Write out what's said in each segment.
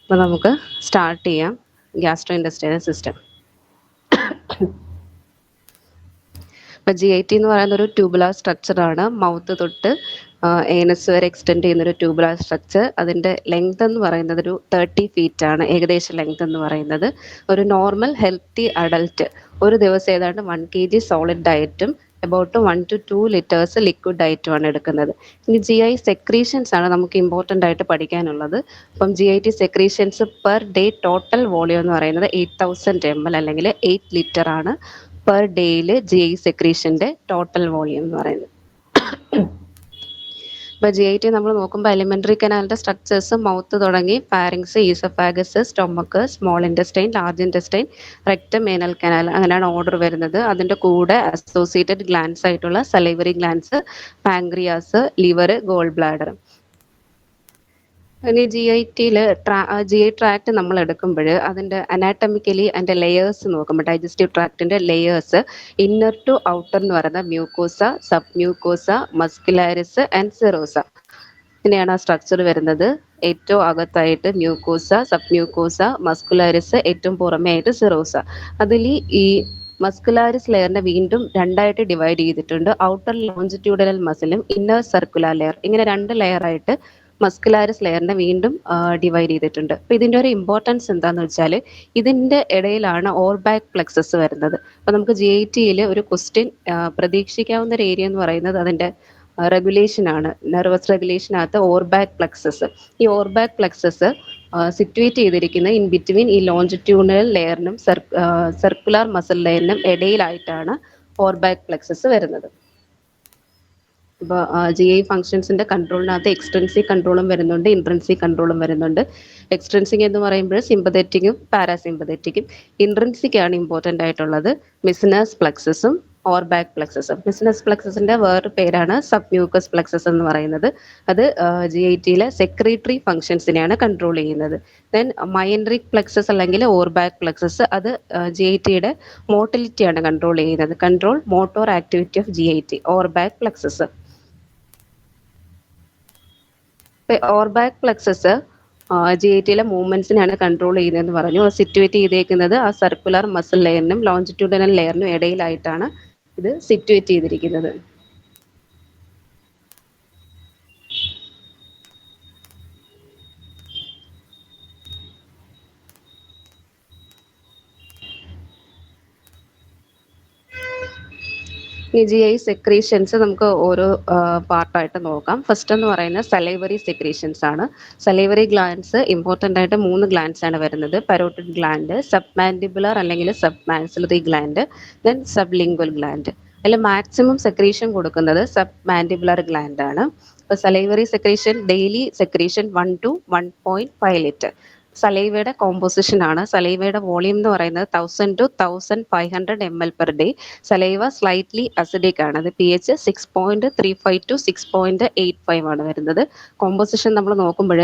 അപ്പോൾ നമുക്ക് സ്റ്റാർട്ട് ചെയ്യാം ഗ്യാസ്ട്രോ ഇൻഡസ്ട്രിയൽ സിസ്റ്റം. ഇപ്പോൾ GIT എന്ന് പറയുന്ന ഒരു ട്യൂബുലാർ സ്ട്രക്ചറാണ്. മൗത്ത് തൊട്ട് ഏനസ് വരെ എക്സ്റ്റെൻഡ് ചെയ്യുന്നൊരു ട്യൂബുലാർ സ്ട്രക്ചർ. അതിൻ്റെ ലെങ്ത് എന്ന് പറയുന്നത് ഒരു 30 feet ആണ്, ഏകദേശം ലെങ്ത് എന്ന് പറയുന്നത്. ഒരു നോർമൽ ഹെൽത്തി അഡൽട്ട് ഒരു ദിവസം ഏതാണ്ട് 1 kg സോളിഡ് ഡയറ്റും അബൌട്ട് 1 to 2 liters ലിക്വിഡ് ഡയറ്റുമാണ് എടുക്കുന്നത്. ഇനി GI സെക്രീഷൻസ് ആണ് നമുക്ക് ഇമ്പോർട്ടൻ്റ് ആയിട്ട് പഠിക്കാനുള്ളത്. അപ്പം GIT secretions per day total volume എന്ന് പറയുന്നത് 8000 ml അല്ലെങ്കിൽ 8 ലിറ്റർ ആണ് പെർ ഡേയിൽ GI സെക്രീഷൻ്റെ ടോട്ടൽ വോളിയം എന്ന് പറയുന്നത്. ഇപ്പോൾ GIT നമ്മൾ നോക്കുമ്പോൾ എലിമെൻ്ററി കനാലിൻ്റെ സ്ട്രക്ചേഴ്സ് മൗത്ത് തുടങ്ങി pharynx, oesophagus, stomach, small intestine, large intestine, rectum, anal canal, അങ്ങനെയാണ് ഓർഡർ വരുന്നത്. അതിൻ്റെ കൂടെ അസോസിയേറ്റഡ് ഗ്ലാൻസ് ആയിട്ടുള്ള salivary glands, pancreas, liver, gallbladder. ഇനി GI ട്രാക്ട് നമ്മൾ എടുക്കുമ്പോൾ അതിൻ്റെ അനാറ്റമിക്കലി അതിൻ്റെ ലെയേഴ്സ് നോക്കുമ്പോൾ ഡൈജസ്റ്റീവ് ട്രാക്റ്റിൻ്റെ ലെയേഴ്സ് ഇന്നർ ടു ഔട്ടർ എന്ന് പറയുന്നത് mucosa, submucosa, muscularis and serosa. ഇങ്ങനെയാണ് ആ സ്ട്രക്ചർ വരുന്നത്. ഏറ്റവും അകത്തായിട്ട് മ്യൂക്കോസ, സബ് മ്യൂക്കോസ, മസ്കുലാരിസ്, ഏറ്റവും പുറമേ ആയിട്ട് സെറോസ. അതിൽ ഈ മസ്കുലാരിസ് ലെയറിനെ വീണ്ടും രണ്ടായിട്ട് ഡിവൈഡ് ചെയ്തിട്ടുണ്ട്. Outer longitudinal മസിലും inner circular layer, ഇങ്ങനെ 2 ലെയറായിട്ട് മസ്കുലാരിസ് ലെയറിനെ വീണ്ടും ഡിവൈഡ് ചെയ്തിട്ടുണ്ട്. അപ്പോൾ ഇതിൻ്റെ ഒരു ഇമ്പോർട്ടൻസ് എന്താണെന്ന് വെച്ചാൽ ഇതിൻ്റെ ഇടയിലാണ് ഓർബാക് പ്ലെക്സസ് വരുന്നത്. അപ്പോൾ നമുക്ക് GITയിൽ ഒരു ക്വസ്റ്റ്യൻ പ്രതീക്ഷിക്കാവുന്ന ഒരു ഏരിയ എന്ന് പറയുന്നത് അതിൻ്റെ റെഗുലേഷൻ ആണ്. നെർവസ് റെഗുലേഷനകത്ത് ഓർബാക് പ്ലെക്സസ്, ഈ ഓർബാക് പ്ലെക്സസ് സിറ്റുവേറ്റ് ചെയ്തിരിക്കുന്ന ഇൻ ബിറ്റ്വീൻ ഈ ലോഞ്ചിറ്റ്യൂഡനൽ ലെയറിനും സർക്കുലർ മസിൽ ലെയറിനും ഇടയിലായിട്ടാണ് ഓർബാക് പ്ലെക്സസ് വരുന്നത്. ഇപ്പോൾ GI ഫങ്ഷൻസിൻ്റെ കൺട്രോളിനകത്ത് എക്സ്ട്രിൻസിക് കൺട്രോളും വരുന്നുണ്ട്, ഇൻട്രിൻസിക് കൺട്രോളും വരുന്നുണ്ട്. എക്സ്ട്രിൻസിക് എന്ന് പറയുമ്പോൾ സിമ്പതറ്റിക്കും പാരാസിമ്പതറ്റിക്കും, ഇൻട്രിൻസിക് ആണ് ഇമ്പോർട്ടൻ്റ് ആയിട്ടുള്ളത് മിസിനസ് പ്ലെക്സസും ഓർബാക് പ്ലെക്സസും. മിസിനസ് പ്ലെക്സസിൻ്റെ വേറൊരു പേരാണ് സബ് മ്യൂക്കസ് പ്ലെക്സസ് എന്ന് പറയുന്നത്. അത് GITയിലെ സെക്രീറ്ററി ഫങ്ഷൻസിനെയാണ് കൺട്രോൾ ചെയ്യുന്നത്. ദെൻ മയൻട്രിക് പ്ലെക്സസ് അല്ലെങ്കിൽ ഓർബാക് പ്ലെക്സസ്, അത് GITയുടെ മോട്ടിലിറ്റിയാണ് കൺട്രോൾ ചെയ്യുന്നത്. Control motor activity of GIT, Auerbach plexus. Auerbach plexus GITയിലെ മൂവ്മെന്റ്സിനെയാണ് കൺട്രോൾ ചെയ്യുന്നതെന്ന് പറഞ്ഞു. സിറ്റുവേറ്റ് ചെയ്തേക്കുന്നത് ആ സർക്കുലർ മസിൽ ലെയറിനും ലോഞ്ചിറ്റ്യൂഡനൽ ലെയറിനും ഇടയിലായിട്ടാണ് ഇത് സിറ്റുവേറ്റ് ചെയ്തിരിക്കുന്നത്. ഈ GI സെക്രീഷൻസ് നമുക്ക് ഓരോ പാർട്ടായിട്ട് നോക്കാം. ഫസ്റ്റ് എന്ന് പറയുന്നത് സലൈവറി സെക്രീഷൻസ് ആണ്. സലൈവറി ഗ്ലാൻസ് ഇമ്പോർട്ടൻ്റ് ആയിട്ട് 3 ഗ്ലാൻസ് ആണ് വരുന്നത്. പരോട്ടിഡ് ഗ്ലാൻഡ്, സബ് മാൻഡിബുലർ അല്ലെങ്കിൽ submaxillary gland, then sublingual gland. അതിൽ മാക്സിമം സെക്രീഷൻ കൊടുക്കുന്നത് സബ് മാൻഡിബുലർ ഗ്ലാൻഡ് ആണ്. ഇപ്പോൾ salivary secretion daily secretion 1 to 1.5 litre. സലൈവയുടെ കോമ്പോസിഷൻ ആണ്. സലൈവയുടെ വോളിയം എന്ന് പറയുന്നത് 1000 to 1500 ml per day. Saliva slightly acidic ആണ്. അത് pH 6.35 to 6.85 ആണ് വരുന്നത്. കോമ്പോസിഷൻ നമ്മൾ നോക്കുമ്പോൾ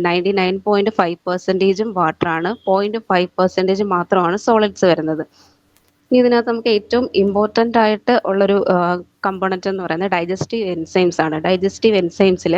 99.5% വാട്ടറാണ്, 0.5% മാത്രമാണ് സോളിഡ്സ് വരുന്നത്. ഇതിനകത്ത് നമുക്ക് ഏറ്റവും ഇമ്പോർട്ടൻ്റ് ആയിട്ട് ഉള്ളൊരു കമ്പോണൻറ്റ് എന്ന് പറയുന്നത് ഡൈജസ്റ്റീവ് എൻസൈംസ് ആണ്. ഡൈജസ്റ്റീവ് എൻസൈംസിൽ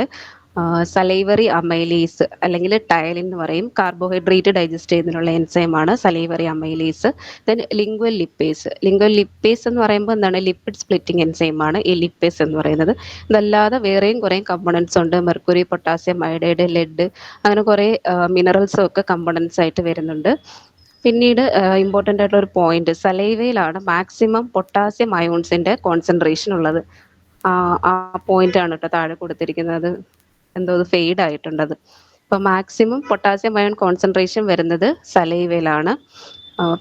സലൈവറി അമൈലേസ് അല്ലെങ്കിൽ ടയലിൻ എന്ന് പറയും. കാർബോഹൈഡ്രേറ്റ് ഡൈജസ്റ്റ് ചെയ്യുന്നതിനുള്ള എൻസൈമാണ് salivary amylase. Then lingual lipase. Lingual lipase എന്ന് പറയുമ്പോൾ എന്താണ്, ലിപ്പിഡ് സ്പ്ലിറ്റിംഗ് എൻസൈമാണ് ഈ ലിപ്പേസ് എന്ന് പറയുന്നത്. ഇതല്ലാതെ വേറെയും കുറേ കമ്പോണൻസ് ഉണ്ട്. മെർക്കുറി, പൊട്ടാസ്യം, അയഡൈഡ്, ലെഡ്, അങ്ങനെ കുറേ മിനറൽസും ഒക്കെ കമ്പോണൻസ് ആയിട്ട് വരുന്നുണ്ട്. പിന്നീട് ഇമ്പോർട്ടൻ്റ് ആയിട്ടുള്ള ഒരു പോയിന്റ്, സലൈവയിലാണ് മാക്സിമം പൊട്ടാസ്യം അയോൺസിന്റെ കോൺസെൻട്രേഷൻ ഉള്ളത്. ആ പോയിന്റ് ആണ് കേട്ടോ താഴെ കൊടുത്തിരിക്കുന്നത്. എന്തോ അത് ഫെയ്ഡ് ആയിട്ടുണ്ടത്. അപ്പോൾ മാക്സിമം പൊട്ടാസ്യം അയോൺ കോൺസെൻട്രേഷൻ വരുന്നത് സലൈവയിലാണ്.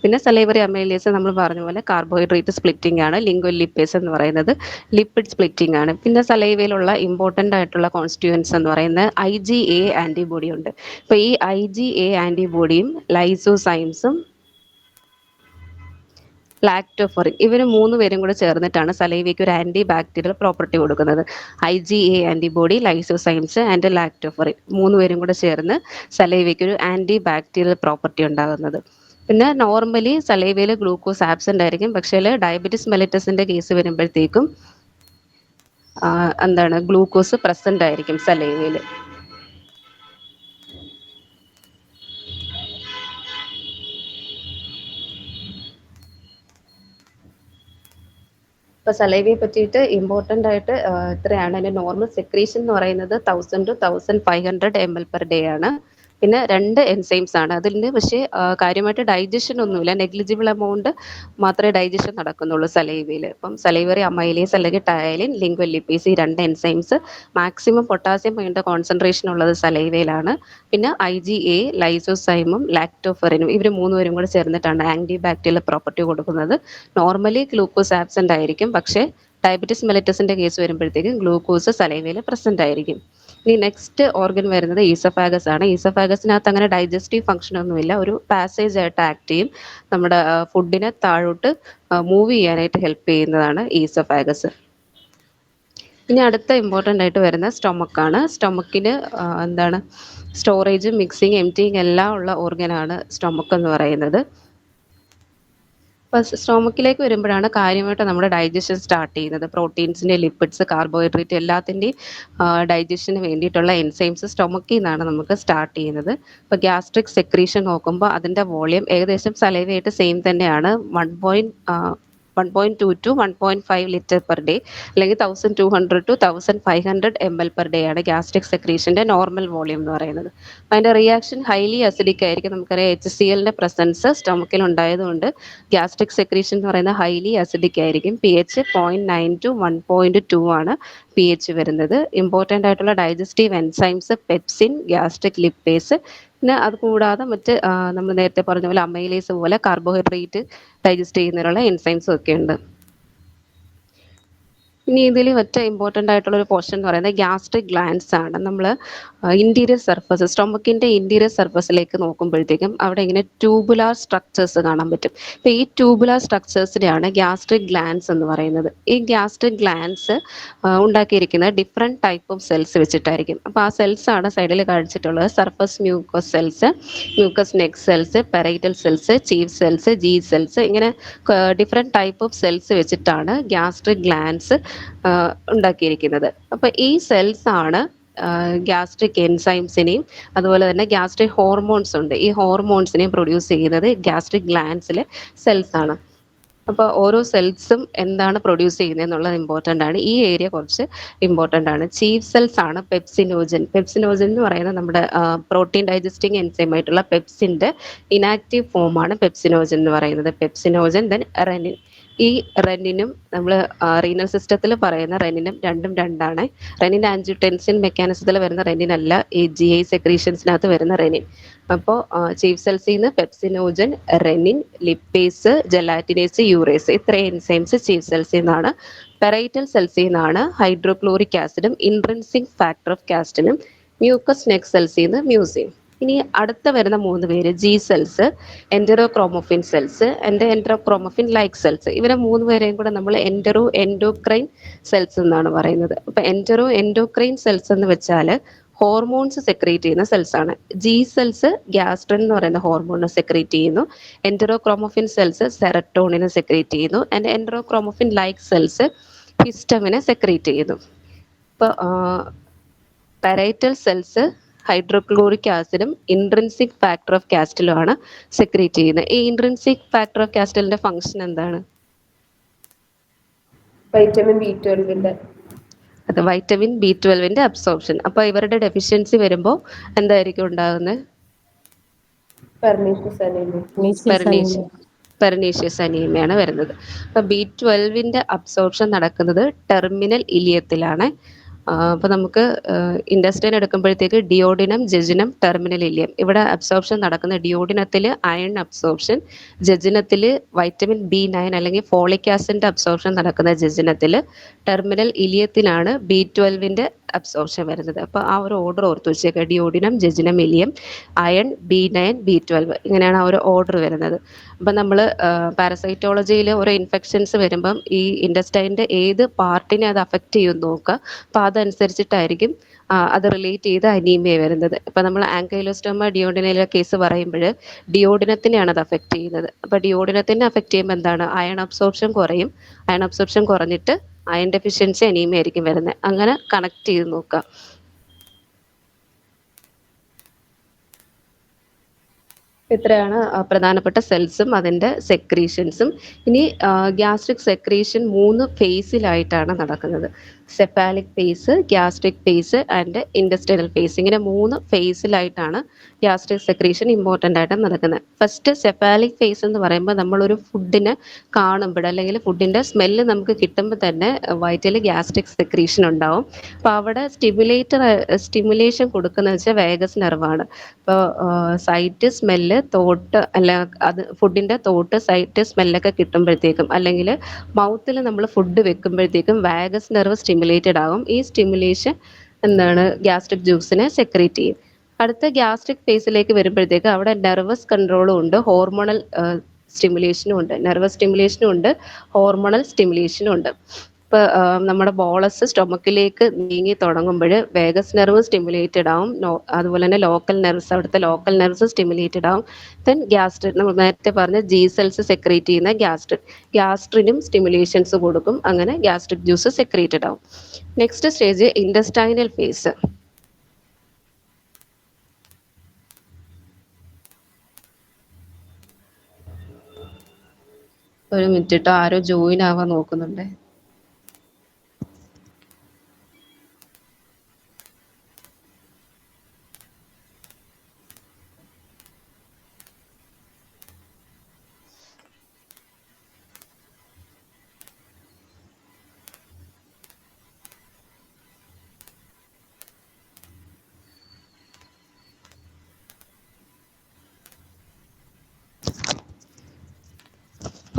പിന്നെ സലൈവറി അമൈലേസ് നമ്മൾ പറഞ്ഞ പോലെ കാർബോഹൈഡ്രേറ്റ് സ്പ്ലിറ്റിംഗ് ആണ്. ലിംഗ്വൽ ലിപ്പേസ് എന്ന് പറയുന്നത് ലിപ്പിഡ് സ്പ്ലിറ്റിംഗ് ആണ്. പിന്നെ സലൈവയിലുള്ള ഇമ്പോർട്ടൻ്റ് ആയിട്ടുള്ള കോൺസ്റ്റിറ്റ്യൂവൻസ് എന്ന് പറയുന്നത് IgA ആൻറ്റിബോഡി ഉണ്ട്. അപ്പോൾ ഈ IgA ആൻറ്റിബോഡിയും ലൈസോസൈംസും ലാക്ടോഫെറിൻ, ഇവർ 3 പേരും കൂടെ ചേർന്നിട്ടാണ് സലൈവയ്ക്ക് ഒരു ആൻറ്റി ബാക്ടീരിയൽ പ്രോപ്പർട്ടി കൊടുക്കുന്നത്. IgA ആൻറ്റിബോഡി, ലൈസോസൈംസ് ആൻഡ് ലാക്ടോഫെറിൻ 3 പേരും കൂടെ ചേർന്ന് സലൈവയ്ക്ക് ഒരു ആൻറ്റി ബാക്ടീരിയൽ പ്രോപ്പർട്ടി ഉണ്ടാകുന്നത്. പിന്നെ നോർമലി സലൈവയിൽ ഗ്ലൂക്കോസ് ആബ്സെൻ്റ് ആയിരിക്കും. പക്ഷേ ഡയബറ്റിസ് മെലിറ്റസിൻ്റെ കേസ് വരുമ്പോഴത്തേക്കും ഗ്ലൂക്കോസ് പ്രസൻ്റ് ആയിരിക്കും സലൈവയിൽ. ഇപ്പോൾ സലൈവയെ പറ്റിയിട്ട് ഇമ്പോർട്ടൻ്റ് ആയിട്ട് ഇത്രയാണ്. അതിൻ്റെ നോർമൽ സെക്രീഷൻ എന്ന് പറയുന്നത് 1000 to 1500 ml per day ആണ്. പിന്നെ 2 എൻസൈംസ് ആണ് അതിന്. പക്ഷേ കാര്യമായിട്ട് ഡൈജഷൻ ഒന്നുമില്ല, നെഗ്ലിജിബിൾ എമൗണ്ട് മാത്രമേ ഡൈജഷൻ നടക്കുന്നുള്ളൂ സലൈവയിൽ. അപ്പം സലൈവറി അമൈലേസ് അല്ലെങ്കിൽ ടയലിൻ, ലിംഗ്വൽ ലിപ്പേസ്, ഈ 2 എൻസൈംസ് മാക്സിമം പൊട്ടാസ്യം വേണ്ട കോൺസെൻട്രേഷൻ ഉള്ളത് സലൈവയിലാണ്. പിന്നെ IgA, ലൈസോസൈമും ലാക്ടോഫെറിനും, ഇവർ 3 പേരും കൂടെ ചേർന്നിട്ടാണ് ആൻറ്റി ബാക്ടീരിയൽ പ്രോപ്പർട്ടി കൊടുക്കുന്നത്. നോർമലി ഗ്ലൂക്കോസ് ആബ്സെൻ്റ് ആയിരിക്കും, പക്ഷേ ഡയബറ്റിസ് മെലിറ്റസിൻ്റെ കേസ് വരുമ്പോഴത്തേക്കും ഗ്ലൂക്കോസ് സലൈവയിൽ പ്രസൻ്റ് ആയിരിക്കും. ഇനി നെക്സ്റ്റ് ഓർഗൻ വരുന്നത് ഈസോഫാഗസ് ആണ്. ഈസോഫാഗസിനകത്ത് അങ്ങനെ ഡൈജസ്റ്റീവ് ഫംഗ്ഷൻ ഒന്നുമില്ല, ഒരു പാസേജ് ആയിട്ട് ആക്ട് ചെയ്യും. നമ്മുടെ ഫുഡിനെ താഴോട്ട് മൂവ് ചെയ്യാനായിട്ട് ഹെൽപ്പ് ചെയ്യുന്നതാണ് ഈസോഫാഗസ്. ഇനി അടുത്ത ഇമ്പോർട്ടൻ്റ് ആയിട്ട് വരുന്ന സ്റ്റൊമക്കാണ്. സ്റ്റൊമക്കിന് എന്താണ് സ്റ്റോറേജ്, മിക്സിങ്, എംറ്റിങ് എല്ലാം ഉള്ള ഓർഗനാണ് സ്റ്റൊമക്ക് എന്ന് പറയുന്നത്. അപ്പോൾ സ്റ്റൊമക്കിലേക്ക് വരുമ്പോഴാണ് കാര്യമായിട്ട് നമ്മുടെ ഡൈജഷൻ സ്റ്റാർട്ട് ചെയ്യുന്നത്. പ്രോട്ടീൻസിൻ്റെ, ലിപ്പിഡ്സ്, കാർബോഹൈഡ്രേറ്റ് എല്ലാത്തിൻ്റെയും ഡൈജഷന് വേണ്ടിയിട്ടുള്ള എൻസൈംസ് സ്റ്റൊമക്കിൽ നിന്നാണ് നമുക്ക് സ്റ്റാർട്ട് ചെയ്യുന്നത്. ഇപ്പോൾ ഗ്യാസ്ട്രിക് സെക്രീഷൻ നോക്കുമ്പോൾ അതിൻ്റെ വോളിയം ഏകദേശം സലൈവയായിട്ട് സെയിം തന്നെയാണ്. 1.2 to 1.5 ലിറ്റർ പെർ ഡേ, അല്ലെങ്കിൽ 1200 to 1500 ml പെർ ഡേ ആണ് ഗ്യാസ്ട്രിക് സെക്രീഷൻ്റെ നോർമൽ വോളിയം എന്ന് പറയുന്നത്. അപ്പോൾ അതിൻ്റെ റിയാക്ഷൻ ഹൈലി അസിഡിക് ആയിരിക്കും. നമുക്കറിയാം HCl-ൻ്റെ പ്രസൻസ് സ്റ്റൊമക്കിൽ ഉണ്ടായതുകൊണ്ട് ഗ്യാസ്ട്രിക് സെക്രീഷൻ എന്ന് പറയുന്നത് ഹൈലി അസിഡിക് ആയിരിക്കും. pH 0.9 to 1.2 ആണ് pH വരുന്നത്. ഇമ്പോർട്ടൻ്റ് ആയിട്ടുള്ള digestive enzymes pepsin, gastric lipase, പിന്നെ അത് കൂടാതെ മറ്റ് നമ്മൾ നേരത്തെ പറഞ്ഞ പോലെ അമൈലേസ് പോലെ കാർബോഹൈഡ്രേറ്റ് ഡൈജസ്റ്റ് ചെയ്യുന്നതിനുള്ള എൻസൈംസും ഒക്കെ ഉണ്ട്. ഇനി ഇതിൽ മറ്റേ ഇമ്പോർട്ടൻ്റ് ആയിട്ടുള്ള ഒരു പോർഷൻ എന്ന് പറയുന്നത് ഗ്യാസ്ട്രിക് ഗ്ലാൻഡ്സ് ആണ്. നമ്മൾ ഇൻറ്റീരിയർ സർഫസ്, സ്റ്റൊമക്കിൻ്റെ ഇൻറ്റീരിയർ സർഫസിലേക്ക് നോക്കുമ്പോഴത്തേക്കും അവിടെ ഇങ്ങനെ ട്യൂബുലാർ സ്ട്രക്ചേഴ്സ് കാണാൻ പറ്റും. അപ്പോൾ ഈ ട്യൂബുലാർ സ്ട്രക്ചേഴ്സിനെയാണ് ഗ്യാസ്ട്രിക് ഗ്ലാൻഡ്സ് എന്ന് പറയുന്നത്. ഈ ഗ്യാസ്ട്രിക് ഗ്ലാൻഡ്സ് ഉണ്ടാക്കിയിരിക്കുന്നത് ഡിഫറെൻറ്റ് ടൈപ്പ് ഓഫ് സെൽസ് വെച്ചിട്ടായിരിക്കും. അപ്പോൾ ആ സെൽസാണ് സൈഡിൽ കാണിച്ചിട്ടുള്ളത്. Surface mucus cells, mucus neck cells, parietal cells, chief cells, G cells, ഇങ്ങനെ ഡിഫറെൻറ്റ് ടൈപ്പ് ഓഫ് സെൽസ് വെച്ചിട്ടാണ് ഗ്യാസ്ട്രിക് ഗ്ലാൻഡ്സ് ഉണ്ടാക്കിയിരിക്കുന്നത്. അപ്പോൾ ഈ സെൽസ് ആണ് ഗ്യാസ്ട്രിക് എൻസൈംസിനെയും അതുപോലെ തന്നെ ഗ്യാസ്ട്രിക് ഹോർമോൺസ് ഉണ്ട്, ഈ ഹോർമോൺസിനെയും പ്രൊഡ്യൂസ് ചെയ്യുന്നത് ഗ്യാസ്ട്രിക് ഗ്ലാൻഡ്സിലെ സെൽസ് ആണ്. അപ്പോൾ ഓരോ സെൽസും എന്താണ് പ്രൊഡ്യൂസ് ചെയ്യുന്നത് എന്നുള്ളത് ഇമ്പോർട്ടൻ്റ് ആണ്. ഈ ഏരിയ കുറച്ച് ഇമ്പോർട്ടൻ്റ് ആണ്. ചീഫ് സെൽസ് ആണ് പെപ്സിനോജൻ. പെപ്സിനോജൻ എന്ന് പറയുന്നത് നമ്മുടെ പ്രോട്ടീൻ ഡൈജസ്റ്റിംഗ് എൻസൈം ആയിട്ടുള്ള പെപ്സിൻ്റെ ഇനാക്റ്റീവ് ഫോമാണ് പെപ്സിനോജൻ എന്ന് പറയുന്നത്. Pepsinogen, then renin. ഈ റെനിനും നമ്മൾ റീനൽ സിസ്റ്റത്തിൽ പറയുന്ന റെനിനും രണ്ടും രണ്ടാണ്. റെനിൻ ആൻജിയോടെൻസിൻ മെക്കാനിസത്തിൽ വരുന്ന റെനിൻ അല്ല, ഈ GI സെക്രീഷൻസിനകത്ത് വരുന്ന റെനിൻ. അപ്പോൾ ചീഫ് സെൽസിൽ നിന്ന് പെപ്സിനോജൻ, റെനിൻ, ലിപ്പേസ്, ജെലാറ്റിനേസ്, യൂറേസ്, ഇത്രയും എൻസൈംസ് ചീഫ് സെൽസിൽ നിന്നാണ്. പെറൈറ്റൽ സെൽസിൽ നിന്നാണ് ഹൈഡ്രോക്ലോറിക് ആസിഡും ഇൻട്രിൻസിക് ഫാക്ടർ ഓഫ് കാസ്റ്റിനും. മ്യൂക്കസ് നെക്ക് സെൽസിൽ നിന്ന് മ്യൂസിൻ. ഇനി അടുത്ത വരുന്ന 3 പേര് G cells, enterochromaffin cells, enterochromaffin like cells. ഇവരെ 3 പേരെയും കൂടെ നമ്മൾ എൻഡോക്രൈൻ സെൽസ് എന്നാണ് പറയുന്നത്. അപ്പോൾ എൻഡോക്രൈൻ സെൽസ് എന്ന് വെച്ചാൽ ഹോർമോൺസ് സെക്രീറ്റ് ചെയ്യുന്ന സെൽസ് ആണ്. ജി സെൽസ് ഗ്യാസ്ട്രിൻ എന്ന് പറയുന്ന ഹോർമോണിനെ സെക്രീറ്റ് ചെയ്യുന്നു. എൻറ്ററോക്രോമോഫിൻ സെൽസ് സെറട്ടോണിനെ സെക്രീറ്റ് ചെയ്യുന്നു. ആൻഡ് എൻറ്ററോക്രോമോഫിൻ ലൈക്ക് സെൽസ് ഹിസ്റ്റമിനെ സെക്രീറ്റ് ചെയ്യുന്നു. ഇപ്പോൾ പെരൈറ്റൽ സെൽസ് ഹൈഡ്രോക്ലോറിക് ആസിഡും ഇൻട്രിൻസിക് ഫാക്ടർ ഓഫ് കാസ്റ്റിലും ആണ് സെക്രീറ്റ് ചെയ്യുന്നത്. ഈ ഇൻട്രിൻസിക് ഫാക്ടർ ഓഫ് കാസ്റ്റിലിന്റെ ഫംഗ്ഷൻ എന്താണ്? വൈറ്റമിൻ B12 അത് വൈറ്റമിൻ B12 അബ്സോർപ്ഷൻ. അപ്പോൾ ഇവരുടെ ഡെഫിഷ്യൻസി വരുമ്പോൾ എന്തായിരിക്കും ഉണ്ടാകുന്നത്? പെർനീഷ്യസ് അനീമിയാണ് വരുന്നത്. അപ്പോൾ B12 അബ്സോർപ്ഷൻ നടക്കുന്നത് ടെർമിനൽ ഇലിയത്തിലാണ്. അപ്പോൾ നമുക്ക് ഇൻഡസ്റ്റൈൻ എടുക്കുമ്പോഴത്തേക്ക് ഡിയോഡിനം, ജെജിനം, ടെർമിനൽ ഇലിയം. ഇവിടെ അബ്സോർപ്ഷൻ നടക്കുന്ന ഡിയോഡിനത്തിൽ അയൺ അബ്സോർപ്ഷൻ, ജെജിനത്തിൽ വൈറ്റമിൻ B9 അല്ലെങ്കിൽ ഫോളിക് ആസിഡിന്റെ അബ്സോർപ്ഷൻ നടക്കുന്ന ജെജിനത്തിൽ, ടെർമിനൽ ഇലിയത്തിലാണ് B12 അബ്സോർപ്ഷൻ വരുന്നത്. അപ്പോൾ ആ ഒരു ഓർഡർ ഓർത്ത് വെച്ചേക്കുക. Duodenum, ജെജിനം, ileum, iron, B9, B12, ഇങ്ങനെയാണ് ആ ഒരു ഓർഡർ വരുന്നത്. അപ്പം നമ്മൾ പാരസൈറ്റോളജിയിൽ ഓരോ ഇൻഫെക്ഷൻസ് വരുമ്പം ഈ ഇൻഡസ്റ്റൈൻ്റെ ഏത് പാർട്ടിനെ അത് അഫക്റ്റ് ചെയ്യുമെന്ന് നോക്കുക. അപ്പോൾ അതനുസരിച്ചിട്ടായിരിക്കും അത് റിലേറ്റ് ചെയ്ത് അനീമിയ വരുന്നത്. ഇപ്പം നമ്മൾ ആങ്കൈലോസ്റ്റോമ ഡിയോഡിനയിലെ കേസ് പറയുമ്പോൾ ഡിയോഡിനത്തിനെയാണ് അത് അഫക്റ്റ് ചെയ്യുന്നത്. അപ്പോൾ ഡിയോഡിനത്തിനെ അഫക്റ്റ് ചെയ്യുമ്പോൾ എന്താണ്? അയൺ അബ്സോർപ്ഷൻ കുറയും. അയൺ അബ്സോർപ്ഷൻ കുറഞ്ഞിട്ട് അയൺ ഡെഫിഷ്യൻസി അനീമിയ ആയിരിക്കും വരുന്നത്. അങ്ങനെ കണക്ട് ചെയ്ത് നോക്കുക. ഇത്രയാണ് പ്രധാനപ്പെട്ട സെൽസും അതിൻ്റെ സെക്രീഷൻസും. ഇനി ഗ്യാസ്ട്രിക് സെക്രീഷൻ 3 ഫേസിലായിട്ടാണ് നടക്കുന്നത്. Cephalic phase, gastric phase and industrial phase. ഇങ്ങനെ 3 ഫേസിലായിട്ടാണ് ഗ്യാസ്ട്രിക് സെക്രീഷൻ ഇമ്പോർട്ടൻ്റ് ആയിട്ട് നടക്കുന്നത്. ഫസ്റ്റ് സെഫാലിക് ഫേസ് എന്ന് പറയുമ്പോൾ നമ്മളൊരു ഫുഡിനെ കാണുമ്പോൾ അല്ലെങ്കിൽ ഫുഡിൻ്റെ സ്മെല്ല് നമുക്ക് കിട്ടുമ്പോൾ തന്നെ വയറ്റിൽ ഗ്യാസ്ട്രിക് സെക്രീഷൻ ഉണ്ടാവും. അപ്പോൾ അവിടെ സ്റ്റിമുലേഷൻ കൊടുക്കുന്നത് വെച്ചാൽ വേഗസ് നെർവാണ്. ഇപ്പോൾ സൈറ്റ് സ്മെല്ല് തോട്ട് അല്ല, അത് ഫുഡിൻ്റെ തോട്ട് സൈറ്റ് സ്മെല്ലൊക്കെ കിട്ടുമ്പോഴത്തേക്കും അല്ലെങ്കിൽ മൗത്തിൽ നമ്മൾ ഫുഡ് വെക്കുമ്പോഴത്തേക്കും വാഗസ് നെർവ് സ്റ്റിമുലേറ്റഡ് ആകും. ഈ സ്റ്റിമുലേഷൻ ഗ്യാസ്ട്രിക് ജ്യൂസിനെ സെക്രീറ്റ് ചെയ്യും. അടുത്ത ഗ്യാസ്ട്രിക് ഫേസിലേക്ക് വരുമ്പോഴത്തേക്ക് അവിടെ നെർവസ് കൺട്രോളും ഉണ്ട്, ഹോർമോണൽ സ്റ്റിമുലേഷനും ഉണ്ട്. നെർവസ് സ്റ്റിമുലേഷനും ഉണ്ട്, ഹോർമോണൽ സ്റ്റിമുലേഷനും ഉണ്ട്. ഇപ്പോൾ നമ്മുടെ ബോളസ് സ്റ്റൊമക്കിലേക്ക് നീങ്ങി തുടങ്ങുമ്പോൾ വേഗസ് നെർവ് സ്റ്റിമുലേറ്റഡ് ആവും. അതുപോലെ തന്നെ അവിടുത്തെ ലോക്കൽ നെർവ്സ് സ്റ്റിമുലേറ്റഡ് ആവും. ദെൻ ഗ്യാസ്ട്രിൻ, നമ്മൾ നേരത്തെ പറഞ്ഞ ജി സെൽസ് സെക്രീറ്റ് ചെയ്യുന്ന ഗ്യാസ്ട്രിനും സ്റ്റിമുലേഷൻസ് കൊടുക്കും. അങ്ങനെ ഗ്യാസ്ട്രിക് ജ്യൂസ് സെക്രീറ്റഡ് ആവും. Next stage intestinal phase. ഒരു മിനിറ്റ് കേട്ടോ, ആരോ ജോയിൻ ആവാൻ നോക്കുന്നുണ്ട്.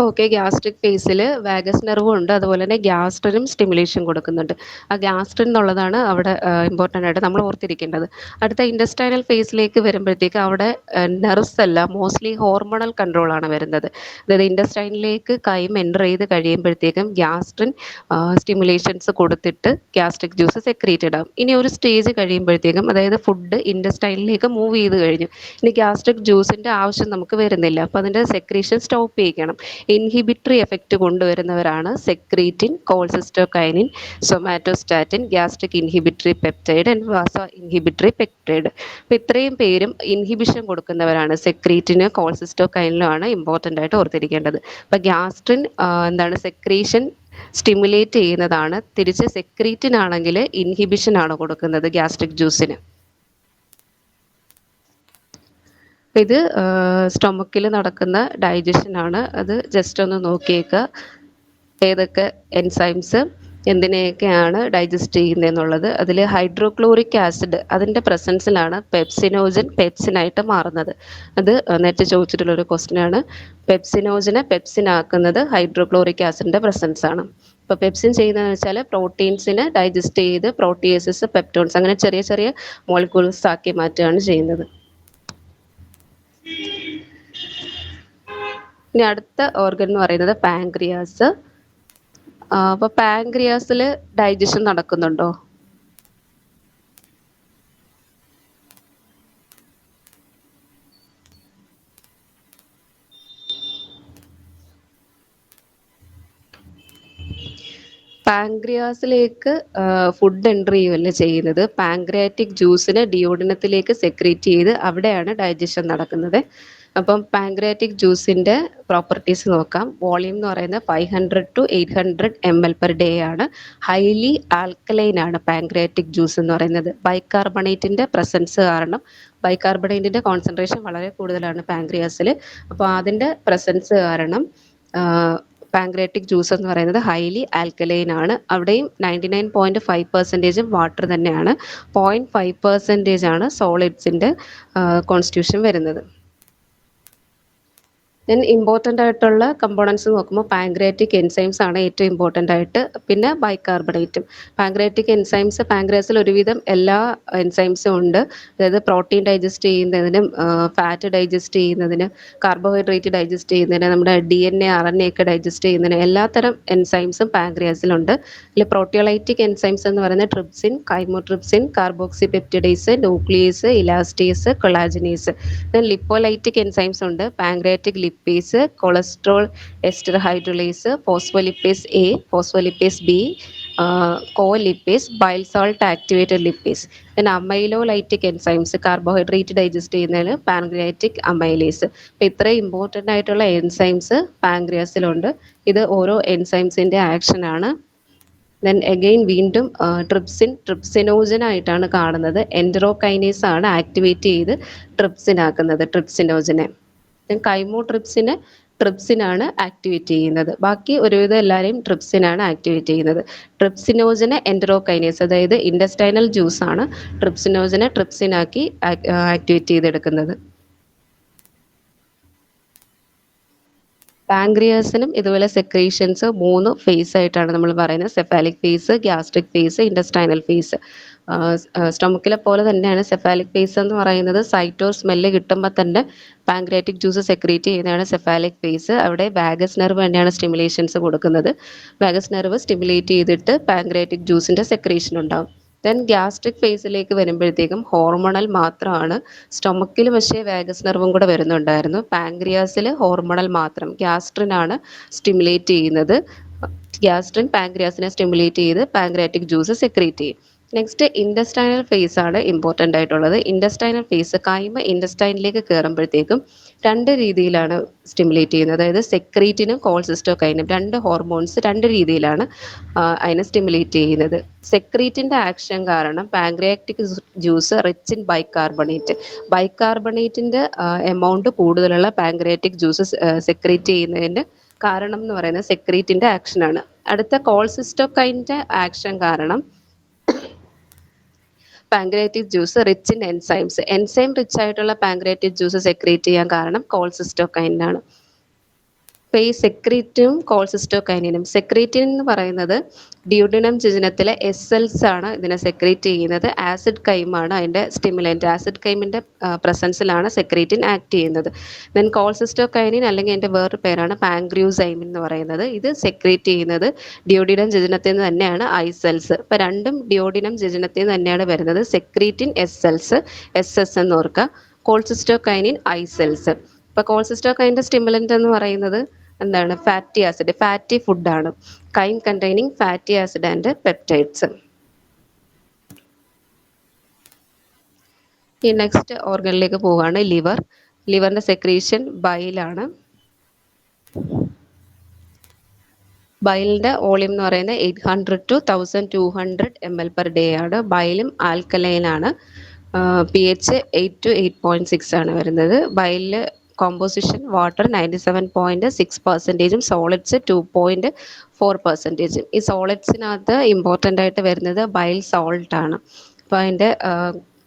ഓക്കെ, ഗ്യാസ്ട്രിക് ഫേസിൽ വാഗസ് നെർവും ഉണ്ട്, അതുപോലെ തന്നെ ഗ്യാസ്ട്രിനും സ്റ്റിമുലേഷൻ കൊടുക്കുന്നുണ്ട്. ആ ഗ്യാസ്ട്രിൻ എന്നുള്ളതാണ് അവിടെ ഇമ്പോർട്ടൻ്റ് ആയിട്ട് നമ്മൾ ഓർത്തിരിക്കേണ്ടത്. അടുത്ത ഇൻഡസ്റ്റൈനൽ ഫേസിലേക്ക് വരുമ്പോഴത്തേക്ക് അവിടെ നെർവ്സ് അല്ല, മോസ്റ്റ്ലി ഹോർമോണൽ കൺട്രോളാണ് വരുന്നത്. അതായത് ഇൻഡസ്റ്റൈനിലേക്ക് കൈം എൻ്റർ ചെയ്ത് കഴിയുമ്പോഴത്തേക്കും ഗ്യാസ്ട്രിൻ സ്റ്റിമുലേഷൻസ് കൊടുത്തിട്ട് ഗ്യാസ്ട്രിക് ജ്യൂസ് സെക്രീറ്റഡ് ആകും. ഇനി ഒരു സ്റ്റേജ് കഴിയുമ്പോഴത്തേക്കും, അതായത് ഫുഡ് ഇൻഡസ്റ്റൈനിലേക്ക് മൂവ് ചെയ്ത് കഴിഞ്ഞു, ഇനി ഗ്യാസ്ട്രിക് ജ്യൂസിൻ്റെ ആവശ്യം നമുക്ക് വരുന്നില്ല. അപ്പോൾ അതിൻ്റെ സെക്രീഷൻ സ്റ്റോപ്പ് ചെയ്യിക്കണം. ഇൻഹിബിറ്ററി എഫക്റ്റ് കൊണ്ടുവരുന്നവരാണ് secretin, cholecystokinin, somatostatin, gastric inhibitory peptide and vaso inhibitory peptide. അപ്പോൾ ഇത്രയും പേരും ഇൻഹിബിഷൻ കൊടുക്കുന്നവരാണ്. സെക്രീറ്റിന്, കോൾസിസ്റ്റോകൈനിനുമാണ് ഇമ്പോർട്ടൻ്റ് ആയിട്ട് ഓർത്തിരിക്കേണ്ടത്. അപ്പോൾ ഗ്യാസ്ട്രിൻ സെക്രീഷൻ സ്റ്റിമുലേറ്റ് ചെയ്യുന്നതാണ്. തിരിച്ച് സെക്രീറ്റിനാണെങ്കിൽ ഇൻഹിബിഷൻ ആണ് കൊടുക്കുന്നത് ഗ്യാസ്ട്രിക് ജ്യൂസിന്. ഇത് സ്റ്റൊമക്കിൽ നടക്കുന്ന ഡൈജഷനാണ്. അത് ജസ്റ്റ് ഒന്ന് നോക്കിയേക്കുക, ഏതൊക്കെ എൻസൈംസ് എന്തിനെയൊക്കെയാണ് ഡൈജസ്റ്റ് ചെയ്യുന്നതെന്നുള്ളത്. അതിൽ ഹൈഡ്രോക്ലോറിക് ആസിഡ് അതിൻ്റെ പ്രസൻസിലാണ് പെപ്സിനോജൻ പെപ്സിനായിട്ട് മാറുന്നത്. അത് നേരത്തെ ചോദിച്ചിട്ടുള്ളൊരു ക്വസ്റ്റ്യനാണ്. പെപ്സിനോജനെ പെപ്സിനാക്കുന്നത് ഹൈഡ്രോക്ലോറിക് ആസിഡിൻ്റെ പ്രസൻസ് ആണ്. ഇപ്പോൾ പെപ്സിൻ ചെയ്യുന്നതെന്ന് വെച്ചാൽ പ്രോട്ടീൻസിനെ ഡൈജസ്റ്റ് ചെയ്ത് പ്രോട്ടിയേസസ്, പെപ്റ്റോൺസ് അങ്ങനെ ചെറിയ ചെറിയ മോളിക്യൂൾസ് ആക്കി മാറ്റുകയാണ് ചെയ്യുന്നത്. ഇനി അടുത്ത ഓർഗൻ എന്ന് പറയുന്നത് പാൻക്രിയാസ്. അപ്പോൾ പാൻക്രിയാസിൽ ഡൈജഷൻ നടക്കുന്നുണ്ടോ? പാൻക്രിയാസിലേക്ക് ഫുഡ് എൻ്റർ ചെയ്യുകയല്ല ചെയ്യുന്നത്. പാൻക്രിയാറ്റിക് ജ്യൂസിനെ ഡിയോഡിനത്തിലേക്ക് സെക്രീറ്റ് ചെയ്ത് അവിടെയാണ് ഡൈജഷൻ നടക്കുന്നത്. അപ്പം പാൻക്രിയാറ്റിക് ജ്യൂസിൻ്റെ പ്രോപ്പർട്ടീസ് നോക്കാം. വോളിയം എന്ന് പറയുന്നത് 500 to 800 ml/day ആണ്. ഹൈലി ആൽക്കലൈൻ ആണ് പാൻക്രിയാറ്റിക് ജ്യൂസ് എന്ന് പറയുന്നത്. ബൈകാർബണേറ്റിൻ്റെ പ്രസൻസ് കാരണം, ബൈകാർബണേറ്റിൻ്റെ കോൺസെൻട്രേഷൻ വളരെ കൂടുതലാണ് പാൻക്രിയാസിൽ. അപ്പോൾ അതിൻ്റെ പ്രസൻസ് കാരണം പാൻക്രിയാറ്റിക് ജ്യൂസ് എന്ന് പറയുന്നത് ഹൈലി ആൽക്കലൈൻ ആണ്. അവിടെയും 99.5% വാട്ടർ തന്നെയാണ്. 0.5% ആണ് സോളിഡ്സിൻ്റെ കോൺസ്റ്റിറ്റ്യൂഷൻ വരുന്നത്. ദെൻ ഇമ്പോർട്ടൻ്റ് ആയിട്ടുള്ള കമ്പോണൻസ് നോക്കുമ്പോൾ പാൻക്രിയാറ്റിക് എൻസൈംസ് ആണ് ഏറ്റവും ഇമ്പോർട്ടൻ്റ് ആയിട്ട്. പിന്നെ ബൈകാർബണേറ്റും. പാൻക്രിയാറ്റിക് എൻസൈംസ്, പാൻക്രിയാസിൽ ഒരുവിധം എല്ലാ എൻസൈംസും ഉണ്ട്. അതായത് പ്രോട്ടീൻ ഡൈജസ്റ്റ് ചെയ്യുന്നതിനും ഫാറ്റ് ഡൈജസ്റ്റ് ചെയ്യുന്നതിന്, കാർബോഹൈഡ്രേറ്റ് ഡൈജസ്റ്റ് ചെയ്യുന്നതിന്, നമ്മുടെ DNA RNA ഒക്കെ ഡൈജസ്റ്റ് ചെയ്യുന്നതിന് എല്ലാത്തരം എൻസൈംസും പാൻക്രിയാസിലുണ്ട്. അതിൽ പ്രോട്ടിയോളൈറ്റിക് എൻസൈംസ് എന്ന് പറയുന്നത് trypsin, chymotrypsin, carboxy peptidase, nuclease, elastase, collagenase. Then lipolytic enzymes ഉണ്ട്. Pancreatic lipase, cholesterol ester hydrolase, phospholipase A, phospholipase B, colipase, bile salt activated lipase. പിന്നെ അമൈലോലൈറ്റിക് എൻസൈംസ്, കാർബോഹൈഡ്രേറ്റ് ഡൈജസ്റ്റ് ചെയ്യുന്നതിന് pancreatic amylase. അപ്പോൾ ഇത്രയും important ആയിട്ടുള്ള enzymes പാൻക്രിയാസിലുണ്ട്. ഇത് ഓരോ എൻസൈംസിൻ്റെ ആക്ഷനാണ്. Then again വീണ്ടും ട്രിപ്സിനോജനായിട്ടാണ് കാണുന്നത്. എൻഡറോകൈനേസ് ആണ് ആക്ടിവേറ്റ് ചെയ്ത് ട്രിപ്സിനാക്കുന്നത്, ട്രിപ്സിനോജനെ. ദെൻ ട്രിപ്സിനാണ് ആക്ടിവേറ്റ് ചെയ്യുന്നത്. ബാക്കി ഒരുവിധം എല്ലാവരെയും ട്രിപ്സിനാണ് ആക്ടിവേറ്റ് ചെയ്യുന്നത്. ട്രിപ്സിനോജനെ എൻഡറോകൈനേസ്, അതായത് ഇൻഡസ്റ്റൈനൽ ജ്യൂസ് ആണ് ട്രിപ്സിനോജനെ ട്രിപ്സിനാക്കി ആക്ടിവേറ്റ് ചെയ്തെടുക്കുന്നത്. പാൻക്രിയാസിനും ഇതുപോലെ സെക്രീഷൻസ് 3 ഫേസ് ആയിട്ടാണ് നമ്മൾ പറയുന്നത്. Cephalic phase, gastric phase, intestinal phase. സ്റ്റൊമക്കിലെ പോലെ തന്നെയാണ് സെഫാലിക് ഫേസ് എന്ന് പറയുന്നത്. സൈറ്റ് ഓർ സ്മെല്ല് കിട്ടുമ്പോൾ തന്നെ പാൻക്രിയാറ്റിക് ജ്യൂസ് സെക്രീറ്റ് ചെയ്യുന്നതാണ് സെഫാലിക് ഫേസ്. അവിടെ വാഗസ് നെർവ് തന്നെയാണ് സ്റ്റിമുലേഷൻസ് കൊടുക്കുന്നത്. വാഗസ് നെർവ് സ്റ്റിമുലേറ്റ് ചെയ്തിട്ട് പാൻക്രിയാറ്റിക് ജ്യൂസിൻ്റെ സെക്രീഷൻ ഉണ്ടാകും. ദെൻ ഗ്യാസ്ട്രിക് ഫേസിലേക്ക് വരുമ്പോഴത്തേക്കും ഹോർമോണൽ മാത്രമാണ്. സ്റ്റൊമക്കിൽ പക്ഷേ വാഗസ് നെർവും കൂടെ വരുന്നുണ്ടായിരുന്നു. പാൻക്രിയാസിൽ ഹോർമോണൽ മാത്രം. ഗ്യാസ്ട്രിനാണ് സ്റ്റിമുലേറ്റ് ചെയ്യുന്നത്. ഗ്യാസ്ട്രിൻ പാൻക്രിയാസിനെ സ്റ്റിമുലേറ്റ് ചെയ്ത് പാൻക്രിയാറ്റിക് ജ്യൂസ് സെക്രീറ്റ് ചെയ്യും. നെക്സ്റ്റ് ഇൻഡസ്റ്റൈനൽ ഫേസ് ആണ് ഇമ്പോർട്ടൻ്റ് ആയിട്ടുള്ളത്. ഇൻഡസ്റ്റൈനൽ ഫേസ് കൈമ ഇൻഡസ്റ്റൈനിലേക്ക് കയറുമ്പോഴത്തേക്കും 2 രീതിയിലാണ് സ്റ്റിമുലേറ്റ് ചെയ്യുന്നത്. അതായത് സെക്രീറ്റിനും കോൾസിസ്റ്റോകൈനും 2 ഹോർമോൺസ് 2 രീതിയിലാണ് അതിനെ സ്റ്റിമുലേറ്റ് ചെയ്യുന്നത്. സെക്രീറ്റിൻ്റെ ആക്ഷൻ കാരണം പാൻക്രിയാറ്റിക് ജ്യൂസ് റിച്ച് ഇൻ ബൈകാർബണേറ്റിൻ്റെ എമൗണ്ട് കൂടുതലുള്ള പാൻക്രിയാറ്റിക് ജ്യൂസ് സെക്രീറ്റ് ചെയ്യുന്നതിൻ്റെ കാരണം എന്ന് പറയുന്നത് സെക്രീറ്റിൻ്റെ ആക്ഷനാണ്. അടുത്ത കോൾസിസ്റ്റോകൈൻ്റെ ആക്ഷൻ കാരണം pancreatic juice rich in enzyme rich ആയിട്ടുള്ള പാൻക്രിയാറ്റിക് ജ്യൂസ് സെക്രീറ്റ് ചെയ്യാൻ കാരണം കോൾസിസ്റ്റോകൈനാണ്. അപ്പോൾ ഈ സെക്രീറ്റിനും കോൾസിസ്റ്റോകൈനിനും, സെക്രീറ്റിൻ എന്ന് പറയുന്നത് ഡ്യൂഡിനം ജിജനത്തിലെ എസ് ആണ് ഇതിനെ സെക്രീറ്റ് ചെയ്യുന്നത്. ആസിഡ് കൈമാണ് അതിൻ്റെ സ്റ്റിമുലൻറ്റ്. ആസിഡ് കൈമിൻ്റെ പ്രസൻസിലാണ് സെക്രീറ്റിൻ ആക്ട് ചെയ്യുന്നത്. ദെൻ കോൾസിസ്റ്റോകൈനിൻ അല്ലെങ്കിൽ എൻ്റെ വേറൊരു പേരാണ് പാൻക്രിയൂസൈമിൻ എന്ന് പറയുന്നത്. ഇത് സെക്രീറ്റ് ചെയ്യുന്നത് ഡ്യൂഡിനം ജിജനത്തിൽ നിന്ന് തന്നെയാണ് ഐസെൽസ്. ഇപ്പോൾ രണ്ടും ഡ്യൂഡിനം ജിജനത്തിൽ നിന്ന് തന്നെയാണ് വരുന്നത്. സെക്രീറ്റിൻ എസ് എന്ന് ഓർക്കുക. കോൾസിസ്റ്റോകൈനിൻ ഐസെൽസ്. ഇപ്പോൾ കോൾസിസ്റ്റോകൈനിൻ്റെ സ്റ്റിമുലൻ്റ് എന്ന് പറയുന്നത് എന്താണ്? ഫാറ്റി ആസിഡ്, ഫാറ്റി ഫുഡാണ്. Kine containing fatty acid and peptides. ഈ നെക്സ്റ്റ് ഓർഗനിലേക്ക് പോവുകയാണ് ലിവർ. ലിവറിൻ്റെ സെക്രീഷൻ ബൈലാണ്. ബൈലിൻ്റെ വോളിയം എന്ന് പറയുന്നത് 800 to 1200 ml/day ആണ്. ബൈലും ആൽക്കലൈനാണ്. pH 8 to 8.6 ആണ് വരുന്നത്. ബൈലിൽ കോമ്പോസിഷൻ വാട്ടർ 97.6%, സോളിഡ്സ് 2.4%. ഈ സോളിഡ്സിനകത്ത് ഇമ്പോർട്ടൻ്റ് ആയിട്ട് വരുന്നത് ബൈൽ സോൾട്ട് ആണ്. അപ്പോൾ അതിൻ്റെ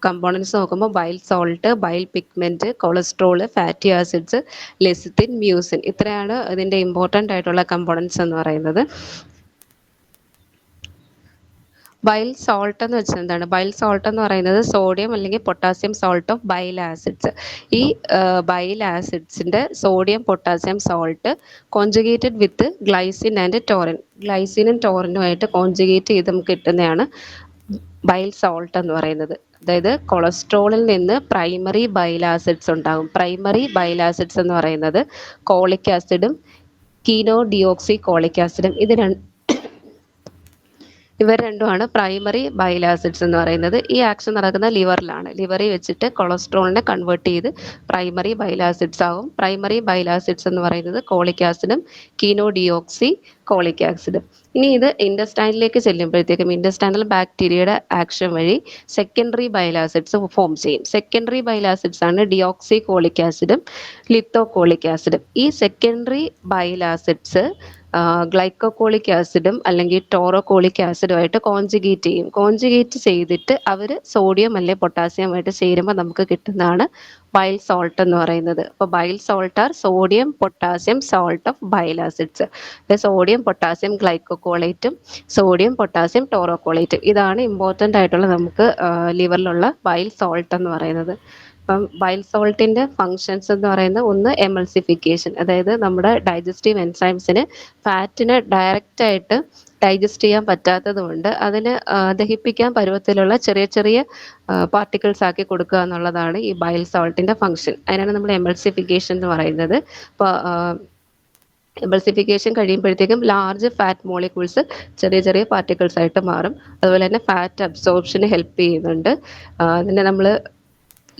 കമ്പോണൻസ് നോക്കുമ്പോൾ bile salt, bile pigment, cholesterol, fatty acids, lecithin, mucin, ഇത്രയാണ് ഇതിൻ്റെ ഇമ്പോർട്ടൻ്റ് ആയിട്ടുള്ള കമ്പോണൻസ് എന്ന് പറയുന്നത്. ബൈൽ സോൾട്ട് എന്ന് വെച്ചാൽ എന്താണ്? ബൈൽ സോൾട്ട് എന്ന് പറയുന്നത് സോഡിയം അല്ലെങ്കിൽ potassium salt of bile acids. ഈ ബൈൽ ആസിഡ്സിൻ്റെ sodium potassium salt conjugated with glycine and taurine. ഗ്ലൈസിനും ടോറിനുമായിട്ട് കോൺജുഗേറ്റ് ചെയ്ത് നമുക്ക് കിട്ടുന്നതാണ് ബൈൽ സോൾട്ട് എന്ന് പറയുന്നത്. അതായത് കൊളസ്ട്രോളിൽ നിന്ന് പ്രൈമറി ബൈൽ ആസിഡ്സ് ഉണ്ടാകും. പ്രൈമറി ബൈൽ ആസിഡ്സ് എന്ന് പറയുന്നത് കോളിക് ആസിഡും കീനോഡിയോക്സി കോളിക് ആസിഡും. ഇവർ രണ്ടുമാണ് പ്രൈമറി ബൈൽ ആസിഡ്സ് എന്ന് പറയുന്നത്. ഈ ആക്ഷൻ നടക്കുന്ന ലിവറിലാണ്. ലിവറിൽ വെച്ചിട്ട് കൊളസ്ട്രോളിനെ കൺവേർട്ട് ചെയ്ത് പ്രൈമറി ബൈൽ ആസിഡ്സ് ആകും. പ്രൈമറി ബൈൽ ആസിഡ്സ് എന്ന് പറയുന്നത് കോളിക് ആസിഡും കീനോഡിയോക്സി കോളിക് ആസിഡും. ഇനി ഇത് ഇൻഡസ്റ്റൈനിലേക്ക് ചെല്ലുമ്പോഴത്തേക്കും ഇൻഡസ്റ്റൈനൽ ബാക്ടീരിയയുടെ ആക്ഷൻ വഴി സെക്കൻഡറി ബൈൽ ആസിഡ്സ് ഫോം ചെയ്യും. സെക്കൻഡറി ബൈൽ ആസിഡ്സ് ആണ് ഡിയോക്സി കോളിക് ആസിഡും ലിത്തോകോളിക് ആസിഡും. ഈ സെക്കൻഡറി ബൈൽ ആസിഡ്സ് ഗ്ലൈക്കോകോളിക് ആസിഡും അല്ലെങ്കിൽ ടോറോകോളിക് ആസിഡുമായിട്ട് കോൺജുഗേറ്റ് ചെയ്തിട്ട് അവർ സോഡിയം അല്ലെങ്കിൽ പൊട്ടാസ്യമായിട്ട് ചേരുമ്പോൾ നമുക്ക് കിട്ടുന്നതാണ് ബൈൽ സോൾട്ട് എന്ന് പറയുന്നത്. അപ്പോൾ bile salt are sodium potassium salt of bile acids. Sodium potassium ഗ്ലൈക്കോകോളേറ്റും സോഡിയം പൊട്ടാസ്യം ടോറോകോളേറ്റും, ഇതാണ് ഇമ്പോർട്ടൻ്റ് ആയിട്ടുള്ള നമുക്ക് ലിവറിലുള്ള ബൈൽ സോൾട്ട് എന്ന് പറയുന്നത്. അപ്പം ബൈൽ സോൾട്ടിൻ്റെ ഫങ്ഷൻസ് എന്ന് പറയുന്നത് ഒന്ന് എമൾസിഫിക്കേഷൻ, അതായത് നമ്മുടെ ഡൈജസ്റ്റീവ് എൻസൈംസിന് ഫാറ്റിനെ ഡയറക്റ്റായിട്ട് ഡൈജസ്റ്റ് ചെയ്യാൻ പറ്റാത്തത് കൊണ്ട് അതിന് ദഹിപ്പിക്കാൻ പരുവത്തിലുള്ള ചെറിയ ചെറിയ പാർട്ടിക്കിൾസ് ആക്കി കൊടുക്കുക എന്നുള്ളതാണ് ഈ ബൈൽ സോൾട്ടിൻ്റെ ഫങ്ഷൻ. അതിനാണ് നമ്മൾ എമൾസിഫിക്കേഷൻ എന്ന് പറയുന്നത്. അപ്പോൾ എംബൾസിഫിക്കേഷൻ കഴിയുമ്പോഴത്തേക്കും ലാർജ് ഫാറ്റ് മോളിക്യൂൾസ് ചെറിയ ചെറിയ പാർട്ടിക്കിൾസ് ആയിട്ട് മാറും. അതുപോലെ തന്നെ ഫാറ്റ് അബ്സോർപ്ഷന് ഹെൽപ്പ് ചെയ്യുന്നുണ്ട്. പിന്നെ നമ്മൾ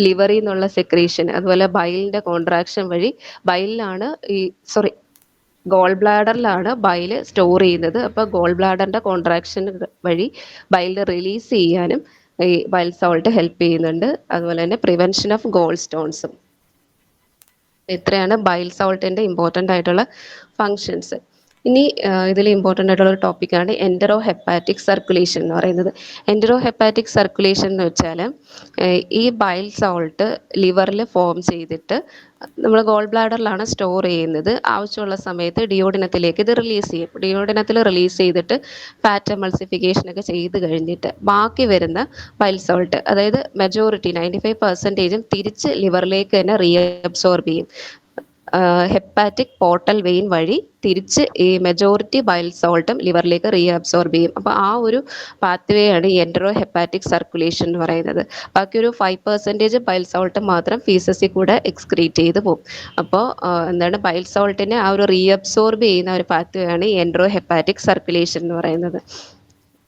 ലിവറിൽ നിന്നുള്ള സെക്രീഷൻ, അതുപോലെ ബൈലിൻ്റെ കോൺട്രാക്ഷൻ വഴി ബൈലിലാണ് ഗോൾ ബ്ലാഡറിലാണ് ബൈൽ സ്റ്റോർ ചെയ്യുന്നത്. അപ്പോൾ ഗോൾ ബ്ലാഡറിൻ്റെ കോൺട്രാക്ഷൻ വഴി ബൈൽ റിലീസ് ചെയ്യാനും ഈ ബൈൽ സോൾട്ട് ഹെൽപ്പ് ചെയ്യുന്നുണ്ട്. അതുപോലെ തന്നെ പ്രിവെൻഷൻ ഓഫ് ഗോൾ സ്റ്റോൺസും. ഇത്രയാണ് ബൈൽ സോൾട്ടിൻ്റെ ഇമ്പോർട്ടൻ്റ് ആയിട്ടുള്ള ഫങ്ഷൻസ്. ഇനി ഇതിൽ ഇമ്പോർട്ടൻ്റ് ആയിട്ടുള്ള ഒരു ടോപ്പിക്കാണ് എൻറ്ററോ ഹെപ്പാറ്റിക് സർക്കുലേഷൻ എന്ന് പറയുന്നത്. എൻറ്ററോ ഹെപ്പാറ്റിക് സർക്കുലേഷൻ എന്ന് വെച്ചാൽ ഈ ബൈൽ സോൾട്ട് ലിവറിൽ ഫോം ചെയ്തിട്ട് നമ്മൾ ഗോൾ ബ്ലാഡറിലാണ് സ്റ്റോർ ചെയ്യുന്നത്. ആവശ്യമുള്ള സമയത്ത് ഡിയോഡിനത്തിലേക്ക് ഇത് റിലീസ് ചെയ്യും. ഡിയോഡിനത്തിൽ റിലീസ് ചെയ്തിട്ട് ഫാറ്റ് എമൾസിഫിക്കേഷനൊക്കെ ചെയ്ത് കഴിഞ്ഞിട്ട് ബാക്കി വരുന്ന ബൈൽ സോൾട്ട്, അതായത് മെജോറിറ്റി 95% തിരിച്ച് ലിവറിലേക്ക് തന്നെ റീഅബ്സോർബ് ചെയ്യും. ഹെപ്പാറ്റിക് പോർട്ടൽ വെയിൻ വഴി തിരിച്ച് ഈ മെജോറിറ്റി ബൈൽ സോൾട്ടും ലിവറിലേക്ക് റീഅബ്സോർബ് ചെയ്യും. അപ്പോൾ ആ ഒരു പാത്വേ ആണ് ഈ എൻറ്ററോ ഹെപ്പാറ്റിക് സർക്കുലേഷൻ എന്ന് പറയുന്നത്. ബാക്കി ഒരു 5% ബൈൽ സോൾട്ട് മാത്രം ഫീസസിൽ കൂടെ എക്സ്ക്രീറ്റ് ചെയ്ത് പോകും. അപ്പോൾ ബൈൽ സോൾട്ടിനെ ആ ഒരു റീഅബ്സോർബ് ചെയ്യുന്ന ഒരു പാത്വേ ആണ് ഈ എൻറ്ററോ ഹെപ്പാറ്റിക് സർക്കുലേഷൻ എന്ന് പറയുന്നത്.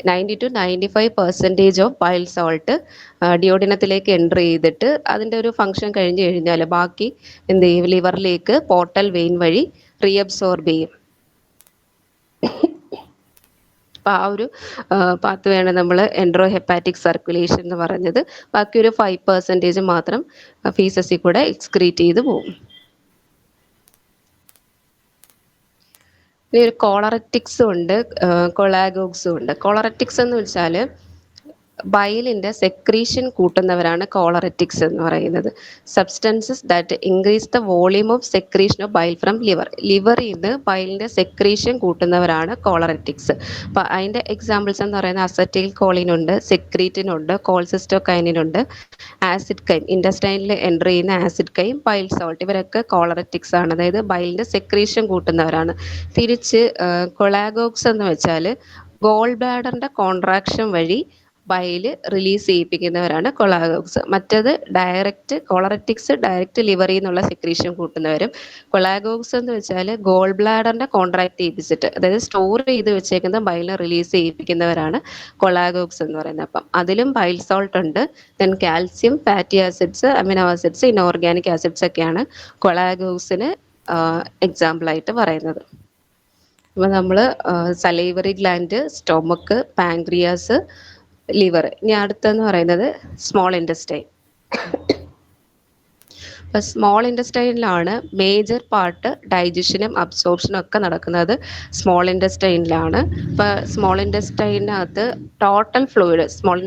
90 to 95% ഓഫ് ബൈൽ സോൾട്ട് ഡിയോഡിനത്തിലേക്ക് എൻ്റർ ചെയ്തിട്ട് അതിൻ്റെ ഒരു ഫങ്ഷൻ കഴിഞ്ഞ് കഴിഞ്ഞാൽ ബാക്കി എന്ത് ചെയ്യും, ലിവറിലേക്ക് പോർട്ടൽ വെയിൻ വഴി റീഅബ്സോർബ് ചെയ്യും. അപ്പോൾ ആ ഒരു പാത്വേയാണ് നമ്മൾ എൻറ്ററോ ഹെപ്പാറ്റിക് സർക്കുലേഷൻ എന്ന് പറഞ്ഞത്. ബാക്കി ഒരു 5% മാത്രം ഫീസസിൽ കൂടെ എക്സ്ക്രീറ്റ് ചെയ്ത് പോകും. ഇനി ഒരു കോളററ്റിക്സും ഉണ്ട്, കൊളാഗോഗ്സും ഉണ്ട്. കോളററ്റിക്സ് എന്ന് വെച്ചാൽ ബൈലിൻ്റെ സെക്രീഷൻ കൂട്ടുന്നവരാണ് കോളററ്റിക്സ് എന്ന് പറയുന്നത്. Substances that increase the volume of secretion of bile from liver. ലിവറിൽ നിന്ന് ബൈലിൻ്റെ സെക്രീഷൻ കൂട്ടുന്നവരാണ് കോളററ്റിക്സ്. അപ്പോൾ അതിൻ്റെ എക്സാമ്പിൾസ് എന്ന് പറയുന്നത് അസറ്റൈൽ കോളിനുണ്ട്, സെക്രീറ്റിനുണ്ട്, കോൾസിസ്റ്റോകൈനിനുണ്ട്, ആസിഡ് കൈം, ഇൻഡസ്റ്റൈനിൽ എൻ്റർ ചെയ്യുന്ന ആസിഡ് കൈം, ബൈൽ സോൾട്ട്, ഇവരൊക്കെ കോളററ്റിക്സ് ആണ്. അതായത് ബൈലിൻ്റെ സെക്രീഷൻ കൂട്ടുന്നവരാണ്. തിരിച്ച് കൊളാഗോഗ്സ് എന്ന് വെച്ചാൽ ഗോൾ ബ്ലാഡറിൻ്റെ കോൺട്രാക്ഷൻ വഴി ബൈൽ റിലീസ് ചെയ്യിപ്പിക്കുന്നവരാണ് കൊളാഗോഗ്സ്. മറ്റത് കോളററ്റിക്സ് ഡയറക്റ്റ് ലിവറിൽ നിന്നുള്ള സെക്രീഷൻ കൂട്ടുന്നവരും. കൊളാഗോഗ്സ് എന്ന് വെച്ചാൽ ഗോൾ ബ്ലാഡറിനെ കോൺട്രാക്ട് ചെയ്യിപ്പിച്ചിട്ട്, അതായത് സ്റ്റോർ ചെയ്ത് വെച്ചേക്കുന്ന ബൈലിനെ റിലീസ് ചെയ്യിപ്പിക്കുന്നവരാണ് കൊളാഗോഗ്സ് എന്ന് പറയുന്നത്. അപ്പം അതിലും ബൈൽ സോൾട്ട് ഉണ്ട്. Then calcium, fatty acids, amino acids, inorganic acids ഒക്കെയാണ് കൊളാഗോഗ്സിന് എക്സാമ്പിളായിട്ട് പറയുന്നത്. അപ്പോൾ നമ്മൾ salivary gland, stomach, pancreas, liver. ഇനി അടുത്തെന്ന് പറയുന്നത് സ്മോൾ ഇൻറ്റസ്റ്റൈൻ. അപ്പോൾ സ്മോൾ ഇൻറ്റസ്റ്റൈനിലാണ് മേജർ പാർട്ട് ഡൈജഷനും അബ്സോർപ്ഷനും ഒക്കെ നടക്കുന്നത് സ്മോൾ ഇൻറ്റസ്റ്റൈനിലാണ്. ഇപ്പോൾ സ്മോൾ ഇൻറ്റസ്റ്റൈനകത്ത് ടോട്ടൽ ഫ്ലൂയിഡ്, സ്മോൾ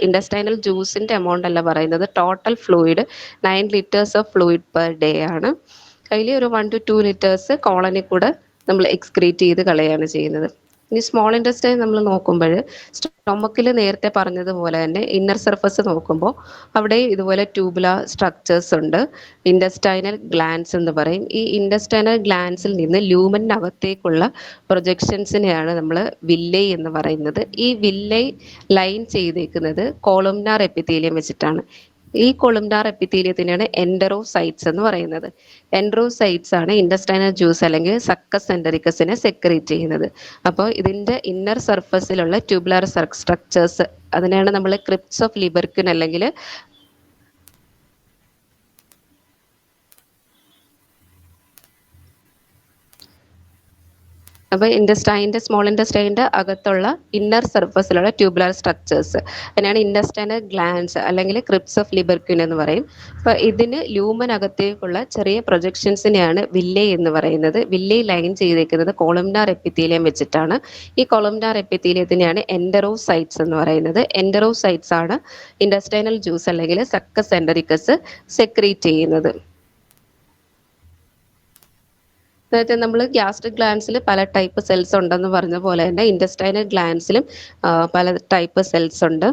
ഇൻറ്റസ്റ്റൈനൽ ജ്യൂസിൻ്റെ എമൗണ്ട് അല്ല പറയുന്നത്, total fluid 9 liters of fluid per day ആണ്. അതിൽ ഒരു 1 to 2 liters കോളനിൽ കൂടെ നമ്മൾ എക്സ്ക്രീറ്റ് ചെയ്ത് കളയാണ് ചെയ്യുന്നത്. ഇനി സ്മോൾ ഇൻറ്റസ്റ്റൈൻ നമ്മൾ നോക്കുമ്പോൾ സ്റ്റൊമക്കിൽ നേരത്തെ പറഞ്ഞതുപോലെ തന്നെ ഇന്നർ സർഫസ് നോക്കുമ്പോൾ അവിടെ ഇതുപോലെ ട്യൂബുലാർ സ്ട്രക്ചേഴ്സ് ഉണ്ട്. ഇൻറ്റസ്റ്റൈനൽ ഗ്ലാൻസ് എന്ന് പറയും. ഈ ഇൻറ്റസ്റ്റൈനൽ ഗ്ലാൻസിൽ നിന്ന് ലൂമനകത്തേക്കുള്ള പ്രൊജക്ഷൻസിനെയാണ് നമ്മൾ വില്ലൈ എന്ന് പറയുന്നത്. ഈ വില്ലൈ ലൈൻ ചെയ്തേക്കുന്നത് കോളുംനാർ എപ്പിത്തീലിയം വെച്ചിട്ടാണ്. ഈ കൊളുംനാർ എപ്പിത്തീലിയത്തിനാണ് എൻഡറോസൈറ്റ്സ് എന്ന് പറയുന്നത്. എൻഡറോസൈറ്റ്സ് ആണ് ഇൻറ്റസ്റ്റൈനൽ ജ്യൂസ് അല്ലെങ്കിൽ സക്കസ് സെൻറ്ററിക്കസിനെ സെക്രീറ്റ് ചെയ്യുന്നത്. അപ്പോൾ ഇതിൻ്റെ ഇന്നർ സർഫസിലുള്ള ട്യൂബുലാർ സ്ട്രക്ചേഴ്സ്, അതിനെയാണ് നമ്മൾ ക്രിപ്റ്റ്സ് ഓഫ് ലിബർക്കിൻ അല്ലെങ്കിൽ അപ്പോൾ സ്മോൾ ഇൻറ്റസ്റ്റൈൻ്റെ അകത്തുള്ള ഇന്നർ സർഫസിലുള്ള ട്യൂബുലാർ സ്ട്രക്ചേഴ്സ് അതിനാണ് ഇൻറ്റസ്റ്റൈനൽ ഗ്ലാൻഡ്സ് അല്ലെങ്കിൽ ക്രിപ്റ്റ്സ് ഓഫ് ലിബർക്കിൻ എന്ന് പറയും. അപ്പോൾ ഇതിന് ലൂമനകത്തേക്കുള്ള ചെറിയ പ്രൊജക്ഷൻസിനെയാണ് വില്ലൈ എന്ന് പറയുന്നത്. വില്ലൈ ലൈൻ ചെയ്തേക്കുന്നത് കോളുംനാർ എപ്പിത്തീലിയം വെച്ചിട്ടാണ്. ഈ കോളുംനാർ എപ്പിത്തീലിയത്തിനെയാണ് എൻഡറോസൈറ്റ്സ് എന്ന് പറയുന്നത്. എൻഡറോസൈറ്റ്സ് ആണ് ഇൻറ്റസ്റ്റൈനൽ ജ്യൂസ് അല്ലെങ്കിൽ സക്കസ് സെൻറ്ററിക്കസ് സെക്രീറ്റ് ചെയ്യുന്നത്. അതായത് നമ്മൾ ഗ്യാസ്ട്രിക് ഗ്ലാൻസിൽ പല ടൈപ്പ് സെൽസ് ഉണ്ടെന്ന് പറഞ്ഞ പോലെ തന്നെ ഇൻറ്റസ്റ്റൈനൽ ഗ്ലാൻസിലും പല ടൈപ്പ് സെൽസ് ഉണ്ട്.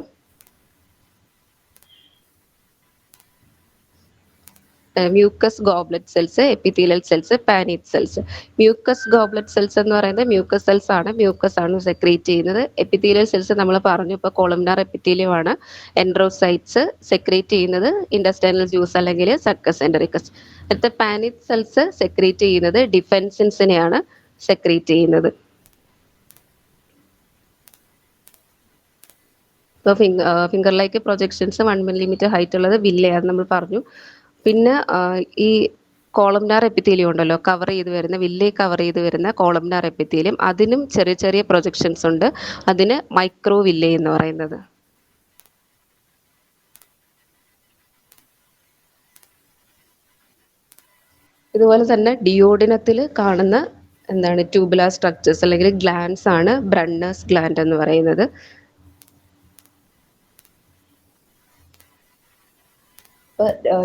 Mucus goblet cells, epithelial cells, Paneth cells. Mucus goblet cells എന്ന് പറയുന്നത് മ്യൂക്കസ് സെൽസ് ആണ്, മ്യൂക്കസ് ആണ് സെക്രീറ്റ് ചെയ്യുന്നത്. എപ്പിത്തീലിയൽ സെൽസ് നമ്മൾ പറഞ്ഞു, ഇപ്പോൾ കോളംനാർ എപ്പിത്തീലിയം ആണ്. എൻഡ്രോസൈറ്റ്സ് സെക്രീറ്റ് ചെയ്യുന്നത് ഇൻഡസ്റ്റൈനൽ ജ്യൂസ് അല്ലെങ്കിൽ സക്കസ് എൻഡറിക്കസ്. അടുത്ത പാനീത് സെൽസ് സെക്രീറ്റ് ചെയ്യുന്നത് ഡിഫെൻസിൻസിനെയാണ് സെക്രീറ്റ് ചെയ്യുന്നത്. ഇപ്പോൾ finger like projections 1 millimetre height ഉള്ളത് വില്ലയാണ് നമ്മൾ പറഞ്ഞു. പിന്നെ ഈ കോളംനാർ എപ്പിത്തീലിയം ഉണ്ടല്ലോ, കവർ ചെയ്ത് വരുന്ന വില്ലേ കവർ ചെയ്ത് വരുന്ന കോളംനാർ എപ്പിത്തീലിയം, അതിനും ചെറിയ ചെറിയ പ്രൊജക്ഷൻസ് ഉണ്ട്. അതിന് മൈക്രോ വില്ലേ എന്ന് പറയുന്നത്. ഇതുപോലെ തന്നെ ഡിയോഡിനത്തിൽ കാണുന്ന എന്താണ് ട്യൂബുലാർ സ്ട്രക്ചേഴ്സ് അല്ലെങ്കിൽ ഗ്ലാൻസ് ആണ് ബ്രണ്ണേഴ്സ് ഗ്ലാൻഡ് എന്ന് പറയുന്നത്.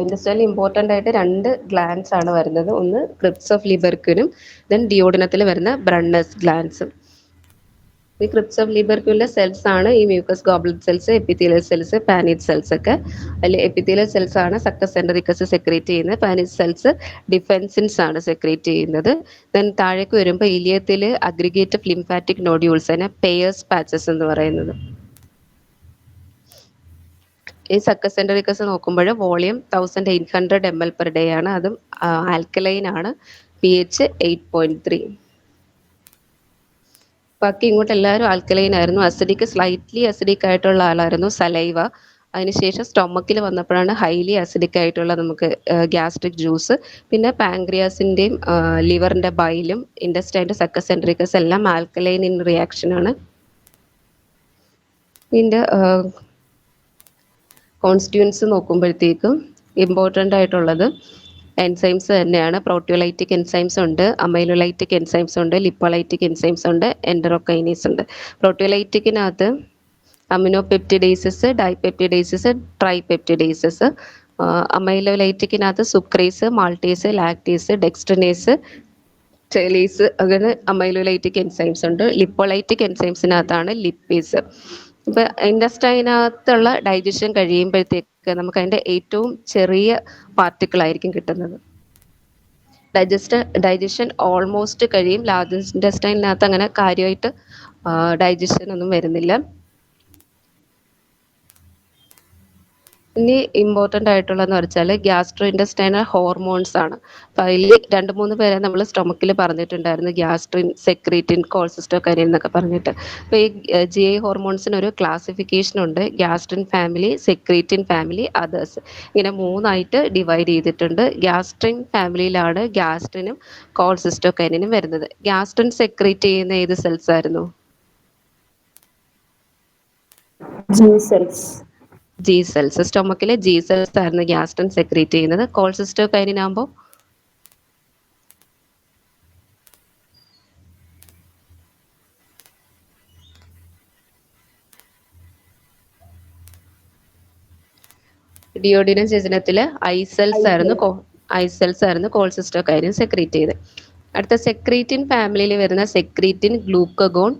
ഇൻഡസ്ട്രിയൽ ഇമ്പോർട്ടൻ്റ് ആയിട്ട് 2 ഗ്ലാൻസ് ആണ് വരുന്നത്. ഒന്ന് ക്രിപ്സ് ഓഫ് ലിബർക്യുനും ദെൻ ഡിയോഡിനത്തിൽ വരുന്ന ബ്രണ്ണേഴ്സ് ഗ്ലാൻസും. ഈ ക്രിപ്സ് ഓഫ് ലിബർക്യുലിന്റെ സെൽസ് ആണ് ഈ mucus goblet cells, epithelial cells, Paneth cells ഒക്കെ. അതിൽ എപ്പിത്തീലിയൽ സെൽസ് ആണ് സക്കസ് എൻഡറിക്കസ് സെക്രീറ്റ് ചെയ്യുന്നത്. പാനീത് സെൽസ് ഡിഫെൻസിൻസ് ആണ് സെക്രീറ്റ് ചെയ്യുന്നത്. ദെൻ താഴേക്ക് വരുമ്പോൾ ഇലിയത്തിൽ അഗ്രിഗേറ്റഡ് ലിംഫാറ്റിക് നോഡ്യൂൾസ് ആണ് പെയേഴ്സ് പാച്ചസ് എന്ന് പറയുന്നത്. ഈ സക്കസ് എൻഡറിക്കസ് നോക്കുമ്പോൾ വോളിയം 1800 ml/day ആണ്. അതും ആൽക്കലൈൻ ആണ്, pH 8.3. ബാക്കി ഇങ്ങോട്ട് എല്ലാവരും ആൽക്കലൈൻ ആയിരുന്നു. അസിഡിക്, സ്ലൈറ്റ്ലി അസിഡിക് ആയിട്ടുള്ള ആളായിരുന്നു സലൈവ. അതിനുശേഷം സ്റ്റൊമക്കിൽ വന്നപ്പോഴാണ് ഹൈലി അസിഡിക് ആയിട്ടുള്ള നമുക്ക് ഗ്യാസ്ട്രിക് ജ്യൂസ്. പിന്നെ പാങ്ക്രിയാസിൻ്റെയും ലിവറിൻ്റെ ബൈലും ഇൻഡസ്റ്റൈൻ്റെ സക്കസ് എൻഡറിക്കസ് എല്ലാം ആൽക്കലൈൻ ഇൻ റിയാക്ഷൻ ആണ്. ഇതിൻ്റെ കോൺസ്റ്റിറ്റ്യൂൻസ് നോക്കുമ്പോഴത്തേക്കും ഇമ്പോർട്ടൻ്റ് ആയിട്ടുള്ളത് എൻസൈംസ് തന്നെയാണ്. പ്രോട്ടിയോലൈറ്റിക് എൻസൈംസ് ഉണ്ട്, അമൈലോലൈറ്റിക് എൻസൈംസ് ഉണ്ട്, ലിപ്പോലൈറ്റിക് എൻസൈംസ് ഉണ്ട്, എൻഡറോകൈനേസ് ഉണ്ട്. പ്രോട്ടിയോലൈറ്റിക്കിനകത്ത് അമിനോപെപ്റ്റിഡേസസ്, ഡൈപെപ്റ്റിഡേസസ്, ട്രൈപെപ്റ്റിഡേസസ്. അമൈലോലൈറ്റിക്കിനകത്ത് സുക്രേസ്, മാൾട്ടേസ്, ലാക്ടേസ്, ഡെക്സ്ട്രിനേസ്, ടെലീസ്, അങ്ങനെ അമൈലോലൈറ്റിക് എൻസൈംസ് ഉണ്ട്. ലിപ്പോലൈറ്റിക് എൻസൈംസിനകത്താണ് ലിപ്പേസ്. ഇപ്പം ഇൻഡസ്റ്റൈനകത്തുള്ള ഡൈജഷൻ കഴിയുമ്പോഴത്തേക്ക് നമുക്ക് അതിൻ്റെ ഏറ്റവും ചെറിയ പാർട്ടിക്കിൾ ആയിരിക്കും കിട്ടുന്നത്. ഡൈജഷൻ ഓൾമോസ്റ്റ് കഴിയും. ലാർജ് ഇൻഡസ്റ്റൈനകത്ത് അങ്ങനെ കാര്യമായിട്ട് ഡൈജഷൻ ഒന്നും വരുന്നില്ല. ഇനി ഇമ്പോർട്ടൻ്റ് ആയിട്ടുള്ളതെന്ന് വെച്ചാൽ ഗ്യാസ്ട്രോ ഇൻഡസ്റ്റൈനൽ ഹോർമോൺസ് ആണ്. അപ്പം അതിൽ 2-3 പേരെ നമ്മൾ സ്റ്റൊമക്കിൽ പറഞ്ഞിട്ടുണ്ടായിരുന്നു, ഗ്യാസ്ട്രിൻ, സെക്രീറ്റിൻ, കോൾസിസ്റ്റോകൈനിൻ എന്നൊക്കെ പറഞ്ഞിട്ട്. അപ്പോൾ ഈ GI ഹോർമോൺസിന് ഒരു ക്ലാസിഫിക്കേഷൻ ഉണ്ട്. Gastrin family, secretin family, others, ഇങ്ങനെ 3ആയിട്ട് ഡിവൈഡ് ചെയ്തിട്ടുണ്ട്. ഗ്യാസ്ട്രിൻ ഫാമിലിയിലാണ് ഗ്യാസ്ട്രിനും കോൾസിസ്റ്റോകൈനിനും വരുന്നത്. ഗ്യാസ്ട്രിൻ സെക്രീറ്റ് ചെയ്യുന്ന ഏത് സെൽസ് ആയിരുന്നു? G cells. G cells. സ്റ്റൊമക്കിലെ ജി സെൽസ് ആയിരുന്നു ഗ്യാസ്ട്രിൻ സെക്രീറ്റ് ചെയ്യുന്നത്. കോൾസിസ്റ്റോകൈനിൻ ആകുമ്പോൾ ഡിയോഡിനം ചേചനത്തില് ഐ സെൽസ് ആയിരുന്നു കോൾസിസ്റ്റോകൈനിൻ സെക്രീറ്റ് ചെയ്ത്. അടുത്ത സെക്രീറ്റിൻ ഫാമിലിയിൽ വരുന്ന secretin, glucagon,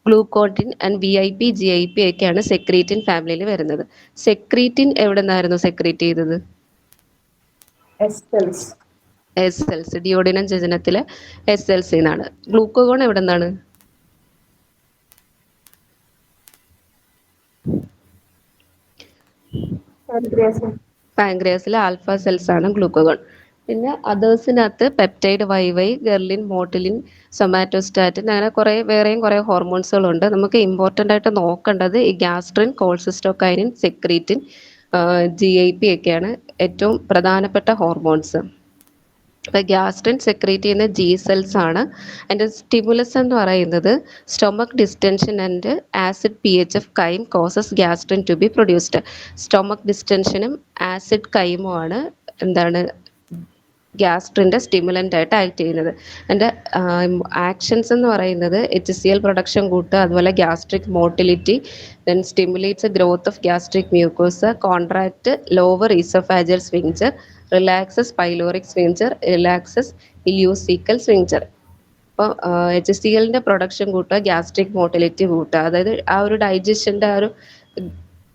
glicentin and VIP, GIP ഒക്കെയാണ് സെക്രീറ്റിൻ ഫാമിലിയിൽ വരുന്നത്. സെക്രീറ്റിൻ എവിടെ നിന്നായിരുന്നു സെക്രീറ്റ് ചെയ്തത്? S cells. S cells. Duodenum ചേചനത്തിലെ എസ് സെൽസ് എന്നാണ്. ഗ്ലൂക്കോഗോൺ എവിടെ നിന്നാണ്? Pancreas. പാങ്ക്രിയാസിലെ ആൽഫ സെൽസ് ആണ് ഗ്ലൂക്കോഗോൺ. പിന്നെ അതേഴ്സിനകത്ത് peptide, YY, ghrelin, motilin, somatostatin, അങ്ങനെ വേറെയും കുറേ ഹോർമോൺസുകളുണ്ട്. നമുക്ക് ഇമ്പോർട്ടൻ്റ് ആയിട്ട് നോക്കേണ്ടത് ഈ ഗ്യാസ്ട്രിൻ, കോൾസിസ്റ്റോകൈനിൻ, സെക്രീറ്റിൻ, GIP ഒക്കെയാണ് ഏറ്റവും പ്രധാനപ്പെട്ട ഹോർമോൺസ്. അപ്പോൾ ഗ്യാസ്ട്രിൻ സെക്രീറ്റ് ചെയ്യുന്ന ജി സെൽസ് ആണ്. അതിൻ്റെ സ്റ്റിമുലസ് എന്ന് പറയുന്നത് stomach distension and acid PHF chyme causes gastrin to be produced. Stomach ഡിസ്റ്റൻഷനും ആസിഡ് കൈമും ആണ് എന്താണ് ഗ്യാസ്ട്രിൻ്റെ സ്റ്റിമുലൻ്റ് ആയിട്ട് ആക്ട് ചെയ്യുന്നത്. അതിൻ്റെ ആക്ഷൻസ് എന്ന് പറയുന്നത് HCl പ്രൊഡക്ഷൻ കൂട്ടുക, അതുപോലെ gastric motility, then stimulates growth of gastric mucosa, contract lower oesophageal sphincter, relaxes pyloric sphincter, relaxes ileocaecal sphincter. അപ്പോൾ HClൻ്റെ പ്രൊഡക്ഷൻ കൂട്ടുക, ഗ്യാസ്ട്രിക് മോട്ടിലിറ്റി കൂട്ടുക, അതായത് ആ ഒരു ഡൈജഷൻ്റെ ആ ഒരു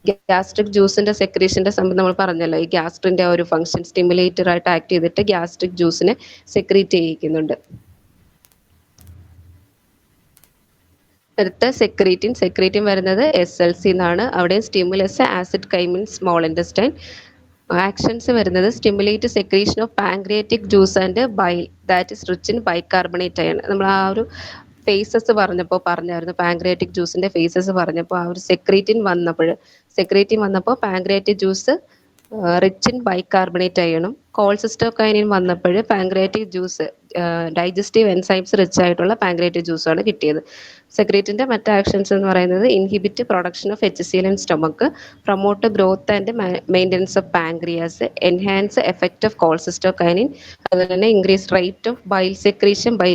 ഗ്യാസ്ട്രിക് ജ്യൂസിന്റെ സെക്രീഷന്റെ സംബന്ധം നമ്മൾ പറഞ്ഞല്ലോ, ഈ ഗ്യാസ്ട്രിന്റെ ആ ഒരു ഫംഗ്ഷൻ സ്റ്റിമുലേറ്റർ ആയിട്ട് ആക്ട് ചെയ്തിട്ട് ഗ്യാസ്ട്രിക് ജ്യൂസിനെ സെക്രീറ്റ് ചെയ്യിക്കുന്നുണ്ട്. അടുത്ത സെക്രീറ്റിൻ വരുന്നത് SLC എന്നാണ്. അവിടെ stimulus acid chyme in small intestine. Actions വരുന്നത് stimulate secretion of pancreatic juice and bile that is rich in bicarbonate ion. നമ്മൾ ആ ഒരു ഫേസസ് പറഞ്ഞായിരുന്നു, പാൻക്രിയാറ്റിക് ജ്യൂസിന്റെ ഫേസസ് പറഞ്ഞപ്പോൾ ആ ഒരു സെക്രീറ്റിൻ വന്നപ്പോൾ pancreatic juice rich in bicarbonate അയണും, കോൾസിസ്റ്റോകൈനിൻ വന്നപ്പോൾ pancreatic juice digestive enzymes rich ആയിട്ടുള്ള പാൻക്രിയാറ്റിക് ജ്യൂസാണ് കിട്ടിയത്. സെക്രീറ്റിന്റെ മറ്റ് ആക്ഷൻസ് എന്ന് പറയുന്നത് inhibit production of HCl in stomach, promote growth and maintenance of pancreas, enhance effect of cholecystokinin, അതുപോലെ തന്നെ increase rate of bile secretion by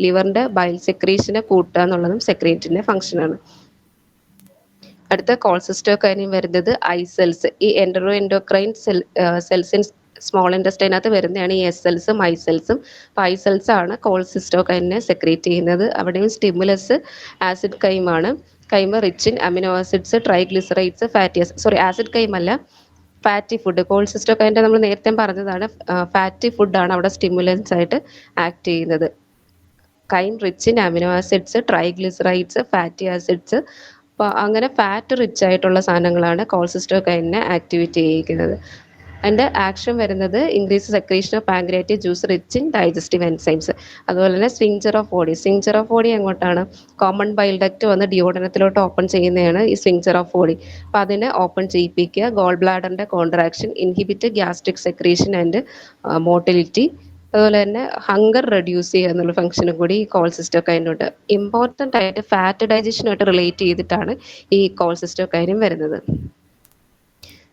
ലിവറിന്റെ ബൈൽ സെക്രീഷനെ കൂട്ടുക എന്നുള്ളതും സെക്രീറ്റിന്റെ ഫംഗ്ഷനാണ്. അടുത്ത കോൾസിസ്റ്റോകൈനിൻ വരുന്നത് ഐ സെൽസ്. ഈ എൻഡോക്രൈൻ സെൽസ് ഇൻ സ്മോൾ ഇൻറ്റസ്റ്റൈനകത്ത് വരുന്നതാണ് ഈ SLസും ഐ സെൽസും. അപ്പോൾ ഐ സെൽസ് ആണ് കോൾസിസ്റ്റോകൈനിനെ സെക്രീറ്റ് ചെയ്യുന്നത്. അവിടെയും സ്റ്റിമുലസ് ആസിഡ് കൈമാണ്. Chyme rich in amino acids, triglycerides, acid കൈമല്ല, ഫാറ്റി ഫുഡ്. കോൾസിസ്റ്റോകൈൻ്റെ നമ്മൾ നേരത്തെ പറഞ്ഞതാണ്, ഫാറ്റി ഫുഡാണ് അവിടെ സ്റ്റിമുലൻസ് ആയിട്ട് ആക്ട് ചെയ്യുന്നത്. Came rich in amino acids, triglycerides, fatty acids. അപ്പോൾ അങ്ങനെ ഫാറ്റ് റിച്ച് ആയിട്ടുള്ള സാധനങ്ങളാണ് കോൾസിസ്റ്റോകൈനിനെ ആക്ടിവേറ്റ് ചെയ്യിക്കുന്നത്. അതിൻ്റെ ആക്ഷൻ വരുന്നത് increase secretion of pancreatic juice rich in digestive enzymes. അതുപോലെ തന്നെ സ്വിങ്ചർ ഓഫ് ബോഡി എങ്ങോട്ടാണ്? കോമൺ ബൈൽ ഡക്റ്റ് വന്ന് ഡിയോഡനത്തിലോട്ട് ഓപ്പൺ ചെയ്യുന്നതാണ് ഈ സ്വിങ്ചർ ഓഫ് ബോഡി. അപ്പോൾ അതിനെ ഓപ്പൺ ചെയ്യിപ്പിക്കുക. ഗോൾ ബ്ലാഡറിൻ്റെ contraction, inhibit gastric secretion and motility. അതുപോലെ തന്നെ ഹങ്കർ റെഡ്യൂസ് ചെയ്യുക എന്നുള്ള ഫംഗ്ഷനും കൂടി ഈ കോൾസിസ്റ്റോകൈനുണ്ട്. ഇമ്പോർട്ടൻ്റ് ആയിട്ട് ഫാറ്റ് ഡൈജഷനുമായിട്ട് റിലേറ്റ് ചെയ്തിട്ടാണ് ഈ കോൾസിസ്റ്റോകൈനും വരുന്നത്.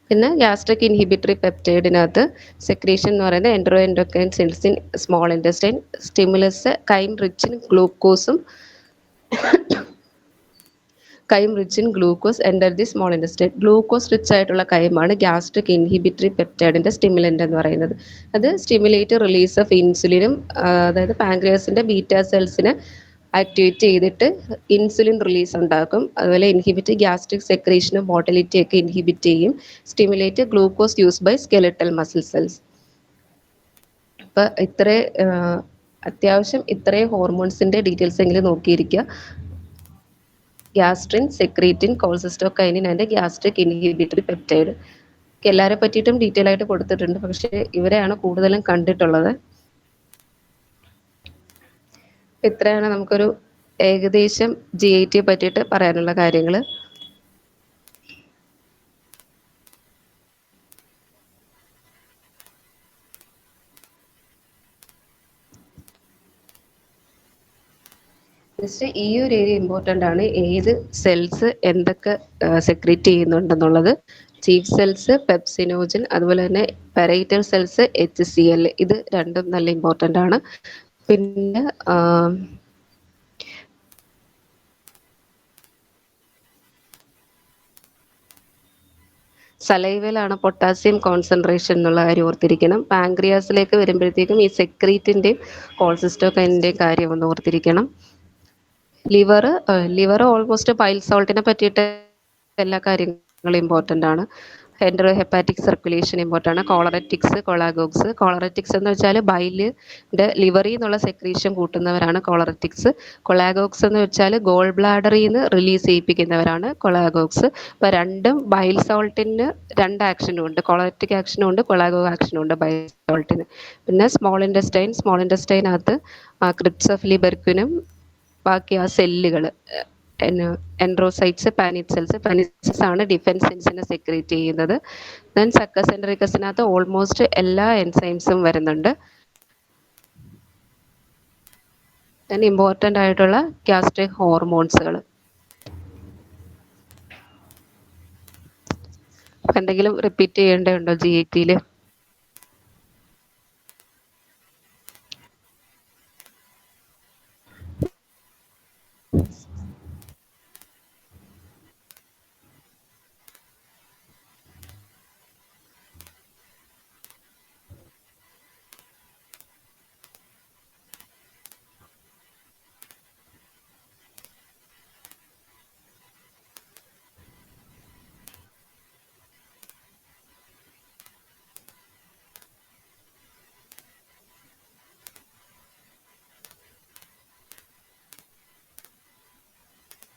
പിന്നെ ഗ്യാസ്ട്രിക് ഇൻഹിബിറ്ററി പെപ്റ്റൈഡിനകത്ത് സെക്രീഷൻ എന്ന് പറയുന്നത് endocrine cells in small intestine, stimulus chyme rich in glucose enter the small intestine. Glucose rich ആയിട്ടുള്ള കൈമാണ് ഗ്യാസ്ട്രിക് ഇൻഹിബിറ്ററി പെപ്റ്റൈഡിൻ്റെ സ്റ്റിമുലൻ്റ് എന്ന് പറയുന്നത്. അത് സ്റ്റിമുലേറ്റ് റിലീസ് ഓഫ് ഇൻസുലിനും, അതായത് പാൻക്രിയാസിൻ്റെ ബീറ്റാ സെൽസിനെ ആക്ടിവേറ്റ് ചെയ്തിട്ട് ഇൻസുലിൻ റിലീസ് ഉണ്ടാക്കും. അതുപോലെ ഇൻഹിബിറ്റ് ഗ്യാസ്ട്രിക് സെക്രീഷനും മോട്ടിലിറ്റി ഒക്കെ ഇൻഹിബിറ്റ് ചെയ്യും. Stimulate glucose use by skeletal muscle cells. അപ്പോൾ അത്യാവശ്യം ഇത്രയും ഹോർമോൺസിൻ്റെ ഡീറ്റെയിൽസ് എങ്കിലും നോക്കിയിരിക്കുക. Gastrin, secretin, cholecystokinin and gastric inhibitory peptide. എല്ലാവരെ പറ്റിയിട്ടും ഡീറ്റെയിൽ ആയിട്ട് കൊടുത്തിട്ടുണ്ട്, പക്ഷേ ഇവരെയാണ് കൂടുതലും കണ്ടിട്ടുള്ളത്. ഇത്രയാണ് നമുക്കൊരു ഏകദേശം GIT പറ്റിയിട്ട് പറയാനുള്ള കാര്യങ്ങൾ. ജസ്റ്റ് ഈ ഒരു ഏരിയ ഇമ്പോർട്ടൻ്റ് ആണ്, ഏത് സെൽസ് എന്തൊക്കെ സെക്രീറ്റ് ചെയ്യുന്നുണ്ടെന്നുള്ളത്. ചീഫ് സെൽസ് പെപ്സിനോജൻ, അതുപോലെ തന്നെ പെരൈറ്റൽ സെൽസ് HCl, ഇത് രണ്ടും നല്ല ഇമ്പോർട്ടൻ്റ് ആണ്. പിന്നെ സലൈവയിലാണ് പൊട്ടാസ്യം കോൺസെൻട്രേഷൻ എന്നുള്ള കാര്യം ഓർത്തിരിക്കണം. പാൻക്രിയാസിലേക്ക് വരുമ്പോഴത്തേക്കും ഈ സെക്രീറ്റിൻ്റെയും കോൾസിസ്റ്റോകൈനിൻ്റെയും കാര്യം ഒന്ന് ഓർത്തിരിക്കണം. ലിവർ ഓൾമോസ്റ്റ് പൈൽ സോൾട്ടിനെ പറ്റിയിട്ട് എല്ലാ കാര്യങ്ങളും ഇമ്പോർട്ടൻ്റ് ആണ്. ഹെപ്പാറ്റിക് സർക്കുലേഷൻ ഇമ്പോർട്ടൻ്റ് ആണ്. കൊളാഗോക്സ് എന്ന് വെച്ചാൽ ബൈലിൻ്റെ ലിവറിൽ നിന്നുള്ള സെക്രീഷൻ കൂട്ടുന്നവരാണ് കൊളററ്റിക്സ്. കൊളാഗോക്സ് എന്ന് വെച്ചാൽ ഗോൾ ബ്ലാഡറിൽ നിന്ന് റിലീസ് ചെയ്യിപ്പിക്കുന്നവരാണ് കൊളാഗോക്സ്. അപ്പോൾ രണ്ടും ബൈൽ സോൾട്ടിന് രണ്ട് ആക്ഷനും ഉണ്ട്, കൊളററ്റിക് ആക്ഷനും ഉണ്ട്, കൊളാഗോ ആക്ഷനും ഉണ്ട് ബൈൽ സോൾട്ടിന്. പിന്നെ സ്മോൾ ഇൻറ്റസ്റ്റൈനകത്ത് ക്രിപ്സ് ഓഫ് ലിബർക്വിനും ബാക്കി ആ സെല്ലുകൾ എൻഡ്രോസൈറ്റ്സ്, പാനിറ്റ്സെൽസ് ആണ് ഡിഫൻസ് സെൽസിനെ സെക്രീറ്റ് ചെയ്യുന്നത്. ദെൻ സക്കസ് എൻഡറിക്കസിനകത്ത് ഓൾമോസ്റ്റ് എല്ലാ എൻസൈംസും വരുന്നുണ്ട്. ദെൻ ഇമ്പോർട്ടൻ്റ് ആയിട്ടുള്ള ഗ്യാസ്ട്രിക് ഹോർമോൺസുകൾ. എന്തെങ്കിലും റിപ്പീറ്റ് ചെയ്യേണ്ടതുണ്ടോ GITയിൽ?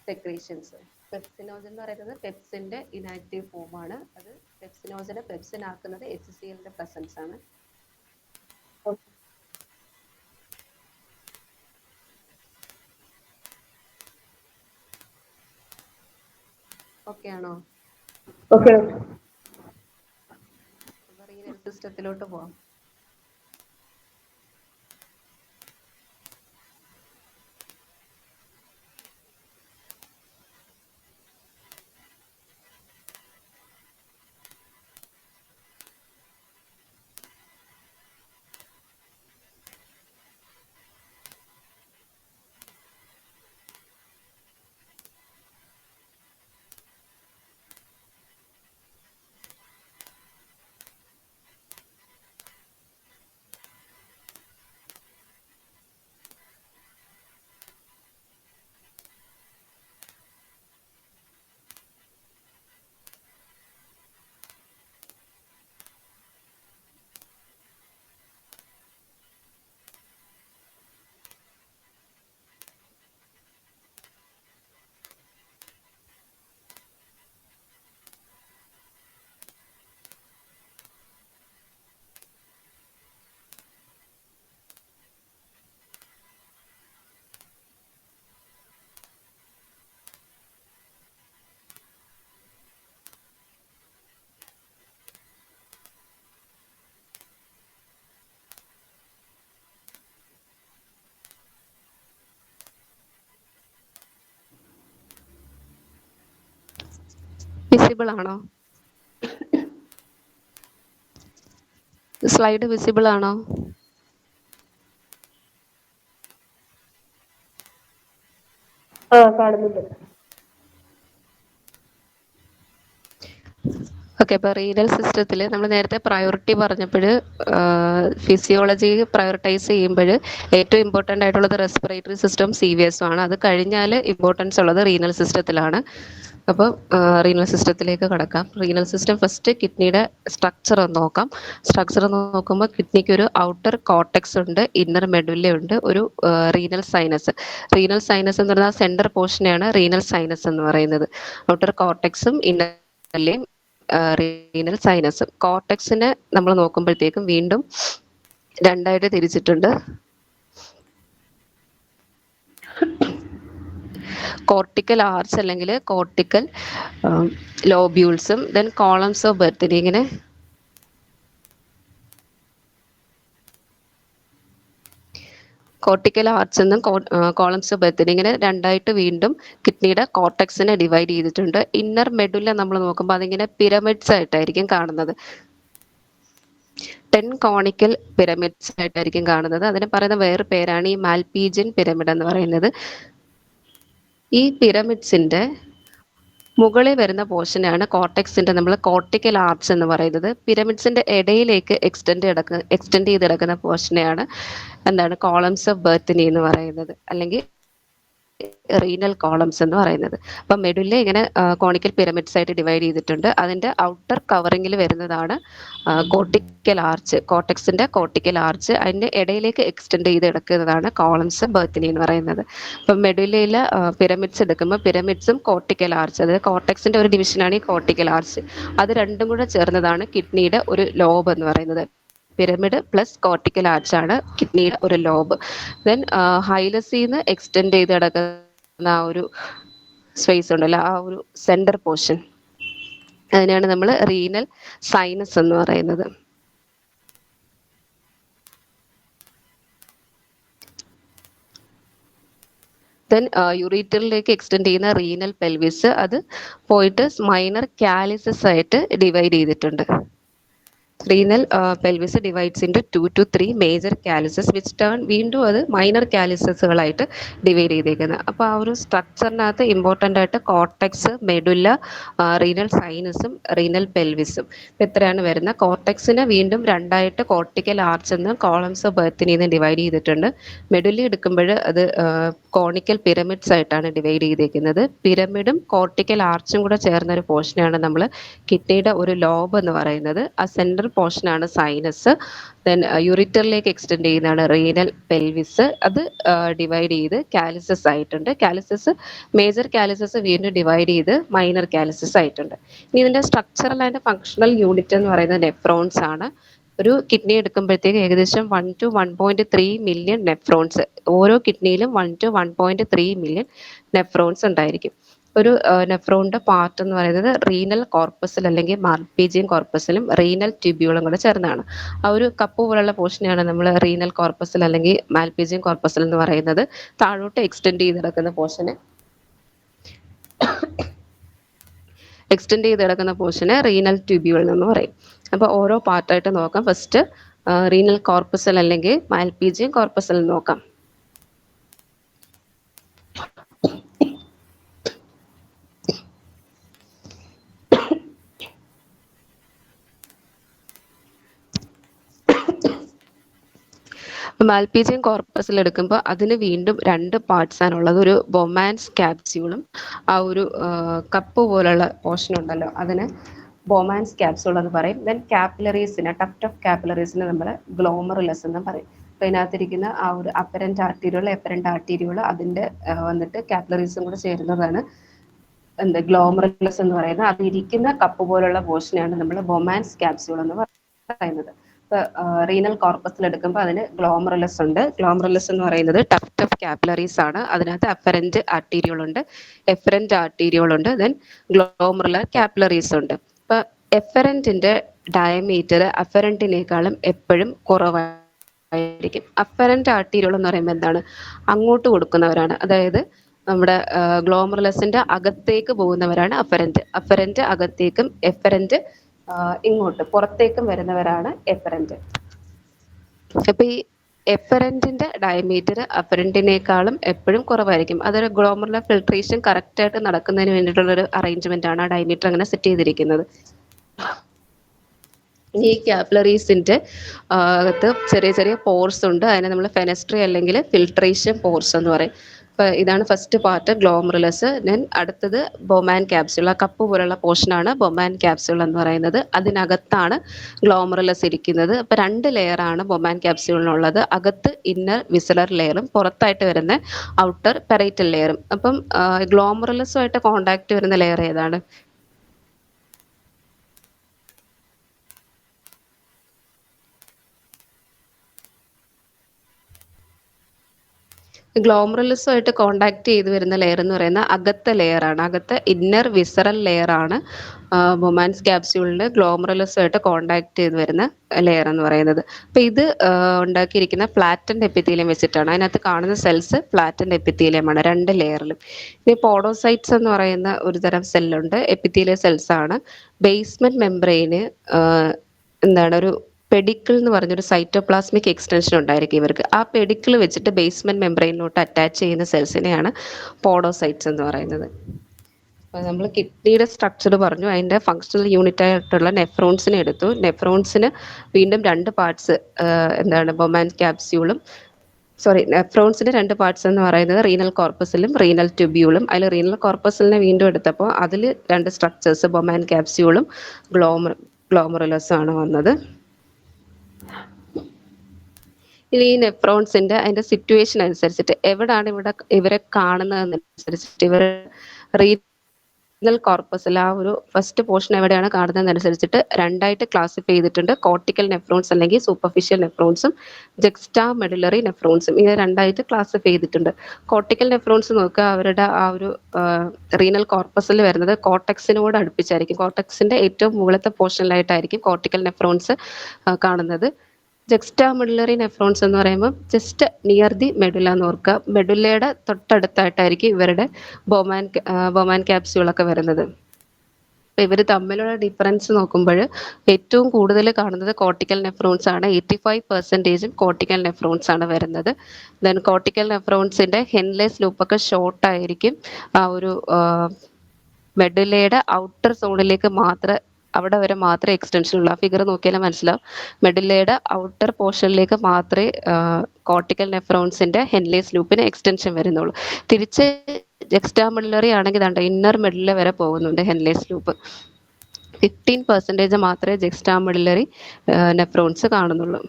സെക്രീഷൻസ്. പെപ്സിനോജൻ എന്ന് പറയുന്നത് പെപ്സിന്റെ ഇനാക്റ്റീവ് ഫോമാണ്. അത് പെപ്സിനോജനെ പെപ്സിൻ ആക്കുന്നത് HCl പ്രസൻസ് ആണ്. ഓക്കെ ആണോ? ഓക്കെ. റീനൽ സിസ്റ്റത്തിലോട്ട് പോവാം. വിസിബിൾ ആണോ? സ്ലൈഡ് വിസിബിൾ ആണോ? കാണുന്നുണ്ട്. ഓക്കെ. അപ്പോൾ റീനൽ സിസ്റ്റത്തിൽ നമ്മൾ നേരത്തെ പ്രയോറിറ്റി പറഞ്ഞപ്പോൾ ഫിസിയോളജി പ്രയോറിറ്റൈസ് ചെയ്യുമ്പോൾ ഏറ്റവും ഇമ്പോർട്ടൻ്റ് ആയിട്ടുള്ളത് റെസ്പിറേറ്ററി സിസ്റ്റം CVS ആണ്. അത് കഴിഞ്ഞാൽ ഇമ്പോർട്ടൻസ് ഉള്ളത് റീനൽ സിസ്റ്റത്തിലാണ്. അപ്പോൾ റീനൽ സിസ്റ്റത്തിലേക്ക് കടക്കാം. റീനൽ സിസ്റ്റം ഫസ്റ്റ് കിഡ്നിയുടെ സ്ട്രക്ചർ ഒന്ന് നോക്കാം. സ്ട്രക്ചർ നോക്കുമ്പോൾ കിഡ്നിക്ക് ഒരു ഔട്ടർ കോർട്ടെക്സ് ഉണ്ട്, ഇന്നർ മെഡുല്ല ഉണ്ട്, ഒരു റീനൽ സൈനസ്. റീനൽ സൈനസ് എന്ന് പറഞ്ഞാൽ സെൻട്രൽ പോർഷനെയാണ് റീനൽ സൈനസ് എന്ന് പറയുന്നത്. ഔട്ടർ കോർട്ടെക്സും ഇന്നർ റീനൽ സൈനസും. കോർട്ടെക്സിനെ നമ്മൾ നോക്കുമ്പോഴത്തേക്കും വീണ്ടും രണ്ടായിട്ട് തിരിച്ചിട്ടുണ്ട്. കോർട്ടിക്കൽ ആർച്ച് അല്ലെങ്കിൽ കോർട്ടിക്കൽ ലോബ്യൂൾസും ദെൻ കോളംസ് ഓഫ് ബെർത്തിനി. ഇങ്ങനെ കോർട്ടിക്കൽ ആർച്ച് എന്നും കോളംസ് ഓഫ് ബെർത്തിനി ഇങ്ങനെ രണ്ടായിട്ട് വീണ്ടും കിഡ്നിയുടെ കോർട്ടെക്സിനെ ഡിവൈഡ് ചെയ്തിട്ടുണ്ട്. ഇന്നർ മെഡുല്ല നമ്മൾ നോക്കുമ്പോൾ അതിങ്ങനെ പിരമിഡ്സ് ആയിട്ടായിരിക്കും കാണുന്നത്. 10 കോണിക്കൽ പിരമിഡ്സ് ആയിട്ടായിരിക്കും കാണുന്നത്. അതിന് പറയുന്ന വേറെ പേരാണ് ഈ മാൽപീജിയൻ പിരമിഡ് എന്ന് പറയുന്നത്. ഈ പിരമിഡ്സിന്റെ മുകളിൽ വരുന്ന പോർഷനാണ് കോർട്ടെക്സിന്റെ നമ്മൾ കോർട്ടിക്കൽ ആർച്ച് എന്ന് പറയുന്നത്. പിരമിഡ്സിന്റെ ഇടയിലേക്ക് എക്സ്റ്റെൻഡ് ചെയ്ത് കിടക്കുന്ന പോർഷനെയാണ് എന്താണ് കോളംസ് ഓഫ് ബെർത്തിനി എന്ന് പറയുന്നത്, അല്ലെങ്കിൽ റീനൽ കോളംസ് എന്ന് പറയുന്നത്. അപ്പം മെഡുല്ല ഇങ്ങനെ കോണിക്കൽ പിരമിഡ്സ് ആയിട്ട് ഡിവൈഡ് ചെയ്തിട്ടുണ്ട്. അതിന്റെ ഔട്ടർ കവറിങ്ങിൽ വരുന്നതാണ് കോർട്ടിക്കൽ ആർച്ച്, കോർട്ടെക്സിന്റെ കോർട്ടിക്കൽ ആർച്ച്. അതിന്റെ ഇടയിലേക്ക് എക്സ്റ്റെൻഡ് ചെയ്ത് കിടക്കുന്നതാണ് കോളംസ് ബെർത്തിനി എന്ന് പറയുന്നത്. അപ്പം മെഡുല്ലയിൽ പിരമിഡ്സ് എടുക്കുമ്പോൾ പിരമിഡ്സും കോർട്ടിക്കൽ ആർച്ച്, അതായത് കോർട്ടെക്സിന്റെ ഒരു ഡിവിഷനാണ് ഈ കോർട്ടിക്കൽ ആർച്ച്. അത് രണ്ടും കൂടെ ചേർന്നതാണ് കിഡ്നിയുടെ ഒരു ലോബ് എന്ന് പറയുന്നത്. പിരമിഡ് പ്ലസ് കോർട്ടിക്കൽ ആർച്ച് ആണ് കിഡ്നിയുടെ ഒരു ലോബ്. ദെൻ ഹൈലസിന്ന് എക്സ്റ്റെൻഡ് ചെയ്ത് കിടക്കുന്ന ആ ഒരു സ്പേസ് ഉണ്ടല്ലോ, ആ ഒരു സെന്റർ പോർഷൻ, അതിനാണ് നമ്മൾ റീനൽ സൈനസ് എന്ന് പറയുന്നത്. ദെൻ യുറീറ്ററിലേക്ക് എക്സ്റ്റെൻഡ് ചെയ്യുന്ന റീനൽ പെൽവിസ്, അത് പോയിട്ട് മൈനർ കാലിസസ് ആയിട്ട് ഡിവൈഡ് ചെയ്തിട്ടുണ്ട്. Renal pelvis divides into 2 to 3 major calyces which turn വീണ്ടും അത് മൈനർ കാലിസസുകളായിട്ട് ഡിവൈഡ് ചെയ്തേക്കുന്നത്. അപ്പോൾ ആ ഒരു സ്ട്രക്ചറിനകത്ത് ഇമ്പോർട്ടൻ്റ് ആയിട്ട് കോർട്ടെക്സ്, മെഡുല്ല, റീനൽ സൈനസും റീനൽ പെൽവിസും ഇത്രയാണ് വരുന്നത്. കോർട്ടെക്സിനെ വീണ്ടും രണ്ടായിട്ട് കോർട്ടിക്കൽ ആർച്ച് എന്നും കോളംസ് ഓഫ് ബെർത്തിനി എന്നും ഡിവൈഡ് ചെയ്തിട്ടുണ്ട്. മെഡുല്ല എടുക്കുമ്പോൾ അത് കോണിക്കൽ പിരമിഡ്സ് ആയിട്ടാണ് ഡിവൈഡ് ചെയ്തേക്കുന്നത്. പിരമിഡും കോർട്ടിക്കൽ ആർച്ചും കൂടെ ചേർന്ന ഒരു പോർഷനാണ് നമ്മൾ കിഡ്നിയുടെ ഒരു ലോബ് എന്ന് പറയുന്നത്. ആ സെൻട്രൽ പോർഷനാണ് സൈനസ്. ദെൻ യൂറിറ്ററിലേക്ക് എക്സ്റ്റെൻഡ് ചെയ്യുന്നതാണ് റീനൽ പെൽവിസ്. അത് ഡിവൈഡ് ചെയ്ത് കാലിസസ് ആയിട്ടുണ്ട്. കാലിസസ് മേജർ കാലിസസ് വീണ്ടും ഡിവൈഡ് ചെയ്ത് മൈനർ കാലിസസ് ആയിട്ടുണ്ട്. ഇനി ഇതിൻ്റെ സ്ട്രക്ചറൽ ആൻഡ് ഫങ്ഷണൽ യൂണിറ്റ് എന്ന് പറയുന്നത് നെഫ്രോൺസ് ആണ്. ഒരു കിഡ്നി എടുക്കുമ്പോഴത്തേക്ക് ഏകദേശം 1 to 1.3 മില്യൺ നെഫ്രോൺസ്, ഓരോ കിഡ്നിയിലും 1 to 1.3 മില്യൺ നെഫ്രോൺസ് ഉണ്ടായിരിക്കും. ഒരു നെഫ്രോണിന്റെ പാർട്ട് എന്ന് പറയുന്നത് റീനൽ കോർപ്പസിൽ അല്ലെങ്കിൽ മാൽപീജിയൻ കോർപ്പസിലും റീനൽ ട്യൂബ്യൂളും കൂടെ ചേർന്നാണ്. ആ ഒരു കപ്പ് പോലുള്ള പോർഷനെയാണ് നമ്മൾ റീനൽ കോർപ്പസിൽ അല്ലെങ്കിൽ മാൽപീജിയൻ കോർപ്പസിൽ എന്ന് പറയുന്നത്. താഴോട്ട് എക്സ്റ്റെൻഡ് ചെയ്ത് കിടക്കുന്ന പോർഷന് റീനൽ ട്യൂബ്യൂൾ എന്ന് പറയും. അപ്പോൾ ഓരോ പാർട്ടായിട്ട് നോക്കാം. ഫസ്റ്റ് റീനൽ കോർപ്പസൽ അല്ലെങ്കിൽ മാൽപീജിയൻ കോർപ്പസൽ നോക്കാം. മാൽപീജിയൻ കോർപ്പസിൽ എടുക്കുമ്പോൾ അതിന് വീണ്ടും 2 പാർട്സ് ആണുള്ളത്. ഒരു ബൊമാൻസ് ക്യാപ്സ്യൂളും ആ ഒരു കപ്പ് പോലുള്ള പോർഷൻ ഉണ്ടല്ലോ അതിന് ബൊമാൻസ് ക്യാപ്സ്യൂൾ എന്ന് പറയും. ദെൻ കാപ്പിലറീസിന് ടഫ്റ്റ് ഓഫ് കാപ്പിലറീസിന് നമ്മൾ ഗ്ലോമറുലസ് എന്ന് പറയും. അപ്പോൾ ഇതിനകത്തിരിക്കുന്ന ആ ഒരു അപ്പറന്റ് ആർട്ടീരിയോൾ അതിൻ്റെ വന്നിട്ട് കാപ്പിലറീസും കൂടെ ചേരുന്നതാണ് ഗ്ലോമറുലസ് എന്ന് പറയുന്നത്. അതിരിക്കുന്ന കപ്പ് പോലുള്ള പോർഷനെയാണ് നമ്മൾ ബൊമാൻസ് ക്യാപ്സ്യൂൾ എന്ന് പറയുന്നത്. റീനൽ കോർപ്പസിൽ എടുക്കുമ്പോൾ അതിന് ഗ്ലോമറുലസ് ഉണ്ട്. ഗ്ലോമറുലസ് എന്ന് പറയുന്നത് ടഫ്റ്റ് ഓഫ് കാപ്പിലറീസ് ആണ്. അതിനകത്ത് അഫറന്റ് ആർട്ടീരിയോൾ ഉണ്ട്, എഫറന്റ് ആർട്ടീരിയോൾ ഉണ്ട്, ദെൻ ഗ്ലോമറുലർ കാപ്പിലറീസ് ഉണ്ട്. ഇപ്പൊ എഫറന്റിന്റെ ഡയമീറ്റർ അഫറന്റിനേക്കാളും എപ്പോഴും കുറവായിരിക്കും. അഫറന്റ് ആർട്ടീരിയോൾ എന്ന് പറയുമ്പോൾ എന്താണ്, അങ്ങോട്ട് കൊടുക്കുന്നവരാണ്. അതായത് നമ്മുടെ ഗ്ലോമറുലസിന്റെ അകത്തേക്ക് പോകുന്നവരാണ് അഫറന്റ് അകത്തേക്കും എഫറന്റ് ഇങ്ങോട്ട് പുറത്തേക്കും വരുന്നവരാണ് എഫറന്റ്. അപ്പൊ ഈ എഫറന്റിന്റെ ഡയമീറ്റർ അഫറന്റിനേക്കാളും എപ്പോഴും കുറവായിരിക്കും. അതൊരു ഗ്ലോമറുലർ ഫിൽട്രേഷൻ കറക്റ്റ് ആയിട്ട് നടക്കുന്നതിന് വേണ്ടിയിട്ടുള്ള ഒരു അറേഞ്ച്മെന്റ് ആണ് ആ ഡയമീറ്റർ അങ്ങനെ സെറ്റ് ചെയ്തിരിക്കുന്നത്. ഈ കാപ്പിലറീസിന്റെ അകത്ത് ചെറിയ ചെറിയ പോർസ് ഉണ്ട്. അതിനെ നമ്മൾ ഫെനസ്ട്രി അല്ലെങ്കിൽ ഫിൽട്രേഷൻ പോർസ് എന്ന് പറയും. അപ്പോൾ ഇതാണ് ഫസ്റ്റ് പാർട്ട് ഗ്ലോമറുലസ്. ദെൻ അടുത്തത് ബൊമാൻ ക്യാപ്സ്യൂൾ. ആ കപ്പ് പോലുള്ള പോർഷനാണ് ബൊമാൻ ക്യാപ്സ്യൂൾ എന്ന് പറയുന്നത്. അതിനകത്താണ് ഗ്ലോമറുലസ് ഇരിക്കുന്നത്. അപ്പോൾ 2 ലെയറാണ് ബൊമാൻ ക്യാപ്സ്യൂളിനുള്ളത്. അകത്ത് ഇന്നർ വിസലർ ലെയറും പുറത്തായിട്ട് വരുന്ന ഔട്ടർ പെറൈറ്റൽ ലെയറും. അപ്പം ഗ്ലോമറുലസുമായിട്ട് കോണ്ടാക്ട് വരുന്ന ലെയർ ഏതാണ്? ഗ്ലോമറുലസുമായിട്ട് കോണ്ടാക്ട് ചെയ്ത് വരുന്ന ലെയർ എന്ന് പറയുന്ന അകത്തെ ലെയറാണ്. അകത്തെ ഇന്നർ വിസറൽ ലെയറാണ് ബൊമാൻസ് ക്യാപ്സ്യൂളിൽ ഗ്ലോമറുലസുമായിട്ട് കോണ്ടാക്ട് ചെയ്ത് വരുന്ന ലെയർ എന്ന് പറയുന്നത്. അപ്പോൾ ഇത് ഉണ്ടാക്കിയിരിക്കുന്ന ഫ്ലാറ്റൻഡ് എപ്പിത്തീലിയം വെച്ചിട്ടാണ്. അതിനകത്ത് കാണുന്ന സെൽസ് ഫ്ലാറ്റൻഡ് എപ്പിത്തീലിയമാണ് 2 ലെയറിലും. ഇനി പോഡോസൈറ്റ്സ് എന്ന് പറയുന്ന ഒരു തരം സെല്ലുണ്ട്, എപ്പിത്തീലിയ സെൽസ് ആണ്. ബേസ്മെന്റ് മെംബ്രെയിന് ഒരു പെഡിക്കിൾ എന്ന് പറഞ്ഞൊരു സൈറ്റോപ്ലാസ്മിക് എക്സ്റ്റൻഷൻ ഉണ്ടായിരിക്കും ഇവർക്ക്. ആ പെഡിക്കിൾ വെച്ചിട്ട് ബേസ്മെന്റ് മെംബ്രെയിനിലോട്ട് അറ്റാച്ച് ചെയ്യുന്ന സെൽസിനെയാണ് പോഡോസൈറ്റ്സ് എന്ന് പറയുന്നത്. അപ്പോൾ നമ്മൾ കിഡ്നിയുടെ സ്ട്രക്ചർ പറഞ്ഞു, അതിൻ്റെ ഫങ്ഷണൽ യൂണിറ്റ് ആയിട്ടുള്ള നെഫ്രോൺസിനെ എടുത്തു. നെഫ്രോൺസിന് വീണ്ടും 2 പാർട്സ് ബൊമാൻ ക്യാപ്സ്യൂളും നെഫ്രോൺസിന്റെ 2 പാർട്സ് എന്ന് പറയുന്നത് റീനൽ കോർപ്പസിലും റീനൽ ട്യൂബ്യൂളും. അതിൽ റീനൽ കോർപ്പസിലിനെ വീണ്ടും എടുത്തപ്പോൾ അതിൽ 2 സ്ട്രക്ചേഴ്സ് ബൊമാൻ ക്യാപ്സ്യൂളും ഗ്ലോമറുലസും ആണ് വന്നത്. ഇനി ഈ നെഫ്രോൺസിന്റെ അതിന്റെ സിറ്റുവേഷൻ അനുസരിച്ചിട്ട് എവിടാണ് ഇവരെ കാണുന്നതെന്നനുസരിച്ചിട്ട് ഇവർ റീനൽ കോർപ്പസിൽ ആ ഒരു ഫസ്റ്റ് പോർഷൻ എവിടെയാണ് കാണുന്നതെന്നനുസരിച്ചിട്ട് 2ആയിട്ട് ക്ലാസിഫൈ ചെയ്തിട്ടുണ്ട്. കോർട്ടിക്കൽ നെഫ്രോൺസ് അല്ലെങ്കിൽ സൂപ്പർഫിഷ്യൽ നെഫ്രോൺസും ജെക്സ്റ്റാ മെഡുലറി നെഫ്രോൺസും. ഇങ്ങനെ 2ആയിട്ട് ക്ലാസിഫൈ ചെയ്തിട്ടുണ്ട്. കോർട്ടിക്കൽ നെഫ്രോൺസ് നോക്കുക, അവരുടെ ആ ഒരു റീനൽ കോർപ്പസിൽ വരുന്നത് കോർട്ടെക്സിനോട് അടുപ്പിച്ചായിരിക്കും. കോർട്ടെക്സിന്റെ ഏറ്റവും മുകളിലത്തെ പോർഷനിലായിട്ടായിരിക്കും കോർട്ടിക്കൽ നെഫ്രോൺസ് കാണുന്നത്. ജെക്സ്റ്റാ മെഡുലറി നെഫ്രോൺസ് എന്ന് പറയുമ്പോൾ ജസ്റ്റ് നിയർ ദി മെഡുല എന്ന് ഓർക്കുക. മെഡുലയുടെ തൊട്ടടുത്തായിട്ടായിരിക്കും ഇവരുടെ ബൊമാൻ ക്യാപ്സ്യൂളൊക്കെ വരുന്നത്. അപ്പോൾ ഇവർ തമ്മിലുള്ള ഡിഫറൻസ് നോക്കുമ്പോൾ ഏറ്റവും കൂടുതൽ കാണുന്നത് കോർട്ടിക്കൽ നെഫ്രോൺസ് ആണ്. 85% കോർട്ടിക്കൽ നെഫ്രോൺസ് ആണ് വരുന്നത്. ദെൻ കോർട്ടിക്കൽ നെഫ്രോൺസിന്റെ ഹെൻലെസ് ലൂപ്പൊക്കെ ഷോർട്ട് ആയിരിക്കും. ആ ഒരു മെഡുലയുടെ ഔട്ടർ സോണിലേക്ക് അവിടെ വരെ മാത്രമേ എക്സ്റ്റൻഷൻ ഉള്ളൂ. ആ ഫിഗർ നോക്കിയാലും മനസ്സിലാവും. മെഡുലയുടെ ഔട്ടർ പോർഷനിലേക്ക് മാത്രമേ കോർട്ടിക്കൽ നെഫ്രോൺസിന്റെ ഹെൻലേസ് ലൂപ്പിന് എക്സ്റ്റൻഷൻ വരുന്നുള്ളൂ. തിരിച്ച് ജെക്സ്റ്റാ മെഡുലറി ആണെങ്കിൽ ഇന്നർ മെഡുല വരെ പോകുന്നുണ്ട് ഹെൻലേസ് ലൂപ്പ്. 15% മാത്രമേ ജെക്സ്ട്രാ മെഡുലറി നെഫ്രോൺസ് കാണുന്നുള്ളൂ.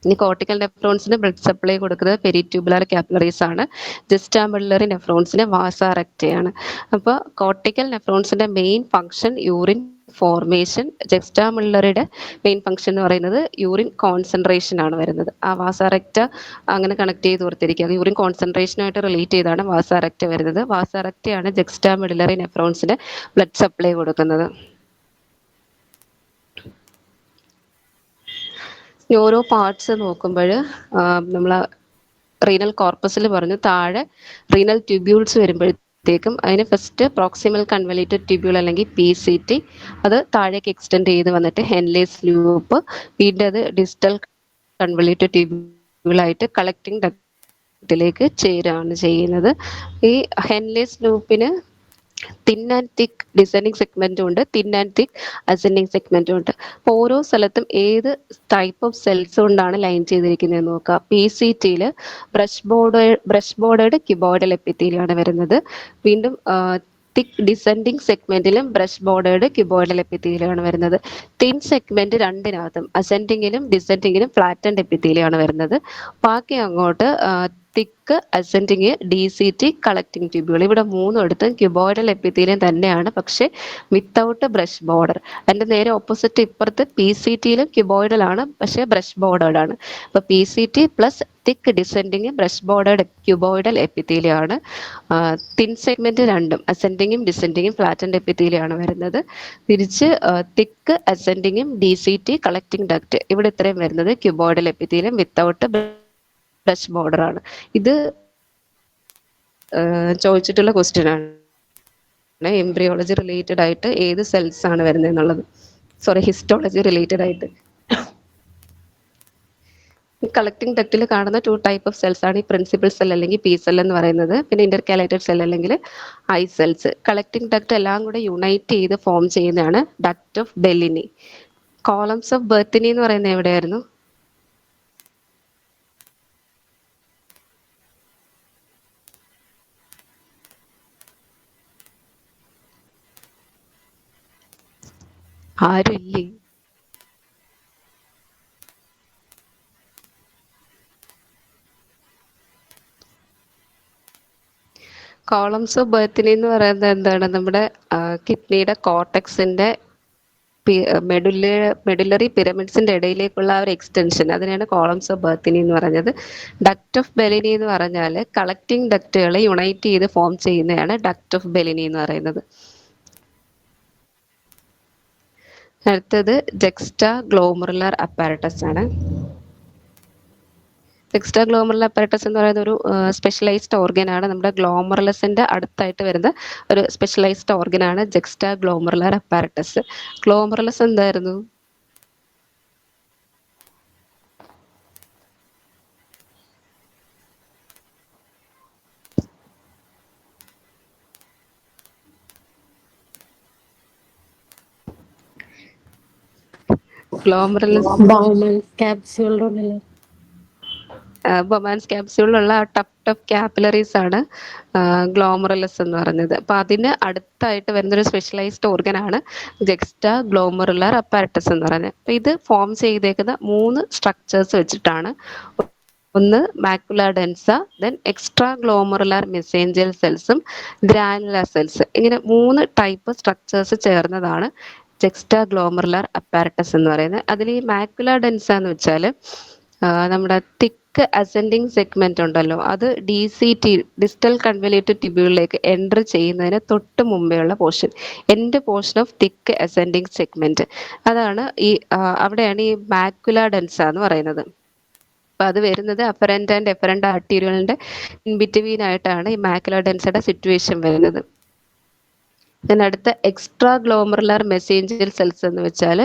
ഇനി കോർട്ടിക്കൽ നെഫ്രോൺസിന് ബ്ലഡ് സപ്ലൈ കൊടുക്കുന്നത് പെരിട്യൂബുലർ കാപ്പിലറീസ് ആണ്. ജെക്സ്ട്രാ മെഡുലറി നെഫ്രോൺസിന് വാസ റെക്റ്റയാണ്. അപ്പോൾ കോർട്ടിക്കൽ നെഫ്രോൺസിന്റെ main function urine formation, juxta മെഡുലറിയുടെ മെയിൻ ഫംഗ്ഷൻ എന്ന് പറയുന്നത് യൂറിൻ കോൺസെൻട്രേഷൻ ആണ് വരുന്നത്. ആ വാസാറെക്റ്റ അങ്ങനെ കണക്ട് ചെയ്ത് ഓർത്തിരിക്കുക. യൂറിൻ കോൺസെൻട്രേഷനായിട്ട് റിലേറ്റ് ചെയ്താണ് വാസാറെക്റ്റ വരുന്നത്. വാസാറെക്റ്റയാണ് ജെക്സ്ട്രാ മെഡുലറി നെഫ്രോൺസിന് ബ്ലഡ് സപ്ലൈ കൊടുക്കുന്നത്. ഓരോ പാർട്സ് നോക്കുമ്പോൾ നമ്മൾ റീനൽ കോർപ്പസിൽ പറഞ്ഞു, താഴെ റീനൽ ട്യൂബ്യൂൾസ് വരുമ്പോഴത്തേക്കും അതിന് ഫസ്റ്റ് പ്രോക്സിമൽ കൺവലേറ്റഡ് ട്യൂബ്യൂൾ അല്ലെങ്കിൽ PCT, അത് താഴേക്ക് എക്സ്റ്റെൻഡ് ചെയ്ത് വന്നിട്ട് ഹെൻലേസ് ലൂപ്പ്, വീണ്ടും അത് ഡിസ്റ്റൽ കൺവലേറ്റഡ് ട്യൂബ്യൂളായിട്ട് കളക്ടിങ് ഡക്റ്റിലേക്ക് ചേരുകയാണ് ചെയ്യുന്നത്. ഈ ഹെൻലേസ് ലൂപ്പിന് തിൻ ആൻഡ് തിക്ക് ഡിസെൻഡിങ് സെഗ്മെന്റും ഉണ്ട്, തിൻ ആൻഡ് തിക്ക് അസെൻഡിങ് സെഗ്മെന്റും ഉണ്ട്. അപ്പോൾ ഓരോ സ്ഥലത്തും ഏത് ടൈപ്പ് ഓഫ് സെൽസ് കൊണ്ടാണ് ലൈൻ ചെയ്തിരിക്കുന്നത് നോക്കുക. PCTയിൽ ബ്രഷ് ബോർഡേഡ് ക്യൂബോയിഡൽ എപ്പിത്തീലിയാണ് വരുന്നത്. വീണ്ടും തിക്ക് ഡിസെൻഡിങ് സെഗ്മെന്റിലും ബ്രഷ് ബോർഡേഡ് ക്യൂബോയിഡൽ എപ്പിത്തീലിയാണ് വരുന്നത്. തിൻ സെഗ്മെന്റ് രണ്ടിനകത്തും അസെൻഡിങ്ങിലും ഡിസെൻഡിങ്ങിലും ഫ്ലാറ്റൻഡ് എപ്പിത്തീലിയാണ് വരുന്നത്. ബാക്കി അങ്ങോട്ട് തിക്ക് അസെൻഡിങ് DCT കളക്ടിങ് ട്യൂബ്യൂൾ, ഇവിടെ മൂന്നും എടുത്തും ക്യൂബോയിഡൽ എപ്പിത്തീലിയം തന്നെയാണ്, പക്ഷെ വിത്തൗട്ട് ബ്രഷ് ബോർഡർ. അതിന്റെ നേരെ ഓപ്പോസിറ്റ് ഇപ്പുറത്ത് PCTയിലും ക്യൂബോയിഡൽ ആണ്, പക്ഷേ ബ്രഷ് ബോർഡേഡ് ആണ്. അപ്പോൾ PCT plus thick descending brush bordered cuboidal epithelium ആണ്. തിൻ സെഗ്മെന്റ് രണ്ടും അസെൻഡിങ്ങും ഡിസെൻഡിങ്ങും ഫ്ലാറ്റൻഡ് എപ്പിത്തീലിയം ആണ് വരുന്നത്. തിരിച്ച് തിക്ക് അസെൻഡിങ്ങും DCT കളക്ടിങ് ഡക്റ്റ്, ഇവിടെ ഇത്രയും വരുന്നത് cuboidal epithelium without brush border ആണ്. ഇത് ചോദിച്ചിട്ടുള്ള ക്വസ്റ്റ്യൻ ആണ്. എംബ്രിയോളജി റിലേറ്റഡ് ആയിട്ട് ഏത് സെൽസ് ആണ് വരുന്നത് എന്നുള്ളത്, സോറി ഹിസ്റ്റോളജി റിലേറ്റഡ് ആയിട്ട്. കളക്ടിങ് ഡക്റ്റിൽ കാണുന്ന 2 ടൈപ്പ് ഓഫ് സെൽസ് ആണ് ഈ പ്രിൻസിപ്പൽ സെൽ അല്ലെങ്കിൽ P സെൽ എന്ന് പറയുന്നത്, പിന്നെ ഇന്റർകാലേറ്റഡ് സെൽ അല്ലെങ്കിൽ ഐ സെൽസ്. കളക്ടിങ് ഡക്റ്റ് എല്ലാം കൂടെ യുണൈറ്റ് ചെയ്ത് ഫോം ചെയ്യുന്നതാണ് ഡക്റ്റ് ഓഫ് ബെല്ലിനി. കോളംസ് ഓഫ് ബെർത്തിനി എന്ന് പറയുന്നത് എവിടെയായിരുന്നു? ആരും ഇല്ലേ? കോളംസ് ഓഫ് ബെർത്തിനി എന്ന് പറയുന്നത് എന്താണ്? നമ്മുടെ കിഡ്നിയുടെ കോർട്ടെക്സിന്റെ മെഡുലറി പിരമിഡ്സിന്റെ ഇടയിലേക്കുള്ള ആ ഒരു എക്സ്റ്റൻഷൻ, അതിനാണ് കോളംസ് ഓഫ് ബെർത്തിനി എന്ന് പറഞ്ഞത്. ഡക്റ്റ് ഓഫ് ബെലിനി എന്ന് പറഞ്ഞാൽ കളക്ടിങ് ഡക്റ്റുകളെ യുണൈറ്റ് ചെയ്ത് ഫോം ചെയ്യുന്നതാണ് ഡക്റ്റ് ഓഫ് ബെലിനി എന്ന് പറയുന്നത്. അടുത്തത് ജെക്സ്ട്രാ ഗ്ലോമറുലർ അപ്പാരറ്റസ് ആണ്. ജെക്സ്ട്രാ ഗ്ലോമറുലർ അപ്പാരറ്റസ് എന്ന് പറയുന്ന ഒരു സ്പെഷ്യലൈസ്ഡ് ഓർഗൻ ആണ്. നമ്മുടെ ഗ്ലോമറുലസിന്റെ അടുത്തായിട്ട് വരുന്ന ഒരു സ്പെഷ്യലൈസ്ഡ് ഓർഗൻ ആണ് ജെക്സ്ട്രാ ഗ്ലോമറുലർ അപ്പാരറ്റസ്. ഗ്ലോമറുലസ് എന്തായിരുന്നു? ഗ്ലോമറുലസ് ബൊമാൻസ് ക്യാപ്സ്യൂളിലുള്ള ടഫ് കാപ്പിലറീസ് ആണ് ഗ്ലോമറുലസ് എന്ന് പറയുന്നത്. അപ്പൊ അതിന് അടുത്തായിട്ട് വരുന്നൊരു സ്പെഷ്യലൈസ്ഡ് ഓർഗൻ ആണ് ജെക്സ്ട്രാ ഗ്ലോമറുലർ അപ്പാരറ്റസ് എന്ന് പറയുന്നത്. അപ്പൊ ഇത് ഫോം ചെയ്തേക്കുന്ന 3 സ്ട്രക്ചേഴ്സ് വെച്ചിട്ടാണ്. ഒന്ന് macula densa, then extra glomerular mesangial സെൽസും ഗ്രാനുലർ സെൽസ്. ഇങ്ങനെ 3 ടൈപ്പ് സ്ട്രക്ചേഴ്സ് ചേർന്നതാണ് ജെക്സ്ട്രാ ഗ്ലോമറുലർ അപ്പാരറ്റസ് എന്ന് പറയുന്നത്. അതിൽ ഈ മാക്കുല ഡെൻസ എന്ന് വെച്ചാൽ നമ്മുടെ തിക്ക് അസെൻഡിങ് സെഗ്മെന്റ് ഉണ്ടല്ലോ, അത് DCT ഡിസ്റ്റൽ കൺവലേറ്റഡ് ട്യൂബ്യൂളിലേക്ക് എൻറ്റർ ചെയ്യുന്നതിന് തൊട്ട് മുമ്പെയുള്ള portion, end portion of thick ascending segment, അതാണ് ഈ അവിടെയാണ് ഈ മാക്കുല ഡെൻസ എന്ന് പറയുന്നത്. അപ്പൊ അത് വരുന്നത് അഫറന്റ് ആൻഡ് എഫറന്റ് ആർട്ടീരിയലിന്റെ ഇൻ ബിറ്റ്വീൻ ആയിട്ടാണ് ഈ മാക്കുല ഡെൻസയുടെ സിറ്റുവേഷൻ വരുന്നത്. അടുത്ത എക്സ്ട്രാ ഗ്ലോമറുലർ മെസേഞ്ചൽ സെൽസ് എന്ന് വെച്ചാൽ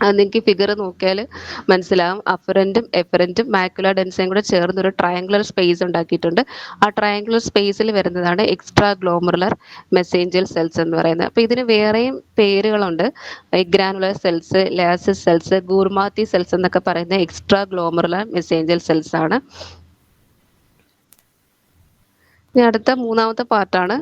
അത് നിങ്ങൾക്ക് ഫിഗർ നോക്കിയാൽ മനസ്സിലാവും. അഫറന്റും എഫറന്റും മാക്കുല ഡെൻസയും കൂടെ ചേർന്ന് ഒരു ട്രയാങ്കുലർ സ്പേസ് ഉണ്ടാക്കിയിട്ടുണ്ട്. ആ ട്രയാങ്കുലർ സ്പേസിൽ വരുന്നതാണ് എക്സ്ട്രാ ഗ്ലോമറുലർ മെസേഞ്ചൽ സെൽസ് എന്ന് പറയുന്നത്. അപ്പോൾ ഇതിന് വേറെയും പേരുകളുണ്ട്. Granular cells, lacis cells, Goormaghtigh cells എന്നൊക്കെ പറയുന്ന എക്സ്ട്രാ ഗ്ലോമറുലർ മെസേഞ്ചൽ സെൽസ് ആണ്. ഇനി അടുത്ത 3ാമത്തെ പാർട്ടാണ്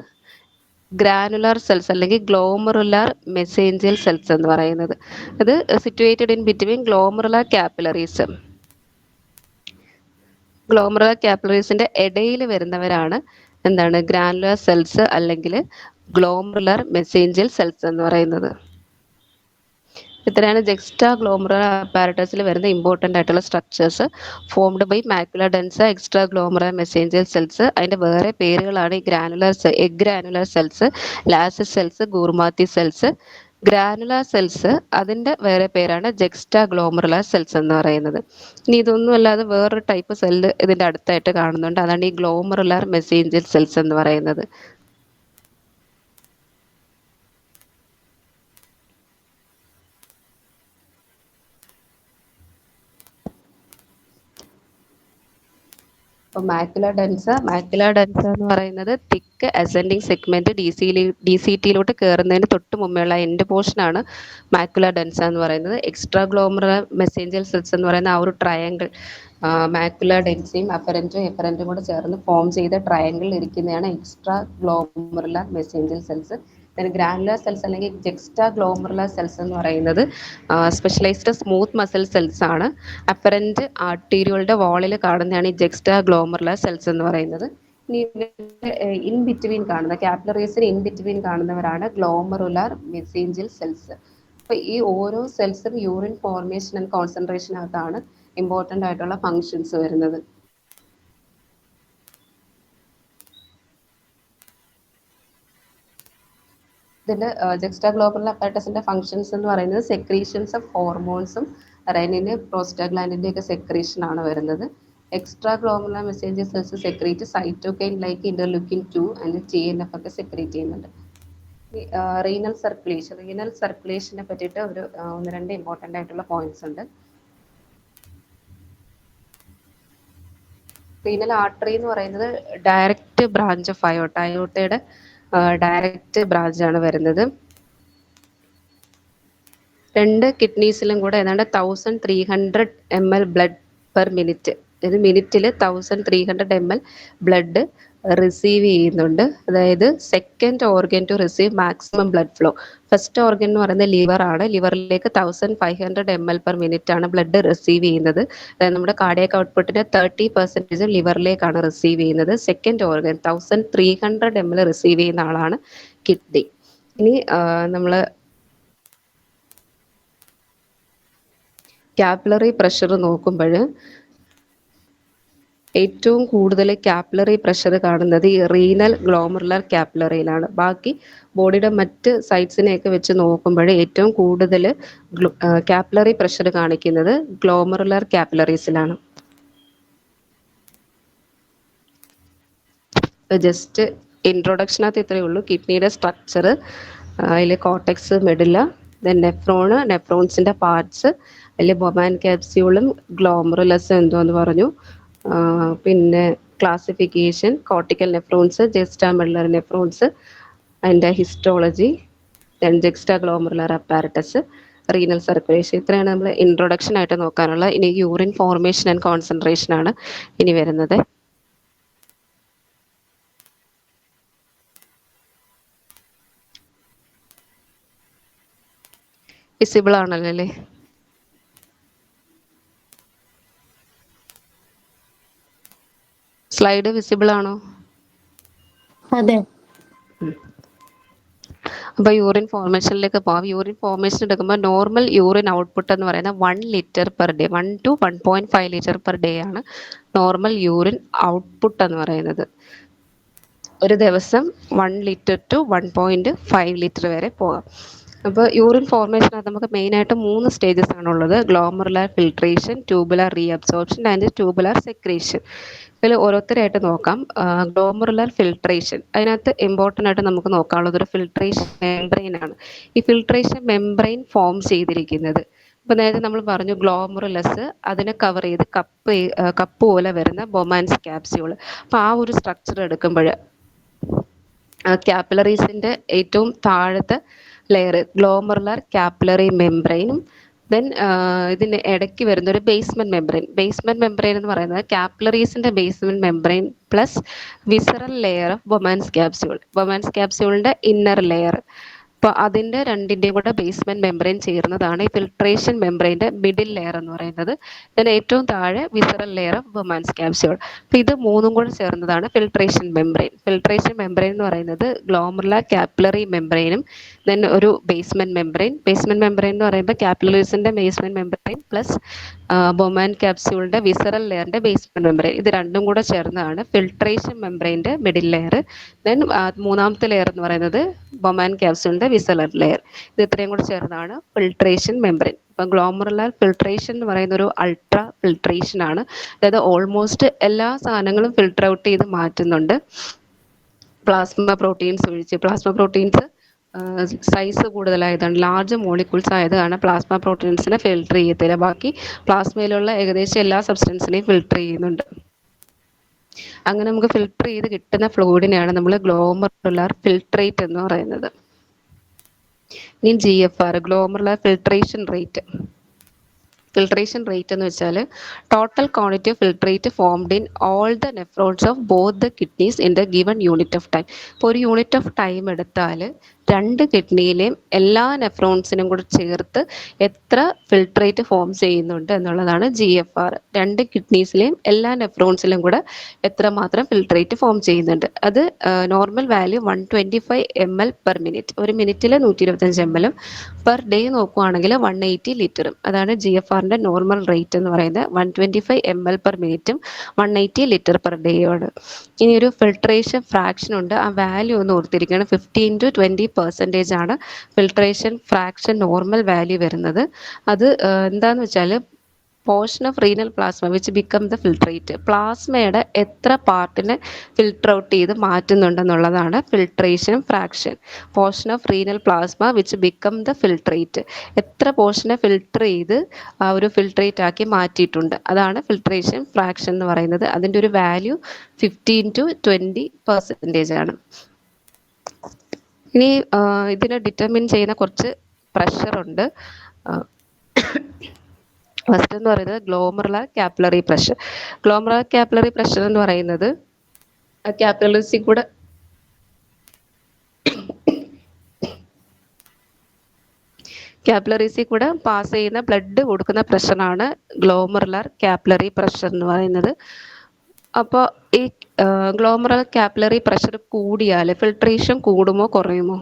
ഗ്രാനുലാർ സെൽസ് അല്ലെങ്കിൽ ഗ്ലോമറുലാർ മെസേഞ്ചിയൽ സെൽസ് എന്ന് പറയുന്നത്. ഇത് situated in between glomerular capillaries. Glomerular കാപ്പിലറീസിന്റെ ഇടയിൽ വരുന്നവരാണ് എന്താണ് ഗ്രാനുലാർ സെൽസ് അല്ലെങ്കിൽ ഗ്ലോമറുലാർ മെസേഞ്ചിയൽ സെൽസ് എന്ന് പറയുന്നത്. ഇത്രയാണ് ജെക്സ്റ്റാ ഗ്ലോമറുലാർ അപ്പാരറ്റസിൽ വരുന്ന ഇമ്പോർട്ടൻ്റ് ആയിട്ടുള്ള structures. Formed by macula densa, extra glomerular mesangial cells. അതിൻ്റെ വേറെ പേരുകളാണ് ഈ granular cells, lacis cells, Goormaghtigh cells. Granular cells അതിൻ്റെ വേറെ പേരാണ് ജെക്സ്റ്റാ ഗ്ലോമറുലാർ സെൽസ് എന്ന് പറയുന്നത്. ഇനി ഇതൊന്നും അല്ലാതെ വേറൊരു ടൈപ്പ് സെല്ല് ഇതിൻ്റെ അടുത്തായിട്ട് കാണുന്നുണ്ട്. അതാണ് ഈ ഗ്ലോമറുലാർ മെസേഞ്ചിയൽ സെൽസ് എന്ന് പറയുന്നത്. അപ്പോൾ മാക്യുല ഡെൻസ എന്ന് പറയുന്നത് തിക്ക് അസെൻഡിങ് സെഗ്മെന്റ് ഡി സി ടിയിലോട്ട് കയറുന്നതിന് തൊട്ട് മുമ്പേയുള്ള എൻഡ് പോർഷനാണ് മാക്യുല ഡെൻസ എന്ന് പറയുന്നത്. എക്സ്ട്രാ ഗ്ലോമറുലാർ മെസേഞ്ചിയൽ സെൽസ് എന്ന് പറയുന്ന ആ ഒരു ട്രയാങ്കിൾ, മാക്യുല ഡെൻസയും എഫറൻറ്റും കൂടെ ചേർന്ന് ഫോം ചെയ്ത ട്രയാങ്കിളിൽ ഇരിക്കുന്നതാണ് extra glomerular mesangial cells. Granular cells അല്ലെങ്കിൽ ജെക്സ്റ്റാ ഗ്ലോമറുലാർ സെൽസ് എന്ന് പറയുന്നത് സ്പെഷ്യലൈസ്ഡ് സ്മൂത്ത് മസിൽ സെൽസ് ആണ്. അപ്പറൻറ്റ് ആർട്ടീരിയകളുടെ വാളിൽ കാണുന്നതാണ് ഈ ജെക്സ്റ്റാ ഗ്ലോമറുലാർ സെൽസ് എന്ന് പറയുന്നത്. ഇനി ഇൻ ബിറ്റ്വീൻ കാണുന്ന കാപ്പിലറീസിന് in between കാണുന്നവരാണ് glomerular mesangial cells. അപ്പോൾ ഈ ഓരോ സെൽസും യൂറിൻ ഫോർമേഷൻ ആൻഡ് കോൺസെൻട്രേഷനകത്താണ് ഇമ്പോർട്ടൻ്റ് ആയിട്ടുള്ള ഫങ്ഷൻസ് വരുന്നത്. ഇതിൽ ജെക്സ്റ്റാ ഗ്ലോമറുലാർ അപ്പാരറ്റസിന്റെ ഫങ്ഷൻസ് എന്ന് പറയുന്നത് സെക്രീഷൻസ് ഓഫ് ഹോർമോൺസും റെനിന് പ്രോസ്റ്റാഗ്ലാൻഡിന്റെ ഒക്കെ സെക്രീഷൻ ആണ് വരുന്നത്. Extra glomerular mesangial cells secrete cytokine like interleukin 2 and TNF ഒക്കെ സെക്രീറ്റ് ചെയ്യുന്നുണ്ട്. റീനൽ സർക്കുലേഷനെ പറ്റിയിട്ട് ഒരു 1-2 ഇമ്പോർട്ടൻ്റ് ആയിട്ടുള്ള പോയിന്റ്സ് ഉണ്ട്. റീനൽ ആർട്ടറി എന്ന് പറയുന്നത് ഡയറക്റ്റ് ബ്രാഞ്ച് ഓഫ് അയോട്ടയുടെ ഡയറക്റ്റ് ബ്രാഞ്ച് ആണ് വരുന്നത്. 2 കിഡ്നീസിലും കൂടെ ഏതാണ്ട് 1300 ml ബ്ലഡ് പെർ മിനിറ്റ്, അതായത് മിനിറ്റിൽ 1300 ml ബ്ലഡ് റിസീവ് ചെയ്യുന്നുണ്ട്. അതായത് second organ to receive maximum blood flow. First organ എന്ന് പറയുന്നത് ലിവർ ആണ്. ലിവറിലേക്ക് 1500 ml പെർ മിനിറ്റ് ആണ് ബ്ലഡ് റിസീവ് ചെയ്യുന്നത്. അതായത് നമ്മുടെ കാർഡിയാക് ഔട്ട്പുട്ടിന്റെ 30% ലിവറിലേക്കാണ് റിസീവ് ചെയ്യുന്നത്. സെക്കൻഡ് ഓർഗൻ 1300 ml റിസീവ് ചെയ്യുന്ന ആളാണ് കിഡ്നി. ഇനി നമ്മൾ കാപ്പിലറി പ്രഷർ നോക്കുമ്പോൾ ഏറ്റവും കൂടുതൽ കാപ്പിലറി പ്രഷർ കാണുന്നത് ഈ റീനൽ ഗ്ലോമറുലാർ കാപ്പിലറിയിലാണ്. ബാക്കി ബോഡിയുടെ മറ്റ് സൈറ്റ്സിനെയൊക്കെ വെച്ച് നോക്കുമ്പോൾ ഏറ്റവും കൂടുതൽ കാപ്പിലറി പ്രഷർ കാണിക്കുന്നത് ഗ്ലോമറുലാർ കാപ്പിലറീസിലാണ്. ജസ്റ്റ് ഇൻട്രൊഡക്ഷനകത്ത് ഇത്രയേ ഉള്ളൂ. കിഡ്നിയുടെ സ്ട്രക്ചർ, അതിൽ കോർട്ടെക്സ്, മെഡുല, ദെൻ നെഫ്രോൺസിന്റെ പാർട്സ്, അതിൽ ബൊമാൻ ക്യാപ്സ്യൂളും ഗ്ലോമറുലസും എന്തോന്ന് പറഞ്ഞു. പിന്നെ ക്ലാസിഫിക്കേഷൻ, കോർട്ടിക്കൽ നെഫ്രോൺസ്, ജെക്സ്റ്റാ മെഡുലർ നെഫ്രോൺസ്, അതിൻ്റെ histology, then ജെക്സ്റ്റാ glomerular apparatus, renal circulation. ഇത്രയാണ് നമ്മൾ ഇൻട്രൊഡക്ഷൻ ആയിട്ട് നോക്കാനുള്ള. ഇനി യൂറിൻ ഫോർമേഷൻ ആൻഡ് കോൺസെൻട്രേഷൻ ആണ് ഇനി വരുന്നത്. വിസിബിൾ ആണല്ലോ അല്ലേ? സ്ലൈഡ് വിസിബിൾ ആണോ? അതെ. അപ്പോൾ യൂറിൻ ഫോർമേഷനിലേക്ക് പോകാം. യൂറിൻ ഫോർമേഷൻ എടുക്കുമ്പോൾ നോർമൽ യൂറിൻ ഔട്ട്പുട്ട് എന്ന് പറയുന്നത് 1 litre per day, 1 to 1.5 litre per day ആണ് നോർമൽ യൂറിൻ ഔട്ട്പുട്ട് എന്ന് പറയുന്നത്. ഒരു ദിവസം 1 ലിറ്റർ ടു 1.5 ലിറ്റർ വരെ പോകാം. അപ്പോൾ യൂറിൻ ഫോർമേഷനകത്ത് നമുക്ക് മെയിനായിട്ട് 3 സ്റ്റേജസ് ആണുള്ളത്. Glomerular filtration, tubular reabsorption and tubular secretion. ഇതിൽ ഓരോരുത്തരായിട്ട് നോക്കാം. ഗ്ലോമറുലാർ ഫിൽട്രേഷൻ, അതിനകത്ത് ഇമ്പോർട്ടൻ്റ് ആയിട്ട് നമുക്ക് നോക്കാനുള്ളത് ഒരു ഫിൽട്രേഷൻ മെംബ്രെയിൻ ആണ്. ഈ ഫിൽട്രേഷൻ മെംബ്രെയിൻ ഫോം ചെയ്തിരിക്കുന്നത്, ഇപ്പോൾ നേരത്തെ നമ്മൾ പറഞ്ഞു ഗ്ലോമറുലസ്, അതിനെ കവർ ചെയ്ത് കപ്പ് പോലെ വരുന്ന ബൊമാൻസ് ക്യാപ്സ്യൂൾ. അപ്പോൾ ആ ഒരു സ്ട്രക്ചർ എടുക്കുമ്പോൾ കാപ്പിലറീസിൻ്റെ ഏറ്റവും താഴത്തെ ലെയർ ഗ്ലോമറുലാർ കാപ്പിലറി മെംബ്രെയിനും ദെൻ ഇതിന് ഇടയ്ക്ക് വരുന്ന ഒരു ബേസ്മെന്റ് മെംബ്രെയിൻ എന്ന് പറയുന്നത് കാപ്പിലറീസിന്റെ basement membrane plus visceral layer of Bowman's ക്യാപ്സ്യൂളിന്റെ ഇന്നർ ലെയർ. അപ്പോൾ അതിൻ്റെ രണ്ടിൻ്റെയും കൂടെ ബേസ്മെന്റ് മെംബ്രെയിൻ ചേർന്നതാണ് ഈ ഫിൽട്രേഷൻ മെംബ്രെയിൻ്റെ മിഡിൽ ലെയർ എന്ന് പറയുന്നത്. ഇതിന് ഏറ്റവും താഴെ visceral layer of Bowman's capsule. അപ്പോൾ ഇത് മൂന്നും കൂടെ ചേർന്നതാണ് ഫിൽട്രേഷൻ മെംബ്രെയിൻ. ഫിൽട്രേഷൻ മെംബ്രെയിൻ എന്ന് പറയുന്നത് ഗ്ലോമറുലാർ കാപ്പിലറി മെംബ്രെയിനും ദെൻ ഒരു ബേസ്മെന്റ് മെംബ്രെയിൻ എന്ന് പറയുമ്പോൾ കാപ്പിലറീസിൻ്റെ ബേസ്മെന്റ് മെംബ്രെയിൻ പ്ലസ് ബൊമാൻ ക്യാപ്സ്യൂളിൻ്റെ വിസറൽ ലെയറിൻ്റെ ബേസ്മെന്റ് മെംബ്രെയിൻ, ഇത് രണ്ടും കൂടെ ചേർന്നതാണ് ഫിൽട്രേഷൻ മെംബ്രെയിൻ്റെ മിഡിൽ ലെയർ. ദെൻ മൂന്നാമത്തെ ലെയർ എന്ന് പറയുന്നത് ബൊമാൻ ക്യാപ്സ്യൂളിൻ്റെ വിസറൽ ലെയർ. ഇത് ഇത്രയും കൂടെ ചേർന്നതാണ് ഫിൽട്രേഷൻ മെംബ്രെയിൻ. ഇപ്പം ഗ്ലോമറുലാർ ഫിൽട്രേഷൻ എന്ന് പറയുന്ന ഒരു അൾട്രാ ഫിൽട്രേഷൻ ആണ്. അതായത് ഓൾമോസ്റ്റ് എല്ലാ സാധനങ്ങളും ഫിൽട്ടർ ഔട്ട് ചെയ്ത് മാറ്റുന്നുണ്ട്. പ്ലാസ്മ പ്രോട്ടീൻസ് സൈസ് കൂടുതലായതാണ്, ലാർജ് മോളിക്യൂൾസ് ആയതാണ് പ്ലാസ്മ പ്രോട്ടീൻസിനെ ഫിൽട്ടർ ചെയ്യത്തില്ല. ബാക്കി പ്ലാസ്മയിലുള്ള ഏകദേശം എല്ലാ സബ്സ്റ്റൻസിനെയും ഫിൽട്ടർ ചെയ്യുന്നുണ്ട്. അങ്ങനെ നമുക്ക് ഫിൽട്ടർ ചെയ്ത് കിട്ടുന്ന ഫ്ലൂയിഡിനെയാണ് നമ്മൾ ഗ്ലോമറുലാർ ഫിൽട്രേറ്റ് എന്ന് പറയുന്നത്. ഇനി GFR, ഗ്ലോമറുലാർ ഫിൽട്രേഷൻ റേറ്റ്. എന്ന് വെച്ചാൽ total quantity of filtrate formed in all the nephrons of both the kidneys in the given unit of time. ഇപ്പോൾ ഒരു യൂണിറ്റ് ഓഫ് ടൈം എടുത്താൽ രണ്ട് കിഡ്നിയിലെയും എല്ലാ നെഫ്രോൺസിനും കൂടെ ചേർത്ത് എത്ര ഫിൽട്രേറ്റ് ഫോം ചെയ്യുന്നുണ്ട് എന്നുള്ളതാണ് GFR. രണ്ട് കിഡ്നീസിലെയും എല്ലാ നെഫ്രോൺസിലും കൂടെ എത്രമാത്രം ഫിൽട്രേറ്റ് ഫോം ചെയ്യുന്നുണ്ട്. അത് normal value 125 ml per minute, ഒരു മിനിറ്റിൽ 125 ml, പെർ ഡേ നോക്കുവാണെങ്കിൽ 180 ലിറ്ററും. അതാണ് GFRന്റെ നോർമൽ റേറ്റ് എന്ന് പറയുന്നത്. 125 ml പെർ മിനിറ്റും 180 ലിറ്റർ പെർ ഡേയുമാണ്. ഇനി ഒരു ഫിൽട്രേഷൻ ഫ്രാക്ഷൻ ഉണ്ട്, ആ വാല്യൂ ഒന്ന് ഓർത്തിരിക്കണം. 15 to 20% ആണ് ഫിൽട്രേഷൻ ഫ്രാക്ഷൻ നോർമൽ വാല്യൂ വരുന്നത്. അത് എന്താന്ന് വെച്ചാൽ portion of renal plasma which become the filtrate, പ്ലാസ്മയുടെ എത്ര പാർട്ടിനെ ഫിൽട്ടർ ഔട്ട് ചെയ്ത് മാറ്റുന്നുണ്ടെന്നുള്ളതാണ് filtration fraction. Portion of renal plasma which become the filtrate, എത്ര പോർഷനെ ഫിൽട്ടർ ചെയ്ത് ആ ഒരു ഫിൽട്രേറ്റ് ആക്കി മാറ്റിയിട്ടുണ്ട്, അതാണ് ഫിൽട്രേഷൻ ഫ്രാക്ഷൻ എന്ന് പറയുന്നത്. അതിൻ്റെ ഒരു വാല്യൂ 15 to 20% ആണ്. ഇനി ഇതിനെ ഡിറ്റർമിൻ ചെയ്യുന്ന കുറച്ച് പ്രഷറുണ്ട്. ഫസ്റ്റ് എന്ന് പറയുന്നത് ഗ്ലോമറുലാർ കാപ്പിലറി പ്രഷർ. എന്ന് പറയുന്നത് കാപ്പിലറീസിൽ കൂടെ പാസ് ചെയ്യുന്ന ബ്ലഡ് കൊടുക്കുന്ന പ്രഷറാണ് ഗ്ലോമറുലാർ കാപ്പിലറി പ്രഷർ എന്ന് പറയുന്നത്. അപ്പോൾ ഈ ഗ്ലോമറുലാർ കാപ്പിലറി പ്രഷർ കൂടിയാൽ ഫിൽട്രേഷൻ കൂടുമോ കുറയുമോ?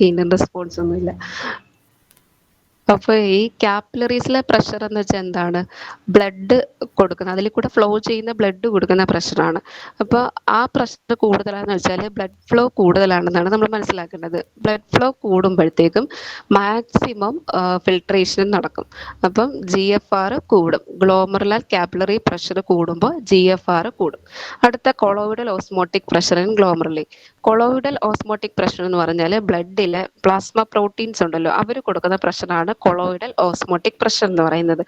ഇതിന് റെസ്പോൺസ് ഒന്നുമില്ല. അപ്പോൾ ഈ കാപ്പിലറീസിലെ പ്രഷർ എന്ന് വെച്ചാൽ എന്താണ്? ബ്ലഡ് കൊടുക്കുന്ന, അതിൽ കൂടെ ഫ്ലോ ചെയ്യുന്ന ബ്ലഡ് കൊടുക്കുന്ന പ്രഷറാണ്. അപ്പോൾ ആ പ്രഷർ കൂടുതലാണെന്ന് വെച്ചാൽ ബ്ലഡ് ഫ്ലോ കൂടുതലാണെന്നാണ് നമ്മൾ മനസ്സിലാക്കേണ്ടത്. ബ്ലഡ് ഫ്ലോ കൂടുമ്പോഴത്തേക്കും മാക്സിമം ഫിൽട്രേഷൻ നടക്കും. അപ്പം GFR കൂടും. ഗ്ലോമറുലാർ കാപ്പിലറി പ്രഷർ കൂടുമ്പോൾ GFR കൂടും. അടുത്ത colloidal osmotic pressure in glomeruli. Colloidal osmotic pressure എന്ന് പറഞ്ഞാൽ ബ്ലഡിലെ പ്ലാസ്മ പ്രോട്ടീൻസ് ഉണ്ടല്ലോ, അവർ കൊടുക്കുന്ന പ്രഷറാണ് കൊളോയിഡൽ ഓസ്മോട്ടിക് പ്രഷർ എന്ന് പറയുന്നത്.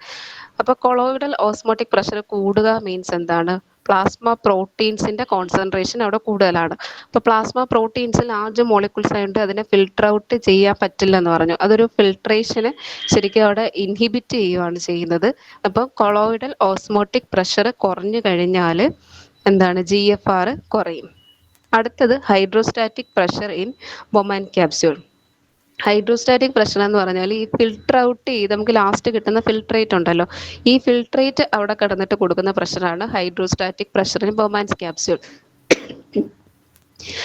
അപ്പോൾ കൊളോയിഡൽ ഓസ്മോട്ടിക് പ്രഷർ കൂടുക മീൻസ് എന്താണ്? പ്ലാസ്മ പ്രോട്ടീൻസിന്റെ കോൺസെൻട്രേഷൻ അവിടെ കൂടുതലാണ്. അപ്പോൾ പ്ലാസ്മ പ്രോട്ടീൻസ് ലാർജ് മോളിക്യൂൾസ് ആയതുകൊണ്ട് അതിനെ ഫിൽട്ടർ ഔട്ട് ചെയ്യാൻ പറ്റില്ല എന്ന് പറഞ്ഞു. അതൊരു ഫിൽട്രേഷന് ശരിക്കും അവിടെ ഇൻഹിബിറ്റ് ചെയ്യുകയാണ് ചെയ്യുന്നത്. അപ്പം കൊളോയിഡൽ ഓസ്മോട്ടിക് പ്രഷർ കുറഞ്ഞു കഴിഞ്ഞാൽ എന്താണ്? GFR കുറയും. അടുത്തത് hydrostatic pressure in Bowman capsule. Hydrostatic pressure എന്ന് പറഞ്ഞാൽ ഈ ഫിൽട്ടർ ഔട്ട് ചെയ്ത് നമുക്ക് ലാസ്റ്റ് കിട്ടുന്ന ഫിൽട്രേറ്റ് ഉണ്ടല്ലോ, ഈ ഫിൽട്രേറ്റ് അവിടെ കിടന്നിട്ട് കൊടുക്കുന്ന പ്രഷറാണ് hydrostatic pressure in Bowman's capsule.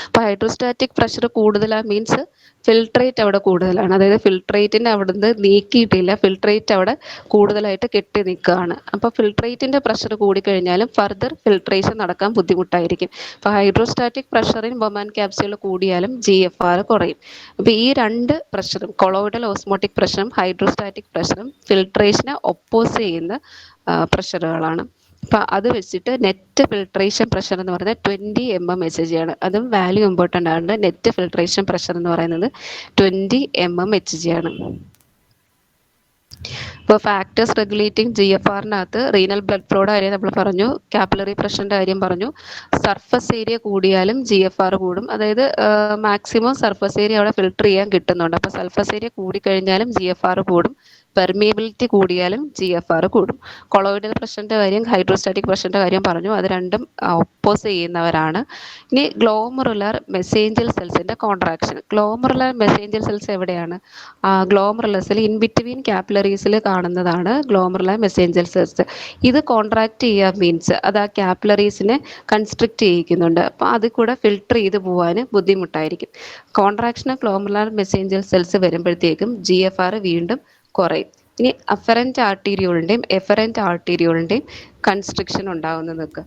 അപ്പോൾ ഹൈഡ്രോസ്റ്റാറ്റിക് പ്രഷർ കൂടുതലാണ് മീൻസ് ഫിൽട്രേറ്റ് അവിടെ കൂടുതലാണ്. അതായത് ഫിൽട്രേറ്റിൻ്റെ അവിടെ നിന്ന് നീക്കിയിട്ടില്ല, ഫിൽട്രേറ്റ് അവിടെ കൂടുതലായിട്ട് കെട്ടി നിൽക്കുകയാണ്. അപ്പോൾ ഫിൽട്രേറ്റിൻ്റെ പ്രഷർ കൂടിക്കഴിഞ്ഞാലും ഫർദർ ഫിൽട്രേഷൻ നടക്കാൻ ബുദ്ധിമുട്ടായിരിക്കും. അപ്പോൾ ഹൈഡ്രോസ്റ്റാറ്റിക് പ്രഷറിൻ ബൊമാൻ ക്യാപ്സ്യൂൾ കൂടിയാലും GFR കുറയും. അപ്പോൾ ഈ രണ്ട് പ്രഷറും, കൊളോയിഡൽ ഓസ്മോട്ടിക് പ്രഷറും ഹൈഡ്രോസ്റ്റാറ്റിക് പ്രഷറും ഫിൽട്രേഷനെ ഒപ്പോസ് ചെയ്യുന്ന പ്രഷറുകളാണ്. അപ്പം അത് വെച്ചിട്ട് നെറ്റ് ഫിൽട്രേഷൻ പ്രഷർ എന്ന് പറയുന്നത് 20 mmHg ആണ്. അതും വാല്യൂ ഇമ്പോർട്ടൻ്റ് ആണ്. നെറ്റ് ഫിൽട്രേഷൻ പ്രഷർ എന്ന് പറയുന്നത് 20 mmHg ആണ്. ഇപ്പോൾ ഫാക്ടേഴ്സ് റെഗുലേറ്റിംഗ് GFRനകത്ത് റീനൽ ബ്ലഡ് ഫ്ലോയുടെ കാര്യം നമ്മൾ പറഞ്ഞു, കാപ്പിലറി പ്രഷറിൻ്റെ കാര്യം പറഞ്ഞു. സർഫസ് ഏരിയ കൂടിയാലും GFR കൂടും. അതായത് മാക്സിമം സർഫസ് ഏരിയ അവിടെ ഫിൽട്ടർ ചെയ്യാൻ കിട്ടുന്നുണ്ട്. അപ്പോൾ സർഫസ് ഏരിയ കൂടിക്കഴിഞ്ഞാലും GFR കൂടും. പെർമിയബിലിറ്റി കൂടിയാലും GFR കൂടും. കൊളോയിഡൽ പ്രഷറിൻ്റെ കാര്യം, ഹൈഡ്രോസ്റ്റാറ്റിക് പ്രഷറിൻ്റെ കാര്യം പറഞ്ഞു. അത് രണ്ടും ഒപ്പോസ് ചെയ്യുന്നവരാണ്. ഇനി ഗ്ലോമറുലർ മെസേഞ്ചൽ സെൽസിൻ്റെ കോൺട്രാക്ഷൻ. ഗ്ലോമറുലർ മെസേഞ്ചൽ സെൽസ് എവിടെയാണ്? ഗ്ലോമറുലസിൽ ഇൻ ബിറ്റ്വീൻ കാപ്പിലറീസിൽ കാണുന്നതാണ് ഗ്ലോമറുലർ മെസേഞ്ചൽ സെൽസ്. ഇത് കോൺട്രാക്ട് ചെയ്യുക മീൻസ് അത് ആ കാപ്പിലറീസിനെ കൺസ്ട്രിക്റ്റ് ചെയ്യിക്കുന്നുണ്ട്. അപ്പോൾ അതിൽ കൂടെ ഫിൽട്ടർ ചെയ്ത് പോകാൻ ബുദ്ധിമുട്ടായിരിക്കും. കോൺട്രാക്ഷൻ ഓഫ് ഗ്ലോമറുലർ മെസേഞ്ചൽ സെൽസ് വരുമ്പോഴത്തേക്കും GFR വീണ്ടും കുറയും. ഇനി അഫറൻറ്റ് ആർട്ടീരിയോളിൻ്റെയും എഫറൻറ്റ് ആർട്ടീരിയോളിൻ്റെയും കൺസ്ട്രിക്ഷൻ ഉണ്ടാകുന്നതൊക്കെ.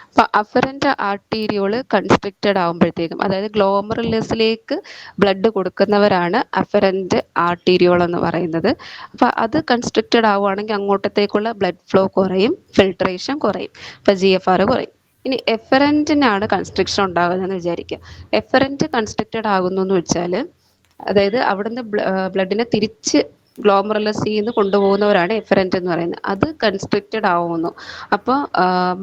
അപ്പോൾ അഫറൻറ്റ് ആർട്ടീരിയോള് കൺസ്ട്രിക്റ്റഡ് ആകുമ്പോഴത്തേക്കും, അതായത് ഗ്ലോമറുലസിലേക്ക് ബ്ലഡ് കൊടുക്കുന്നവരാണ് അഫറൻറ്റ് ആർട്ടീരിയോൾ എന്ന് പറയുന്നത്. അപ്പോൾ അത് കൺസ്ട്രിക്റ്റഡ് ആവുകയാണെങ്കിൽ അങ്ങോട്ടത്തേക്കുള്ള ബ്ലഡ് ഫ്ലോ കുറയും, ഫിൽട്രേഷൻ കുറയും, അപ്പോൾ GFR കുറയും. ഇനി എഫറൻറ്റിനാണ് കൺസ്ട്രിക്ഷൻ ഉണ്ടാകുന്നതെന്ന് വിചാരിക്കുക. എഫറൻറ്റ് കൺസ്ട്രിക്റ്റഡ് ആകുന്നു എന്ന് വെച്ചാൽ, അതായത് അവിടുന്ന് ബ്ലഡിനെ തിരിച്ച് ഗ്ലോമറുലസിൽ നിന്ന് കൊണ്ടുപോകുന്നവരാണ് എഫറൻറ്റ് എന്ന് പറയുന്നത്. അത് കൺസ്ട്രിക്റ്റഡ് ആവുന്നു. അപ്പോൾ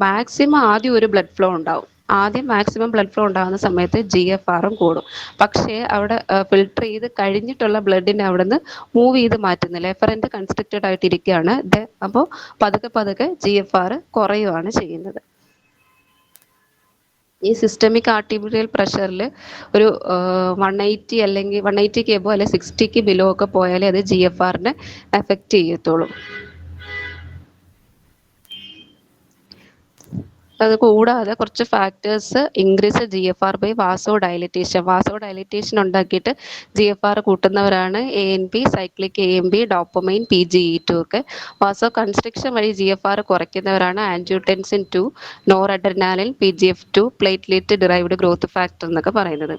മാക്സിമം ആദ്യം ഒരു ബ്ലഡ് ഫ്ലോ ഉണ്ടാവും. ആദ്യം മാക്സിമം ബ്ലഡ് ഫ്ലോ ഉണ്ടാകുന്ന സമയത്ത് GFRും കൂടും. പക്ഷേ അവിടെ ഫിൽട്ടർ ചെയ്ത് കഴിഞ്ഞിട്ടുള്ള ബ്ലഡിനെ അവിടെ നിന്ന് മൂവ് ചെയ്ത് മാറ്റുന്നില്ല. Efferent constricted ആയിട്ടിരിക്കുകയാണ്. അപ്പോൾ പതുക്കെ പതുക്കെ GFR കുറയുകയാണ് ചെയ്യുന്നത്. ഈ സിസ്റ്റമിക് ആർട്ടീരിയൽ പ്രഷറിൽ ഒരു 180 അല്ലെങ്കിൽ 180ക്ക് എബോ അല്ലെങ്കിൽ 60ക്ക് ബിലോ ഒക്കെ പോയാലേ അത് GFRനെ എഫക്റ്റ് ചെയ്യത്തുള്ളൂ. അത് കൂടാതെ കുറച്ച് factors increase GFR by vasodilatation ഉണ്ടാക്കിയിട്ട് GFR കൂട്ടുന്നവരാണ് ANP, cyclic AMP, dopamine, PGE2 ഒക്കെ. വാസോ കൺസ്ട്രിക്ഷൻ വഴി GFR കുറയ്ക്കുന്നവരാണ് angiotensin 2, noradrenaline, PGF2, platelet derived growth factor എന്നൊക്കെ പറയുന്നത്.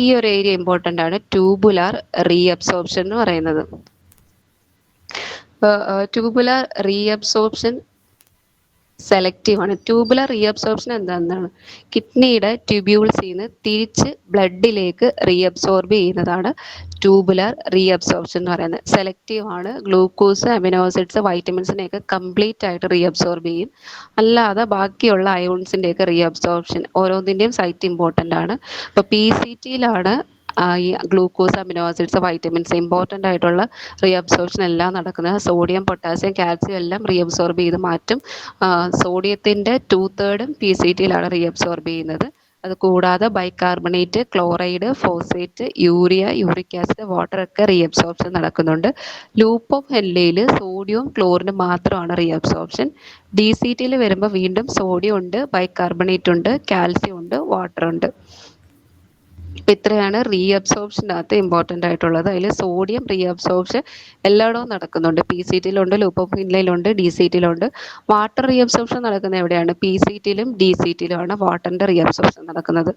ഈ ഒരു ഏരിയ ഇമ്പോർട്ടൻ്റ് ആണ്, ട്യൂബുലാർ റീഅബ്സോർപ്ഷൻ എന്ന് പറയുന്നത്. ട്യൂബുലാർ റീഅബ്സോർപ്ഷൻ സെലക്റ്റീവ് ആണ്. ട്യൂബുലർ റീഅബ്സോർപ്ഷൻ എന്താണ്? കിഡ്നിയുടെ ട്യൂബ്യൂൾസിൽ നിന്ന് തിരിച്ച് ബ്ലഡിലേക്ക് റീഅബ്സോർബ് ചെയ്യുന്നതാണ് ട്യൂബുലർ റീഅബ്സോർപ്ഷൻ എന്ന് പറയുന്നത്. സെലക്റ്റീവ് ആണ്. ഗ്ലൂക്കോസ്, അമിനോ ആസിഡ്സ്, വൈറ്റമിൻസിനെയൊക്കെ കംപ്ലീറ്റ് ആയിട്ട് റീഅബ്സോർബ് ചെയ്യും. അല്ലാതെ ബാക്കിയുള്ള അയോൺസിൻ്റെയൊക്കെ റീഅബ്സോർപ്ഷൻ ഓരോന്നിൻ്റെയും സൈറ്റ് ഇമ്പോർട്ടൻ്റ് ആണ്. അപ്പോൾ PCTയിലാണ് ഈ glucose, amino acids, vitamins important ആയിട്ടുള്ള റീഅബ്സോർപ്ഷൻ എല്ലാം നടക്കുന്നത്. സോഡിയം, പൊട്ടാസ്യം, കാൽസ്യം എല്ലാം റീഅബ്സോർബ് ചെയ്ത് മാറ്റും. സോഡിയത്തിൻ്റെ 2/3 PCTയിലാണ് റീഅബ്സോർബ് ചെയ്യുന്നത്. അത് കൂടാതെ bicarbonate, chloride, phosphate, urea, uric acid, water ഒക്കെ റീഅബ്സോർപ്ഷൻ നടക്കുന്നുണ്ട്. ലൂപ്പ് ഓഫ് ഹെൻലെയിൽ സോഡിയവും ക്ലോറിനും മാത്രമാണ് റീഅബ്സോർപ്ഷൻ. DCTയിൽ വരുമ്പോൾ വീണ്ടും സോഡിയം ഉണ്ട്, ബൈകാർബണേറ്റ് ഉണ്ട്, കാൽസ്യം ഉണ്ട്, വാട്ടർ ഉണ്ട്. ഇത്രയാണ് റീഅബ്സോർപ്ഷനകത്ത് ഇമ്പോർട്ടൻ്റ് ആയിട്ടുള്ളത്. അതിൽ സോഡിയം റീഅബ്സോർപ്ഷൻ എല്ലായിടവും നടക്കുന്നുണ്ട്. PCTയിലുണ്ട്, ലൂപ്പ് ഓഫ് ഹെൻലെയിലുണ്ട്, DCTയിലുണ്ട്. വാട്ടർ റീഅബ്സോർപ്ഷൻ നടക്കുന്നത് എവിടെയാണ്? PCTയിലും DCTയിലുമാണ് വാട്ടറിൻ്റെ റീഅബ്സോർപ്ഷൻ നടക്കുന്നത്.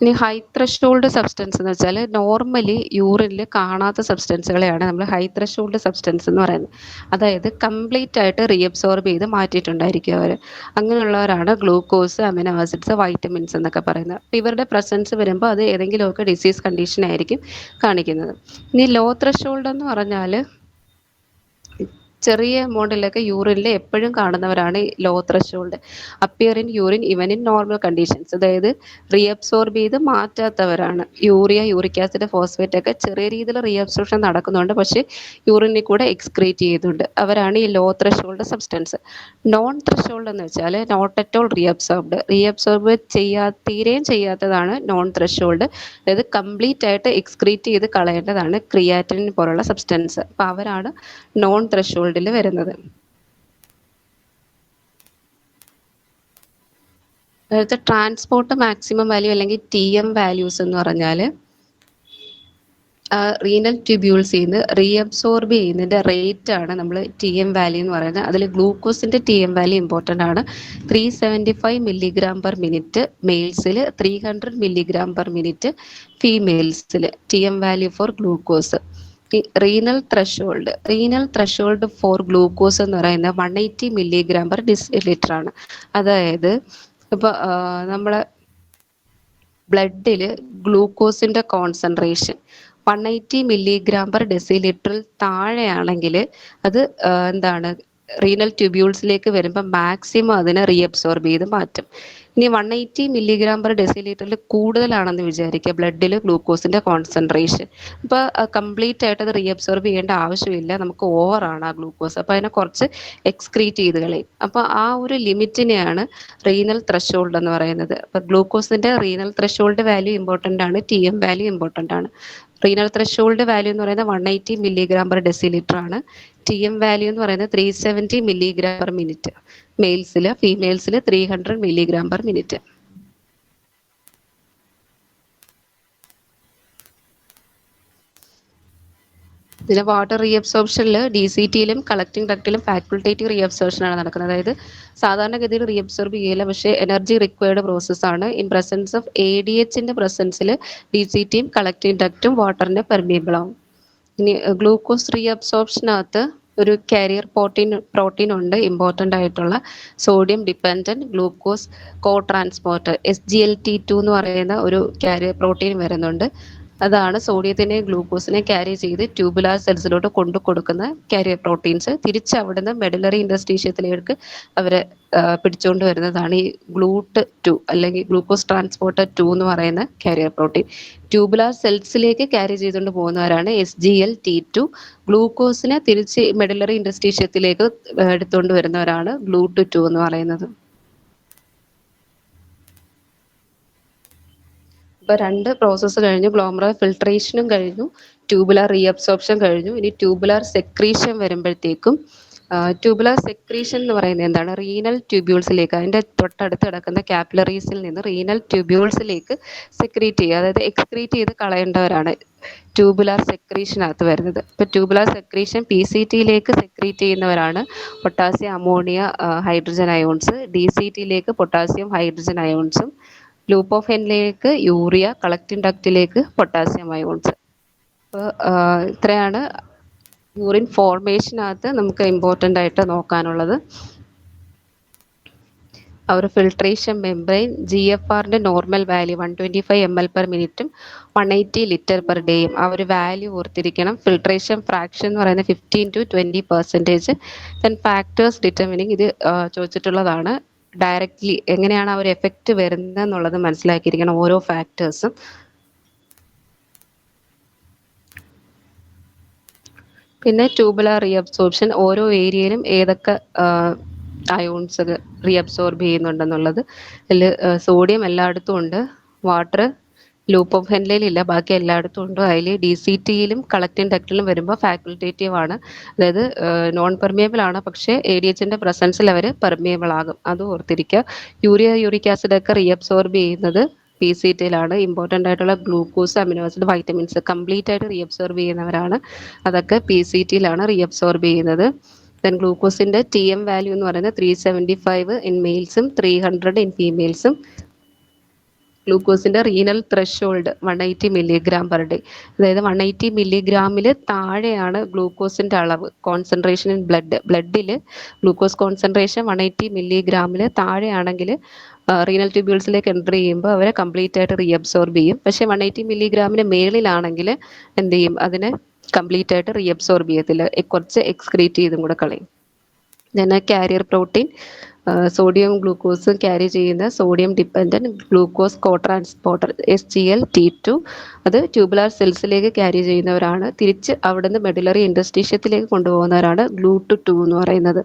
ഇനി ഹൈ ത്രഷോൾഡ് സബ്സ്റ്റൻസ് എന്ന് വെച്ചാൽ നോർമലി യൂറിനിൽ കാണാത്ത സബ്സ്റ്റൻസുകളെയാണ് നമ്മൾ ഹൈ ത്രഷോൾഡ് സബ്സ്റ്റൻസ് എന്ന് പറയുന്നത്. അതായത് കംപ്ലീറ്റ് ആയിട്ട് റീഅബ്സോർബ് ചെയ്ത് മാറ്റിയിട്ടുണ്ടായിരിക്കും അവർ. അങ്ങനെയുള്ളവരാണ് ഗ്ലൂക്കോസ്, അമിനോ ആസിഡ്സ്, വൈറ്റമിൻസ് എന്നൊക്കെ പറയുന്നത്. അപ്പോൾ ഇവരുടെ പ്രസൻസ് വരുമ്പോൾ അത് ഏതെങ്കിലുമൊക്കെ ഡിസീസ് കണ്ടീഷനായിരിക്കും കാണിക്കുന്നത്. ഇനി ലോ ത്രഷോൾഡ് എന്ന് പറഞ്ഞാൽ ചെറിയ എമൗണ്ടിലൊക്കെ യൂറിനിൽ എപ്പോഴും കാണുന്നവരാണ് low threshold. Appear in urine even in normal conditions, അതായത് റീഅബ്സോർബ് ചെയ്ത് മാറ്റാത്തവരാണ്. യൂറിയ, യൂറിക് ആസിഡ്, ഫോസ്ഫേറ്റ് ഒക്കെ ചെറിയ രീതിയിൽ റീഅബ്സോർപ്ഷൻ നടക്കുന്നുണ്ട്, പക്ഷേ യൂറിനിൽ കൂടെ എക്സ്ക്രീറ്റ് ചെയ്യുന്നുണ്ട്. അവരാണ് ഈ low threshold substance. Non threshold എന്ന് വെച്ചാൽ നോട്ട് അറ്റ് ഓൾ റീഅബ്സോർബ് തീരെയും ചെയ്യാത്തതാണ് നോൺ ത്രഷോൾഡ്. അതായത് കംപ്ലീറ്റ് ആയിട്ട് എക്സ്ക്രീറ്റ് ചെയ്ത് കളയേണ്ടതാണ് ക്രിയാറ്റിനിൻ പോലുള്ള സബ്സ്റ്റൻസ്. അപ്പോൾ അവരാണ് നോൺ ത്രഷോൾഡിൽ വരുന്നത്. അതായത് ട്രാൻസ്പോർട്ട് മാക്സിമം വാല്യൂ അല്ലെങ്കിൽ TM വാല്യൂസ് എന്ന് പറഞ്ഞാൽ റീനൽ ട്യൂബ്യൂൾസിൽ നിന്ന് റീഅബ്സോർബ് ചെയ്യുന്നതിൻ്റെ റേറ്റ് ആണ് നമ്മൾ TM വാല്യൂ എന്ന് പറയുന്നത്. അതിൽ ഗ്ലൂക്കോസിൻ്റെ TM വാല്യൂ ഇമ്പോർട്ടൻ്റ് ആണ്. 375 mg/min മെയിൽസിൽ, 300 mg/min ഫീമെയിൽസിൽ TM value for glucose. Renal threshold for glucose എന്ന് പറയുന്നത് 180 mg/dL ആണ്. അതായത് ഇപ്പോൾ നമ്മളെ ബ്ലഡിൽ ഗ്ലൂക്കോസിന്റെ കോൺസെൻട്രേഷൻ 180 മില്ലിഗ്രാം പെർ ഡെസിലിറ്ററിൽ താഴെയാണെങ്കിൽ അത് എന്താണ് റീനൽ ട്യൂബ്യൂൾസിലേക്ക് വരുമ്പോൾ മാക്സിമം അതിനെ റീഅബ്സോർബ് ചെയ്ത് മാറ്റും. ഇനി 180 മില്ലിഗ്രാം പെർ ഡെസിലിറ്ററിൽ കൂടുതലാണെന്ന് വിചാരിക്കുക ബ്ലഡിൽ ഗ്ലൂക്കോസിന്റെ കോൺസെൻട്രേഷൻ. അപ്പോൾ കംപ്ലീറ്റ് ആയിട്ട് അത് റീഅബ്സോർബ് ചെയ്യേണ്ട ആവശ്യമില്ല, നമുക്ക് ഓവറാണ് ആ ഗ്ലൂക്കോസ്, അപ്പോൾ അതിനെ കുറച്ച് എക്സ്ക്രീറ്റ് ചെയ്ത് കളയും. അപ്പോൾ ആ ഒരു ലിമിറ്റിനെയാണ് റീനൽ ത്രഷോൾഡ് എന്ന് പറയുന്നത്. അപ്പോൾ ഗ്ലൂക്കോസിന്റെ റീനൽ ത്രഷോൾഡ് വാല്യൂ ഇമ്പോർട്ടൻ്റ് ആണ്, ടി എം വാല്യൂ ഇമ്പോർട്ടൻ്റ് ആണ്. റീനൽ ത്രഷോൾഡ് വാല്യൂ എന്ന് പറയുന്നത് 180 മില്ലിഗ്രാം പെർ ഡെസിലിറ്റർ ആണ്. ടി എം വാല്യൂ എന്ന് പറയുന്നത് 370 മില്ലിഗ്രാം പെർ മിനിറ്റ്. മെയിൽസിൽ, ഫീമെയിൽസിൽ 300 മില്ലിഗ്രാം പെർ മിനിറ്റ്. ഇതിന് വാട്ടർ റീഅബ്സോർപ്ഷനിൽ ഡി സി ടിയിലും കളക്ടിംഗ് ഡക്റ്റിലും ഫാക്കൾട്ടേറ്റീവ് റീഅബ്സോർപ്ഷനാണ് നടക്കുന്നത്. അതായത് സാധാരണഗതിയിൽ റീഅബ്സോർബ് ചെയ്യില്ല, പക്ഷേ എനർജി റിക്വയർഡ് പ്രോസസ്സാണ്. In presence of A D എച്ചിൻ്റെ പ്രസൻസിൽ ഡി സി ടിയും കളക്ടിംഗ് ഡക്റ്റും വാട്ടറിന് പെർമിയബിൾ ആവും. ഇനി ഗ്ലൂക്കോസ് റീഅബ്സോർപ്ഷനകത്ത് ഒരു കാരിയർ പ്രോട്ടീൻ ഉണ്ട് ഇമ്പോർട്ടൻ്റ് ആയിട്ടുള്ള, sodium dependent glucose cotransporter SGLT2 എന്ന് പറയുന്ന ഒരു കാരിയർ പ്രോട്ടീൻ വരുന്നുണ്ട്. അതാണ് സോഡിയത്തിനെ ഗ്ലൂക്കോസിനെ ക്യാരി ചെയ്ത് ട്യൂബുലാർ സെൽസിലോട്ട് കൊണ്ടു കൊടുക്കുന്ന കാരിയർ പ്രോട്ടീൻസ്. തിരിച്ച് അവിടുന്ന് മെഡുലറി ഇൻഡസ്ട്രീഷ്യത്തിലേക്ക് അവരെ പിടിച്ചുകൊണ്ട് വരുന്നതാണ് ഈ GLUT2 അല്ലെങ്കിൽ ഗ്ലൂക്കോസ് ട്രാൻസ്പോർട്ടർ 2 എന്ന് പറയുന്ന കാരിയർ പ്രോട്ടീൻ. ട്യൂബുലാർ സെൽസിലേക്ക് ക്യാരി ചെയ്തുകൊണ്ട് പോകുന്നവരാണ് SGLT2. ഗ്ലൂക്കോസിനെ തിരിച്ച് മെഡുലറി ഇൻഡസ്ട്രീഷ്യത്തിലേക്ക് എടുത്തുകൊണ്ട് വരുന്നവരാണ് GLUT2 എന്ന് പറയുന്നത്. ഇപ്പോൾ 2 പ്രോസസ്സ് കഴിഞ്ഞു. ഗ്ലോമറുലർ ഫിൽട്രേഷനും കഴിഞ്ഞു, ട്യൂബുലാർ റീഅബ്സോർപ്ഷൻ കഴിഞ്ഞു. ഇനി ട്യൂബുലാർ സെക്രീഷൻ വരുമ്പോഴത്തേക്കും ട്യൂബുലാർ സെക്രീഷൻ എന്ന് പറയുന്നത് എന്താണ്? റീനൽ ട്യൂബ്യൂൾസിലേക്ക്, അതിൻ്റെ തൊട്ടടുത്ത് കിടക്കുന്ന കാപ്പിലറീസിൽ നിന്ന് റീനൽ ട്യൂബ്യൂൾസിലേക്ക് സെക്രീറ്റ് ചെയ്യുക, അതായത് എക്സ്ക്രീറ്റ് ചെയ്ത് കളയേണ്ടവരാണ് ട്യൂബുലാർ സെക്രീഷനകത്ത് വരുന്നത്. ഇപ്പോൾ ട്യൂബുലാർ സെക്രീഷൻ PCTയിലേക്ക് സെക്രീറ്റ് ചെയ്യുന്നവരാണ് പൊട്ടാസ്യം അമോണിയ ഹൈഡ്രജൻ അയോൺസ്, DCTയിലേക്ക് പൊട്ടാസ്യം ഹൈഡ്രജൻ അയോൺസും, ലൂപ്പ് ഓഫ് ഹെൻലിയിലേക്ക് യൂറിയ, കളക്ടിംഗ് ഡക്റ്റിലേക്ക് പൊട്ടാസ്യം അയോൺസ്. അപ്പോൾ ഇത്രയാണ് യൂറിൻ ഫോർമേഷനകത്ത് നമുക്ക് ഇമ്പോർട്ടൻ്റ് ആയിട്ട് നോക്കാനുള്ളത്. ആ ഒരു ഫിൽട്രേഷൻ മെംബ്രെയിൻ GFRൻ്റെ നോർമൽ വാല്യൂ 125 ml per മിനിറ്റും 180 ലിറ്റർ പെർ ഡേയും, ആ ഒരു വാല്യൂ ഓർത്തിരിക്കണം. ഫിൽട്രേഷൻ ഫ്രാക്ഷൻ എന്ന് പറയുന്നത് 15 to 20%. ദെൻ ഫാക്ടേഴ്സ് ഡിറ്റർമിനിങ്, ഇത് ചോദിച്ചിട്ടുള്ളതാണ്. ഡയറക്റ്റ്ലി എങ്ങനെയാണ് ആ ഒരു എഫക്റ്റ് വരുന്നത് എന്നുള്ളത് മനസ്സിലാക്കിയിരിക്കണം, ഓരോ ഫാക്ടേഴ്സും. പിന്നെ ട്യൂബുലാർ റീഅബ്സോർപ്ഷൻ, ഓരോ ഏരിയയിലും ഏതൊക്കെ അയോൺസ് റീഅബ്സോർബ് ചെയ്യുന്നുണ്ടെന്നുള്ളത്. അതിൽ സോഡിയം എല്ലായിടത്തും ഉണ്ട്, വാട്ടർ ലൂപ്പ് ഓഫ് ഹെൻലിയിലില്ല, ബാക്കി എല്ലായിടത്തും ഉണ്ട്. അതിൽ DCTയിലും കളക്ടിംഗ് ഡക്റ്റിലും വരുമ്പോൾ ഫാക്കൾട്ടേറ്റീവ് ആണ്, അതായത് നോൺ പെർമിയബിൾ ആണ്, പക്ഷേ ADHൻ്റെ പ്രസൻസിൽ അവർ പെർമിയബിൾ ആകും, അത് ഓർത്തിരിക്കുക. യൂറിക് ആസിഡ് ഒക്കെ റീഅബ്സോർബ് ചെയ്യുന്നത് PCTയിലാണ്. ഇമ്പോർട്ടൻ്റ് ആയിട്ടുള്ള glucose, amino acid, vitamins complete ആയിട്ട് റീഅബ്സോർബ് ചെയ്യുന്നവരാണ്, അതൊക്കെ PCTയിലാണ് റീഅബ്സോർബ് ചെയ്യുന്നത്. ദെൻ ഗ്ലൂക്കോസിൻ്റെ TM വാല്യൂ എന്ന് പറയുന്നത് 375 ഇൻ മെയിൽസും 300 ഇൻ ഫീമെയിൽസും. ഗ്ലൂക്കോസിൻ്റെ renal threshold 180 milligram per day, അതായത് 180 മില്ലിഗ്രാമിൽ താഴെയാണ് ഗ്ലൂക്കോസിൻ്റെ അളവ്, കോൺസെൻട്രേഷൻ ഇൻ ബ്ലഡിൽ ഗ്ലൂക്കോസ് കോൺസെൻട്രേഷൻ 180 മില്ലിഗ്രാമിൽ താഴെയാണെങ്കിൽ റീനൽ ട്യൂബ്യൂൾസിലേക്ക് എൻ്റർ ചെയ്യുമ്പോൾ അവരെ കംപ്ലീറ്റ് ആയിട്ട് റീഅബ്സോർബ് ചെയ്യും. പക്ഷേ 180 മില്ലിഗ്രാമിന് മേളിലാണെങ്കിൽ എന്ത് ചെയ്യും? അതിനെ കംപ്ലീറ്റ് ആയിട്ട് റീഅബ്സോർബ് ചെയ്യത്തില്ല, കുറച്ച് എക്സ്ക്രീറ്റ് ചെയ്തും കൂടെ കളയും. ദെൻ കാരിയർ പ്രോട്ടീൻ, സോഡിയം ഗ്ലൂക്കോസും ക്യാരി ചെയ്യുന്ന sodium dependent glucose cotransporter SGLT2, അത് ട്യൂബുലാർ സെൽസിലേക്ക് ക്യാരി ചെയ്യുന്നവരാണ്. തിരിച്ച് അവിടുന്ന് മെഡുലറി ഇൻഡസ്ട്രീഷ്യത്തിലേക്ക് കൊണ്ടുപോകുന്നവരാണ് GLUT2 എന്ന് പറയുന്നത്.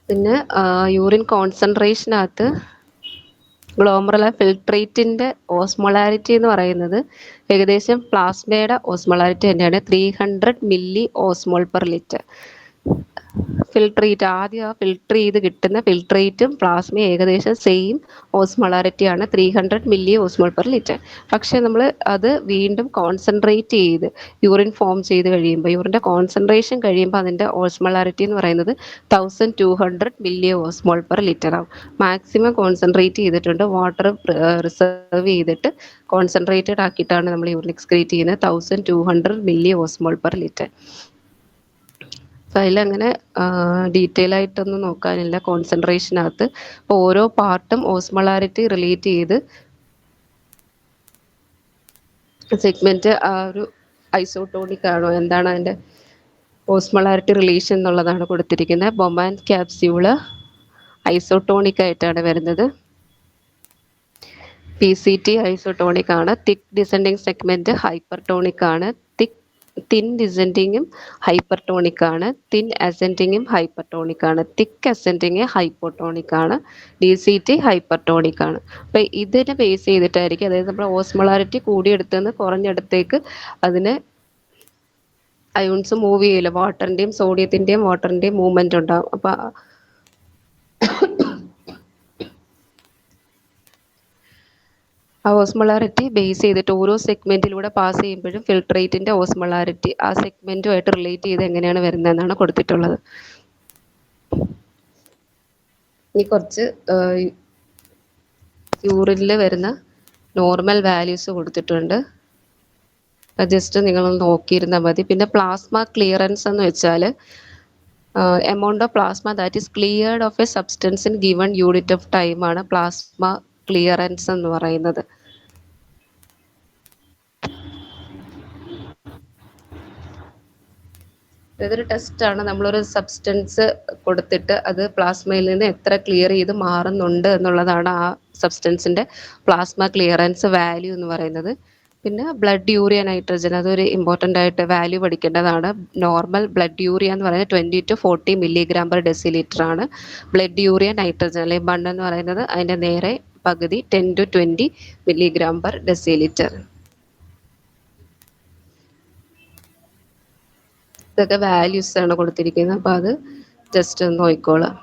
പിന്നെ യൂറിൻ കോൺസെൻട്രേഷനകത്ത് ഗ്ലോമറുലർ ഫിൽട്രേറ്റിൻ്റെ ഓസ്മോളാരിറ്റി എന്ന് പറയുന്നത് ഏകദേശം പ്ലാസ്മയുടെ ഓസ്മോളാരിറ്റി തന്നെയാണ്, 300 milli osmol per litre. Filtrate, ആദ്യം ആ ഫിൽട്ടർ ചെയ്ത് കിട്ടുന്ന ഫിൽട്രേറ്റും പ്ലാസ്മയും ഏകദേശം സെയിം ഓസ്മോളാരിറ്റിയാണ്, 300 മില്ലി ഓസ്മോൾ പെർ ലിറ്റർ. പക്ഷേ നമ്മൾ അത് വീണ്ടും കോൺസെൻട്രേറ്റ് ചെയ്ത് യൂറിൻ ഫോം ചെയ്ത് കഴിയുമ്പോൾ, യൂറിൻ്റെ കോൺസെൻട്രേഷൻ കഴിയുമ്പോൾ അതിൻ്റെ ഓസ്മോളാരിറ്റി എന്ന് പറയുന്നത് 1200 മില്ലി ഓസ്മോൾ പെർ ലിറ്റർ ആവും. മാക്സിമം കോൺസെൻട്രേറ്റ് ചെയ്തിട്ടുണ്ട്, വാട്ടർ റിസർവ് ചെയ്തിട്ട് കോൺസെൻട്രേറ്റഡ് ആക്കിയിട്ടാണ് നമ്മൾ യൂറിൻ എക്സ്ക്രീറ്റ് ചെയ്യുന്നത്, 1200 മില്ലി ഓസ്മോൾ പെർ ലിറ്റർ. അപ്പം അതിലങ്ങനെ ഡീറ്റെയിൽ ആയിട്ടൊന്നും നോക്കാനില്ല കോൺസെൻട്രേഷനകത്ത്. അപ്പോൾ ഓരോ പാർട്ടും ഓസ്മോളാരിറ്റി റിലേറ്റ് ചെയ്ത് സെഗ്മെന്റ് ആ ഒരു ഐസോട്ടോണിക് ആണോ എന്താണ് അതിൻ്റെ ഓസ്മോളാരിറ്റി റിലേഷൻ എന്നുള്ളതാണ് കൊടുത്തിരിക്കുന്നത്. ബൊമാൻ ക്യാപ്സ്യൂള് ഐസോട്ടോണിക് ആയിട്ടാണ് വരുന്നത്. PCT ഐസോട്ടോണിക് ആണ്. തിക്ക് ഡിസെൻഡിങ് സെഗ്മെന്റ് ഹൈപ്പർട്ടോണിക് ആണ്. തിൻ ഡിസെൻഡിങ്ങും ഹൈപ്പർട്ടോണിക് ആണ്. തിൻ അസെൻഡിങ്ങും ഹൈപ്പർട്ടോണിക് ആണ്. തിക്ക് അസെൻഡിങ് ഹൈപ്പോട്ടോണിക് ആണ്. DCT ഹൈപ്പർട്ടോണിക് ആണ്. അപ്പം ഇതിനെ ബേസ് ചെയ്തിട്ടായിരിക്കും, അതായത് നമ്മൾ ഓസ്മോളാരിറ്റി കൂടിയെടുത്തുനിന്ന് കുറഞ്ഞിടത്തേക്ക് അതിന് അയോൺസ് മൂവ് ചെയ്യില്ല. വാട്ടറിൻ്റെയും സോഡിയത്തിൻ്റെയും വാട്ടറിൻ്റെയും മൂവ്മെൻ്റ് ഉണ്ടാകും. അപ്പം ആ ഓസ്മോളാരിറ്റി ബേസ് ചെയ്തിട്ട് ഓരോ സെഗ്മെന്റിലൂടെ പാസ് ചെയ്യുമ്പോഴും ഫിൽട്രേറ്റിന്റെ ഓസ്മോളാരിറ്റി ആ സെഗ്മെന്റുമായിട്ട് റിലേറ്റ് ചെയ്ത് എങ്ങനെയാണ് വരുന്നതെന്നാണ് കൊടുത്തിട്ടുള്ളത്. ഇനി കുറച്ച് യൂറിനിൽ വരുന്ന നോർമൽ വാല്യൂസ് കൊടുത്തിട്ടുണ്ട്. ജസ്റ്റ് നിങ്ങളൊന്ന് നോക്കിയിരുന്നാൽ മതി. പിന്നെ പ്ലാസ്മ ക്ലിയറൻസ് എന്ന് വെച്ചാൽ amount of plasma that is cleared of A substance in given unit of time ആണ് പ്ലാസ്മ ക്ലിയറൻസ് എന്ന് പറയുന്നത്. ഇതൊരു ടെസ്റ്റാണ്. നമ്മളൊരു സബ്സ്റ്റൻസ് കൊടുത്തിട്ട് അത് പ്ലാസ്മയിൽ നിന്ന് എത്ര ക്ലിയർ ചെയ്ത് മാറുന്നുണ്ട് എന്നുള്ളതാണ് ആ സബ്സ്റ്റൻസിൻ്റെ പ്ലാസ്മ ക്ലിയറൻസ് വാല്യൂ എന്ന് പറയുന്നത്. പിന്നെ ബ്ലഡ് യൂറിയ നൈട്രജൻ, അതൊരു ഇമ്പോർട്ടൻ്റ് ആയിട്ട് വാല്യൂ പഠിക്കേണ്ടതാണ്. നോർമൽ ബ്ലഡ് യൂറിയ എന്ന് പറയുന്നത് 20 to 40 mg/dL ആണ്. ബ്ലഡ് യൂറിയ നൈട്രജൻ അല്ലെങ്കിൽ ബൺ എന്ന് പറയുന്നത് അതിൻ്റെ നേരെ പകുതി 10 to 20 mg/dL. ഇതൊക്കെ വാല്യൂസ് ആണ് കൊടുത്തിരിക്കുന്നത്. അപ്പോൾ അത് ജസ്റ്റ് ഒന്ന് നോക്കിക്കോളാം.